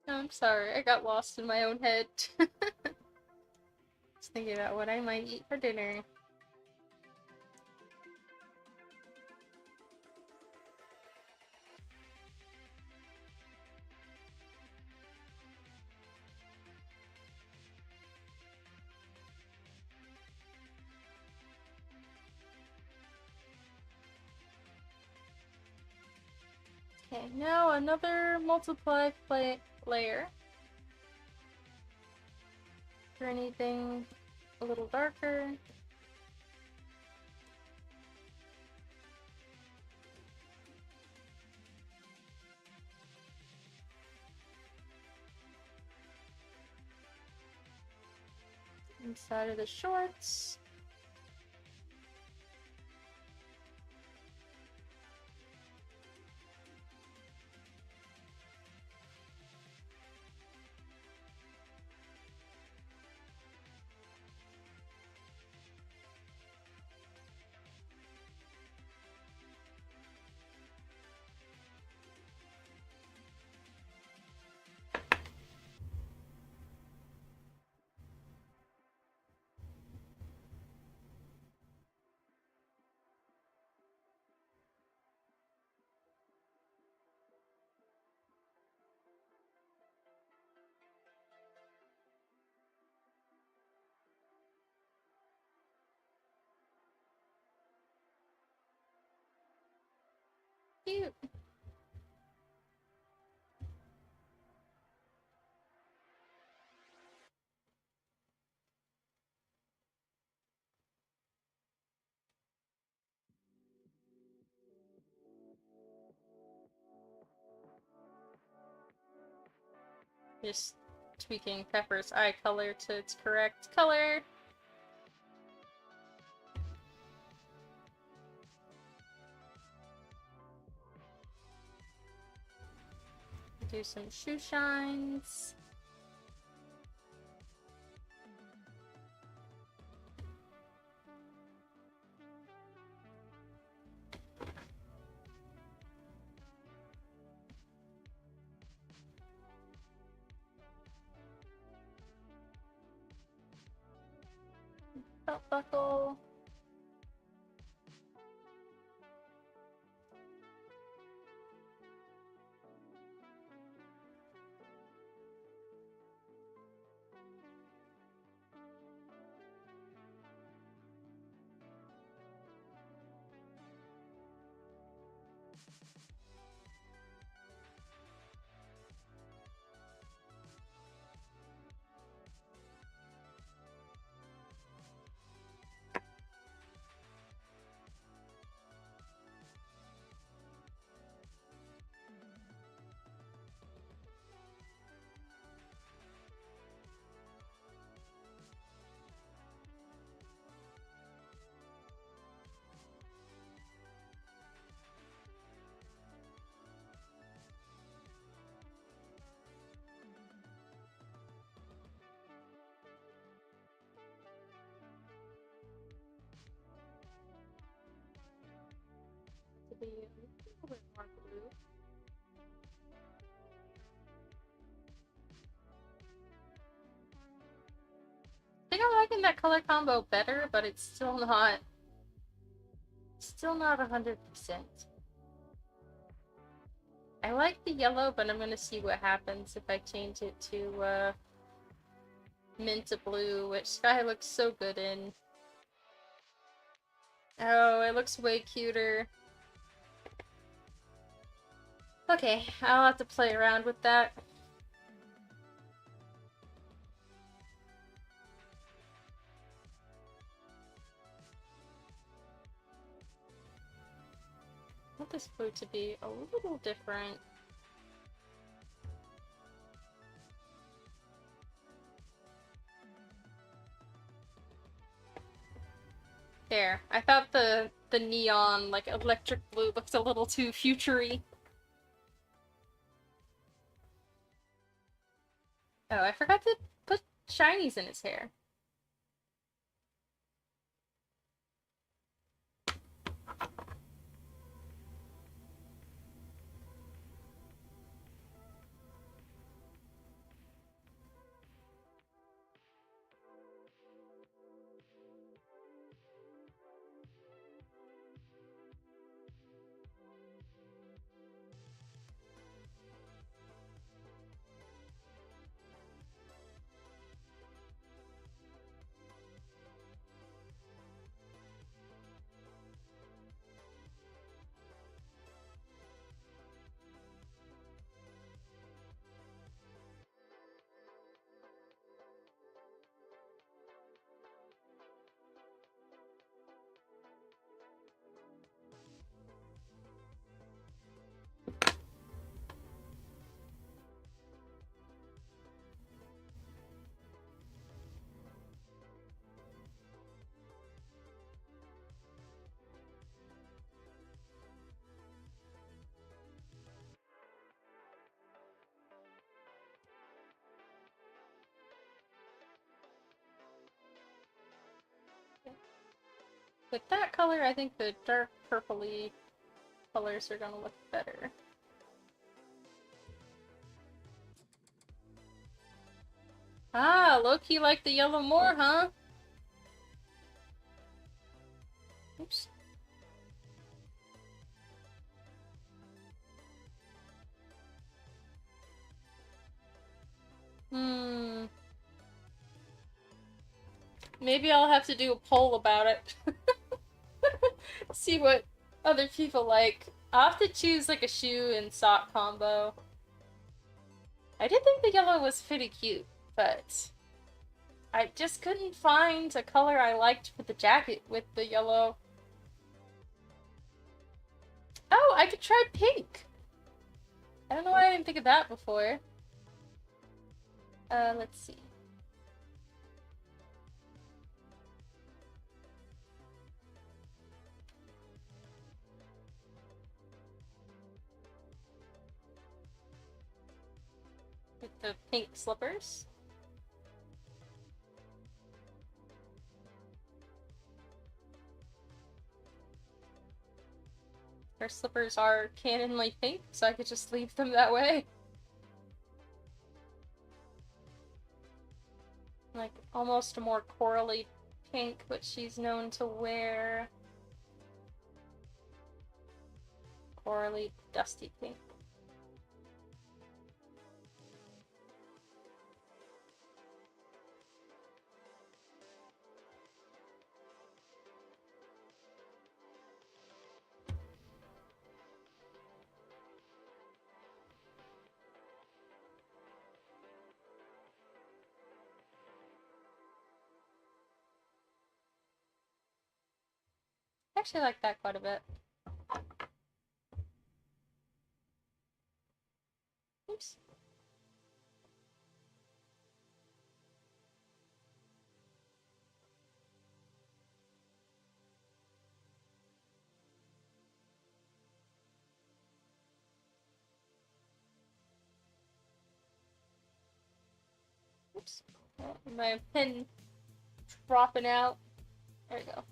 I'm sorry, I got lost in my own head. Just thinking about what I might eat for dinner. Okay, now another multiply layer. For anything a little darker. Inside of the shorts. cute. Just tweaking Pepper's eye color to its correct color. Do some shoe shines. Belt buckle. To be a little bit more blue. I think I'm liking that color combo better, but it's still not 100%. I like the yellow, but I'm gonna see what happens if I change it to mint to blue, which Sky looks so good in. Oh, it looks way cuter. Okay, I'll have to play around with that. I want this blue to be a little different. There. I thought the neon, like, electric blue looked a little too futury. Oh, I forgot to put shinies in his hair. With that color, I think the dark purpley colors are gonna look better. Ah, low-key like the yellow more, huh? Oops. Maybe I'll have to do a poll about it. See what other people like. I'll have to choose like a shoe and sock combo. I did think the yellow was pretty cute, but I just couldn't find a color I liked for the jacket with the yellow. Oh, I could try pink! I don't know why I didn't think of that before. Let's see. With the pink slippers. Her slippers are canonly pink, so I could just leave them that way. Like, almost a more corally pink, but she's known to wear corally dusty pink. I actually like that quite a bit. Oops. Oops. Oh, my pen dropping out. There we go.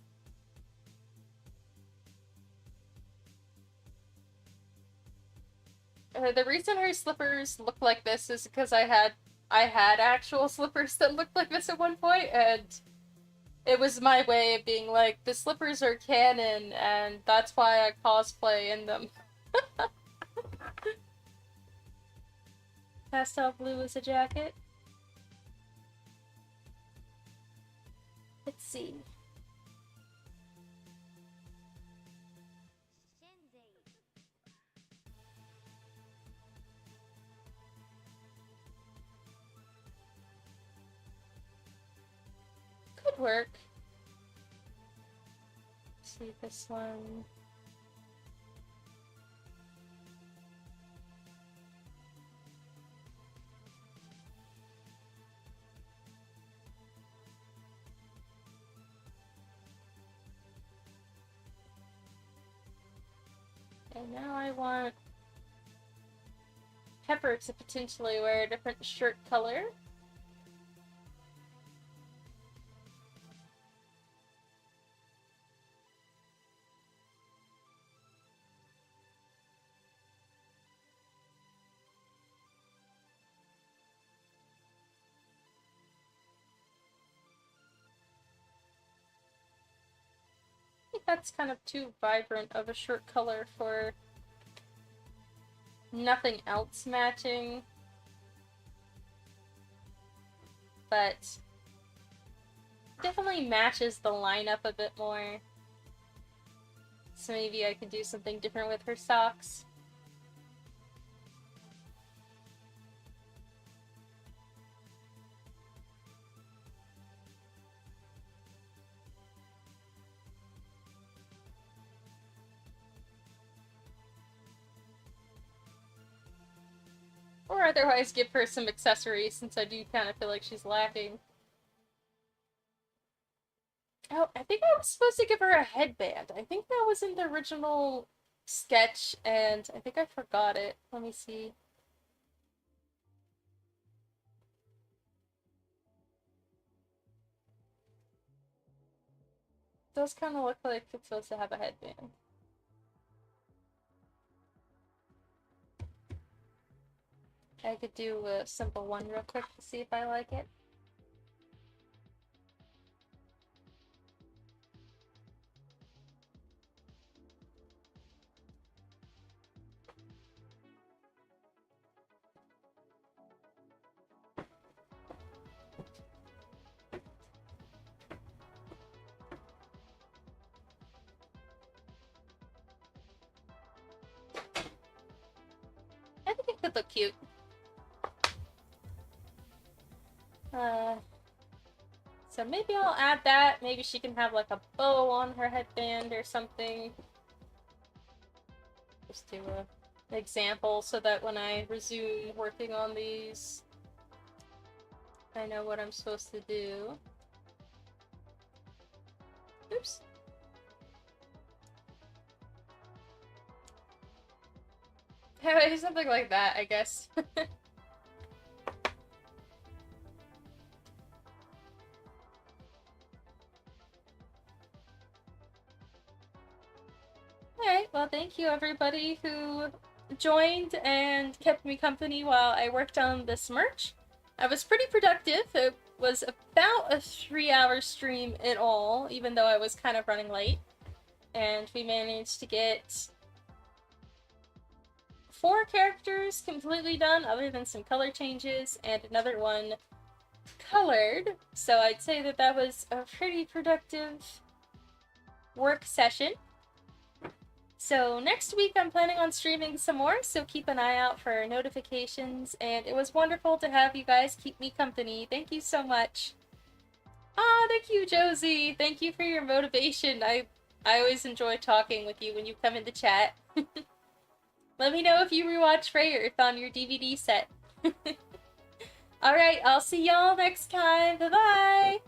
The reason her slippers look like this is because I had actual slippers that looked like this at one point, and it was my way of being like, the slippers are canon, and that's why I cosplay in them. Pastel blue is a jacket. Let's see. Could work. Let's see this one. And now I want Pepper to potentially wear a different shirt color. I think that's kind of too vibrant of a shirt color for nothing else matching. But definitely matches the lineup a bit more. So maybe I could do something different with her socks. Or otherwise give her some accessories, since I do kind of feel like she's lacking. Oh, I think I was supposed to give her a headband. I think that was in the original sketch, and I think I forgot it. Let me see. It does kind of look like it's supposed to have a headband. I could do a simple one real quick to see if I like it. would look cute. So maybe I'll add that. Maybe she can have like a bow on her headband or something. Just do an example so that when I resume working on these, I know what I'm supposed to do. Oops. Anyway, something like that, I guess. Alright, well thank you everybody who joined and kept me company while I worked on this merch. I was pretty productive. It was about a 3-hour stream in all, even though I was kind of running late. And we managed to get 4 characters completely done, other than some color changes, and another one colored. So I'd say that that was a pretty productive work session. So next week I'm planning on streaming some more, so keep an eye out for notifications, and it was wonderful to have you guys keep me company. Thank you so much. Ah, thank you, Josie. Thank you for your motivation. I always enjoy talking with you when you come into chat. Let me know if you rewatch Freyr on your DVD set. Alright, I'll see y'all next time. Bye-bye!